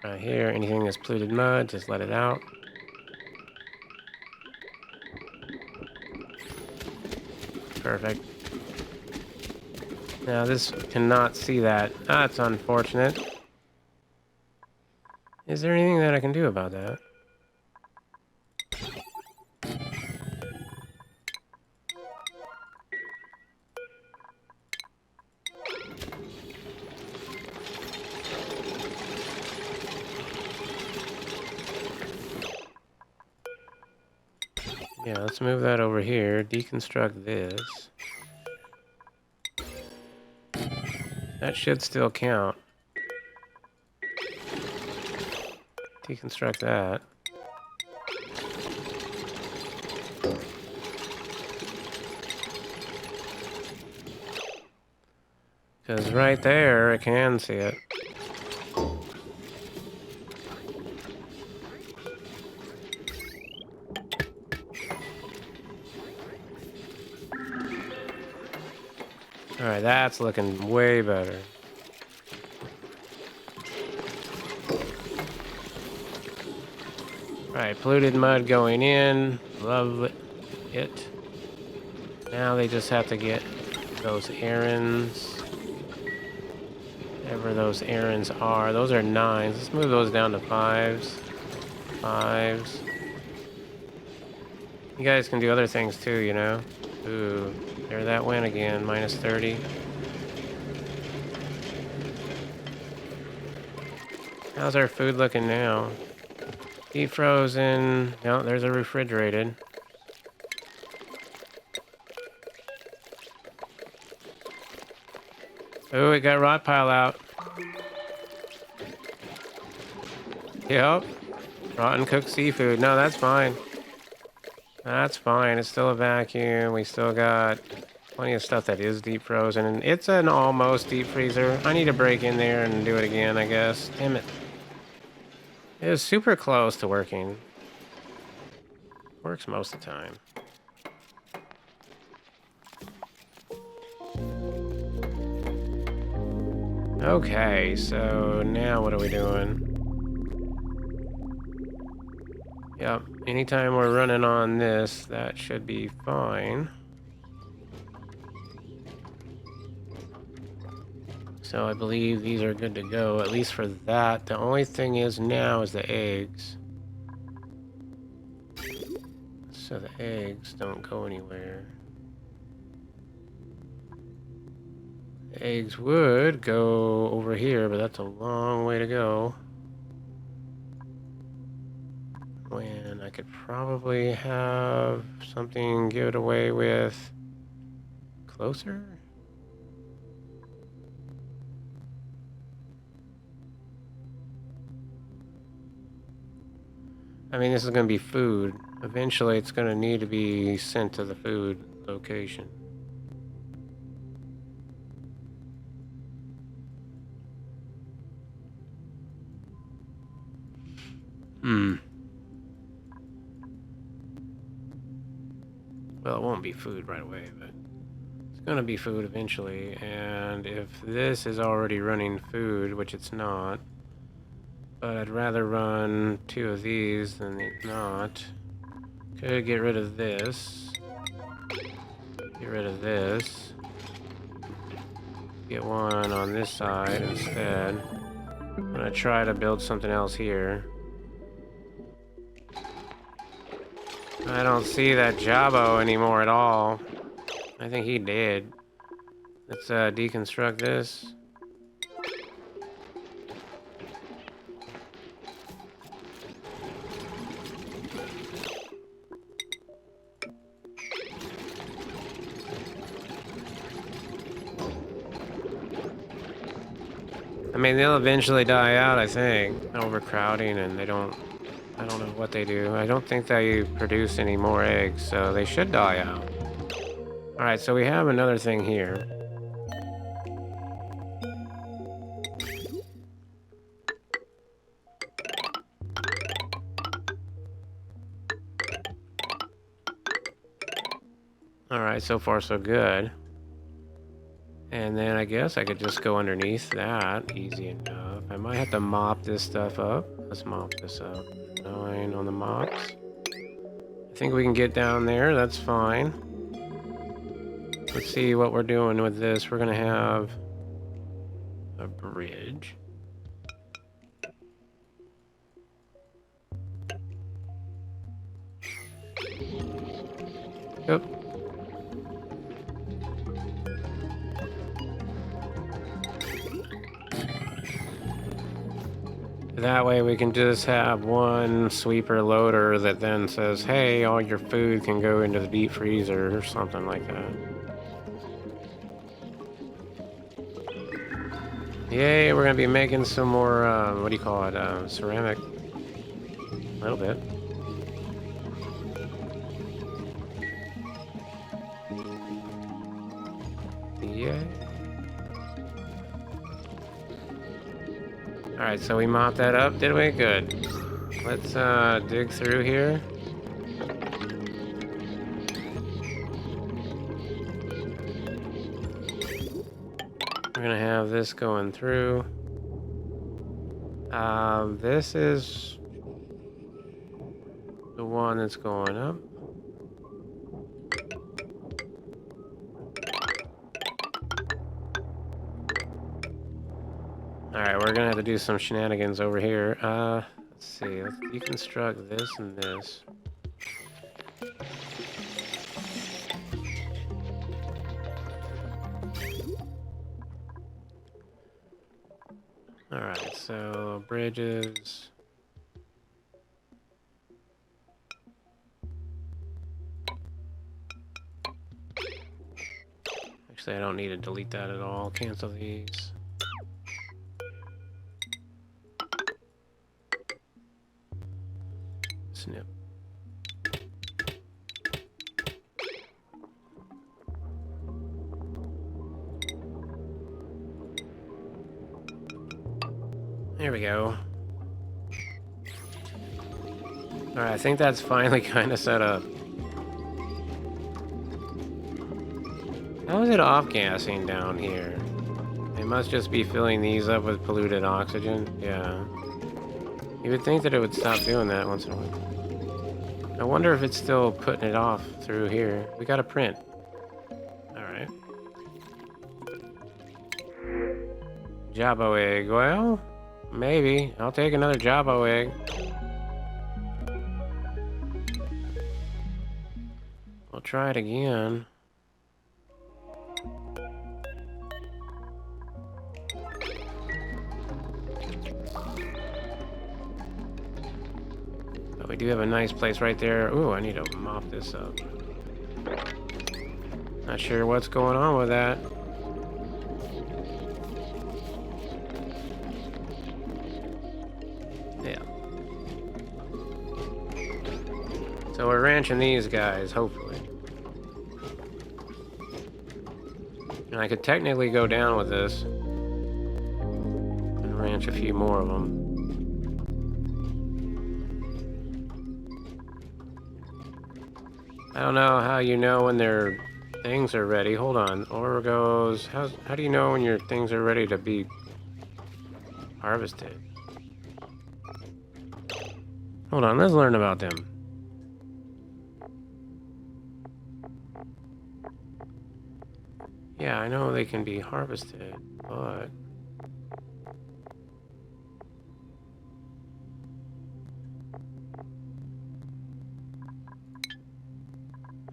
Right here, anything that's polluted mud, just let it out. Perfect. Now this cannot see that. That's unfortunate. Is there anything that I can do about that? Yeah, let's move that over here. Deconstruct this. That should still count. Deconstruct that. Because right there, I can see it. Alright, that's looking way better. Alright, polluted mud going in. Love it. Now they just have to get those errands. Whatever those errands are. Those are 9s. Let's move those down to 5s. 5s. You guys can do other things too, you know? Ooh, there that went again. Minus 30. How's our food looking now? Deep frozen. No, there's a refrigerated. Oh, it got rot pile out. Yep. Rotten cooked seafood. No, that's fine. That's fine. It's still a vacuum. We still got plenty of stuff that is deep frozen. And it's an almost deep freezer. I need to break in there and do it again, I guess. Damn it. It was super close to working. Works most of the time. Okay, so now what are we doing? Yep, anytime we're running on this, that should be fine. So I believe these are good to go, at least for that. The only thing is now is the eggs. So the eggs don't go anywhere. The eggs would go over here, but that's a long way to go. When I could probably have something give it away with closer? I mean, this is going to be food. Eventually, it's going to need to be sent to the food location. Well, it won't be food right away, but it's going to be food eventually. And if this is already running food, which it's not, but I'd rather run 2 of these than not. Could get rid of this. Get rid of this. Get one on this side instead. I'm gonna try to build something else here. I don't see that Jabbo anymore at all. I think he did. Let's deconstruct this. I mean, they'll eventually die out, I think. Overcrowding, and I don't know what they do. I don't think they produce any more eggs, so they should die out. Alright, so we have another thing here. Alright, so far so good. And then I guess I could just go underneath that. Easy enough. I might have to mop this stuff up. Let's mop this up. 9 on the mops. I think we can get down there. That's fine. Let's see what we're doing with this. We're going to have a bridge. Yep. That way we can just have one sweeper loader that then says, hey, all your food can go into the deep freezer or something like that. Yay, we're going to be making some more, what do you call it, ceramic. A little bit. Yay. Alright, so we mopped that up, did we? Good. Let's dig through here. We're gonna have this going through. This is the one that's going up. Alright, we're gonna have to do some shenanigans over here. Let's see, let's deconstruct this and this. Alright, so bridges. Actually, I don't need to delete that at all. Cancel these. Snip. There we go. Alright, I think that's finally kind of set up. How is it off-gassing down here? They must just be filling these up with polluted oxygen. Yeah. You would think that it would stop doing that once in a while. I wonder if it's still putting it off through here. We got a print. Alright. Jabbo egg. Well, maybe. I'll take another Jabbo egg. We'll try it again. But we do have a nice place right there. Ooh, I need to mop this up. Not sure what's going on with that. Yeah. So we're ranching these guys, hopefully. And I could technically go down with this and ranch a few more of them. I don't know how you know when their things are ready. Hold on. Or goes, how do you know when your things are ready to be harvested? Hold on, let's learn about them. Yeah, I know they can be harvested, but...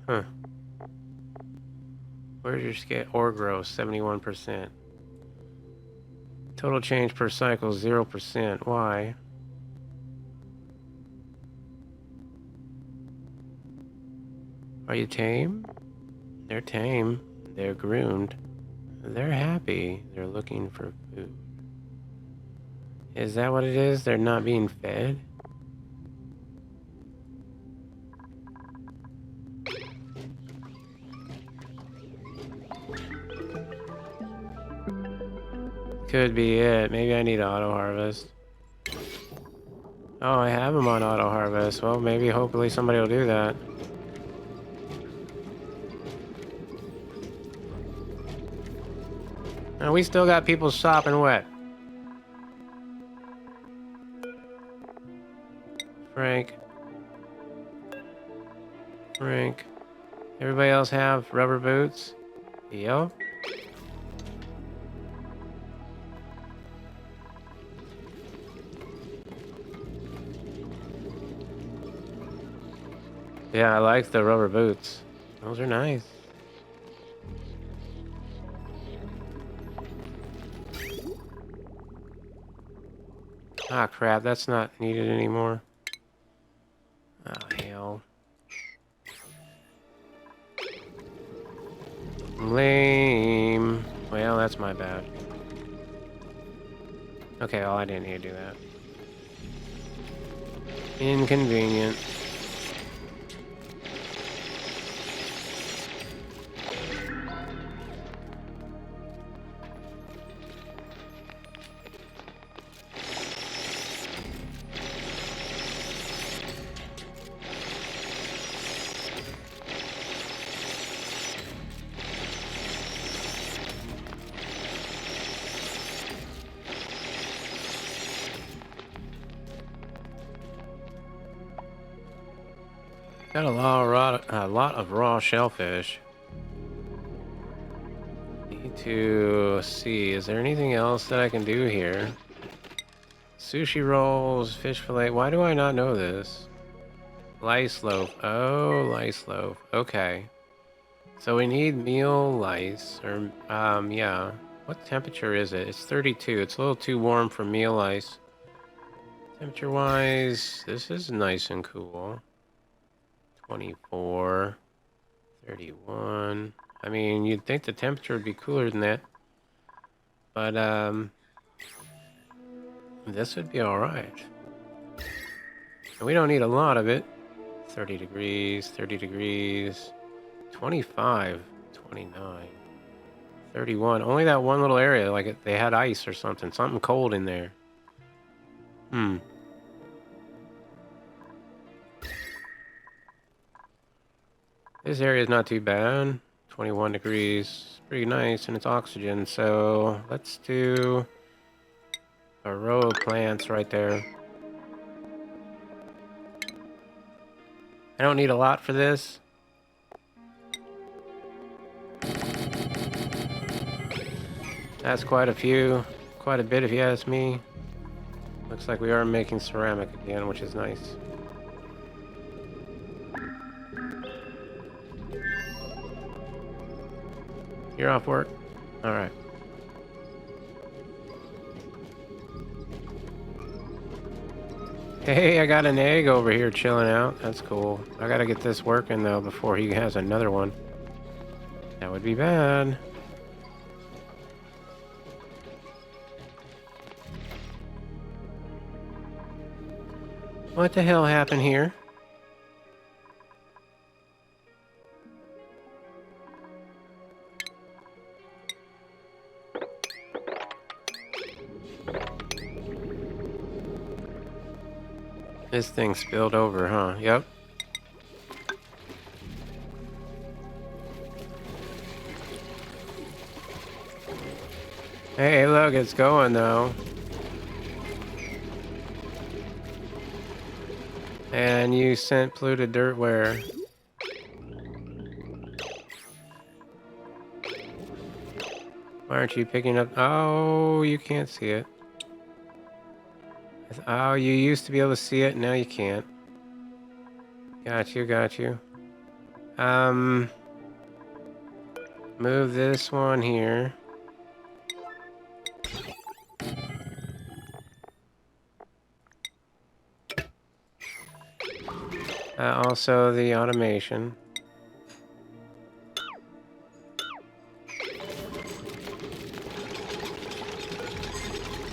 Huh. Where's your scale? Ore growth, 71%. Total change per cycle, 0%. Why? Are you tame? They're tame. They're groomed. They're happy. They're looking for food. Is that what it is? They're not being fed? Could be it. Maybe I need auto harvest. Oh, I have them on auto harvest. Well, maybe hopefully somebody will do that. And we still got people sopping wet. Frank. Everybody else have rubber boots? Yep. Yeah, I like the rubber boots. Those are nice. Ah, crap, that's not needed anymore. Oh, hell. Lame. Well, that's my bad. Okay, well, I didn't need to do that. Inconvenient. Got a lot of raw shellfish. Need to see, is there anything else that I can do here? Sushi rolls, fish fillet. Why do I not know this? Lice loaf. Oh, lice loaf. Okay. So we need meal lice, or, yeah. What temperature is it? It's 32. It's a little too warm for meal lice. Temperature-wise, this is nice and cool. 24, 31. I mean, you'd think the temperature would be cooler than that. But, this would be alright. And we don't need a lot of it. 30 degrees, 30 degrees, 25, 29, 31. Only that one little area, like they had ice or something. Something cold in there. This area is not too bad. 21 degrees. Pretty nice, and it's oxygen. So let's do a row of plants right there. I don't need a lot for this. That's quite a few. quite a bit if you ask me. Looks like we are making ceramic again, which is nice. You're off work? Alright. Hey, I got an egg over here chilling out. That's cool. I gotta get this working, though, before he has another one. That would be bad. What the hell happened here? This thing spilled over, huh? Yep. Hey, look, it's going, though. And you sent polluted dirt where? Why aren't you picking up? Oh, you can't see it. Oh, you used to be able to see it, now you can't. Got you, got you. Move this one here. Also the automation.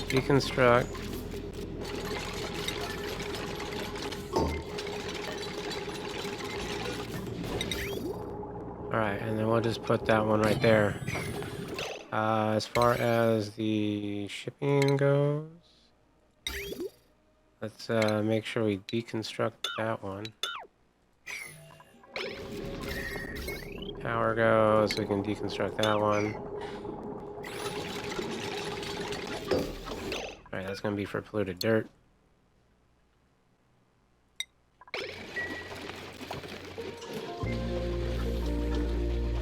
Deconstruct. Alright, and then we'll just put that one right there. As far as the shipping goes, let's make sure we deconstruct that one. Power goes, we can deconstruct that one. Alright, that's gonna be for polluted dirt.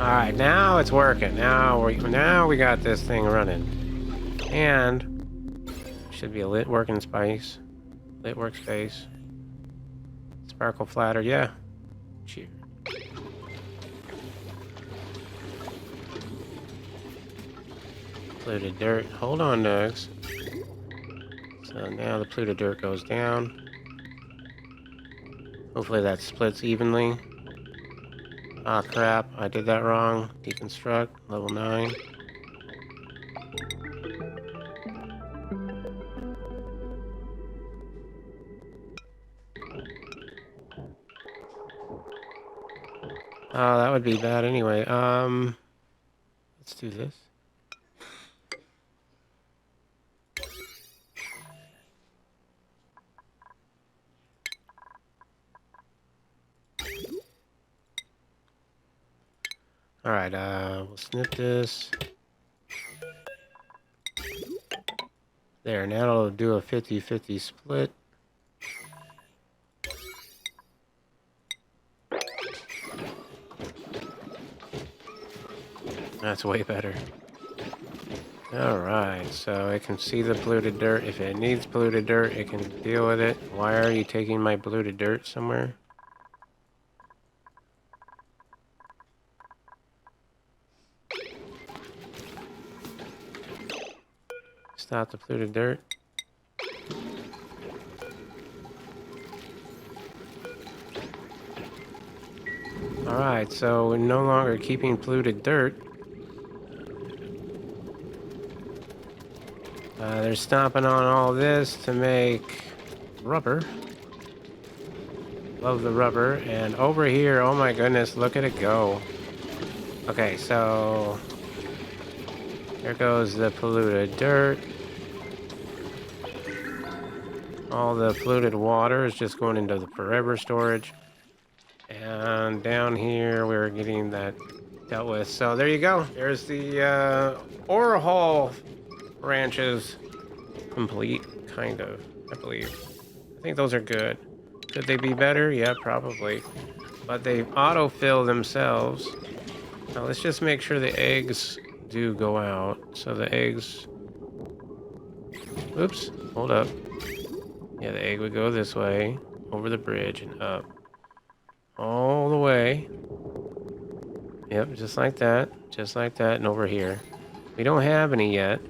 Alright, now it's working. Now we got this thing running. And should be a lit working space. Lit workspace. Sparkle flatter, yeah. Cheer. Polluted dirt. Hold on, Nugs. So now the polluted dirt goes down. Hopefully that splits evenly. Ah, crap. I did that wrong. Deconstruct. Level 9. Oh, that would be bad anyway. Let's do this. Alright, we'll snip this. There, now it'll do a 50-50 split. That's way better. Alright, so it can see the polluted dirt. If it needs polluted dirt, it can deal with it. Why are you taking my polluted dirt somewhere? Stop the polluted dirt. Alright, so we're no longer keeping polluted dirt. They're stomping on all this to make rubber. Love the rubber. And over here, oh my goodness, look at it go. Okay, so there goes the polluted dirt. All the polluted water is just going into the forever storage. And down here, we're getting that dealt with. So there you go. There's the ore haul branches complete, kind of, I believe. I think those are good. Could they be better? Yeah, probably. But they autofill themselves. Now let's just make sure the eggs do go out. So the eggs Oops, hold up. Yeah, the egg would go this way, over the bridge and up. All the way. Yep, just like that, and over here. We don't have any yet,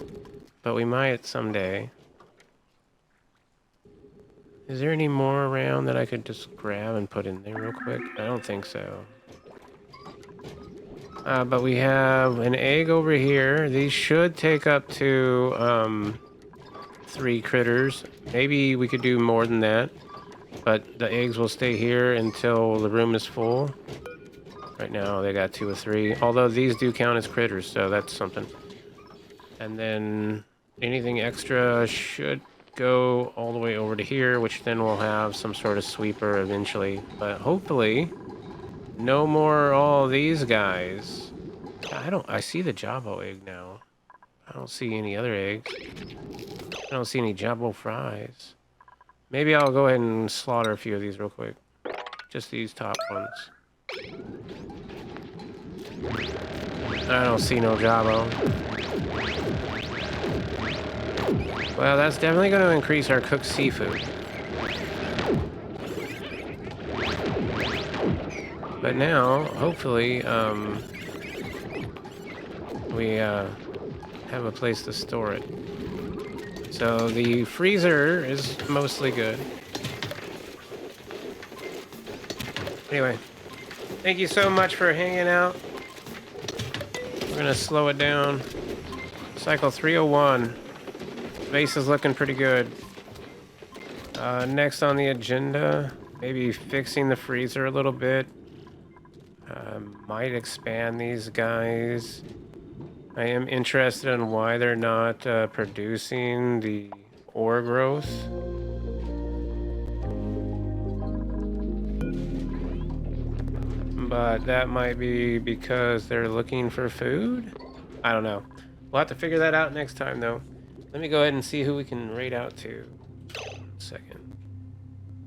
but we might someday. Is there any more around that I could just grab and put in there real quick? I don't think so. But we have an egg over here. These should take up to 3 critters. Maybe we could do more than that. But the eggs will stay here until the room is full. Right now they got 2 or 3. Although these do count as critters, so that's something. And then anything extra should go all the way over to here, which then we'll have some sort of sweeper eventually. But hopefully, no more all these guys. I see the Jabbo egg now. I don't see any other eggs. I don't see any Jabbo fries. Maybe I'll go ahead and slaughter a few of these real quick. Just these top ones. I don't see no Jabbo. Well, that's definitely going to increase our cooked seafood. But now, hopefully, we have a place to store it. So the freezer is mostly good. Anyway, thank you so much for hanging out. We're going to slow it down. Cycle 301. Base is looking pretty good. Next on the agenda, maybe fixing the freezer a little bit. Might expand these guys. I am interested in why they're not producing the ore growth. But that might be because they're looking for food? I don't know. We'll have to figure that out next time, though. Let me go ahead and see who we can raid out to. 1 second.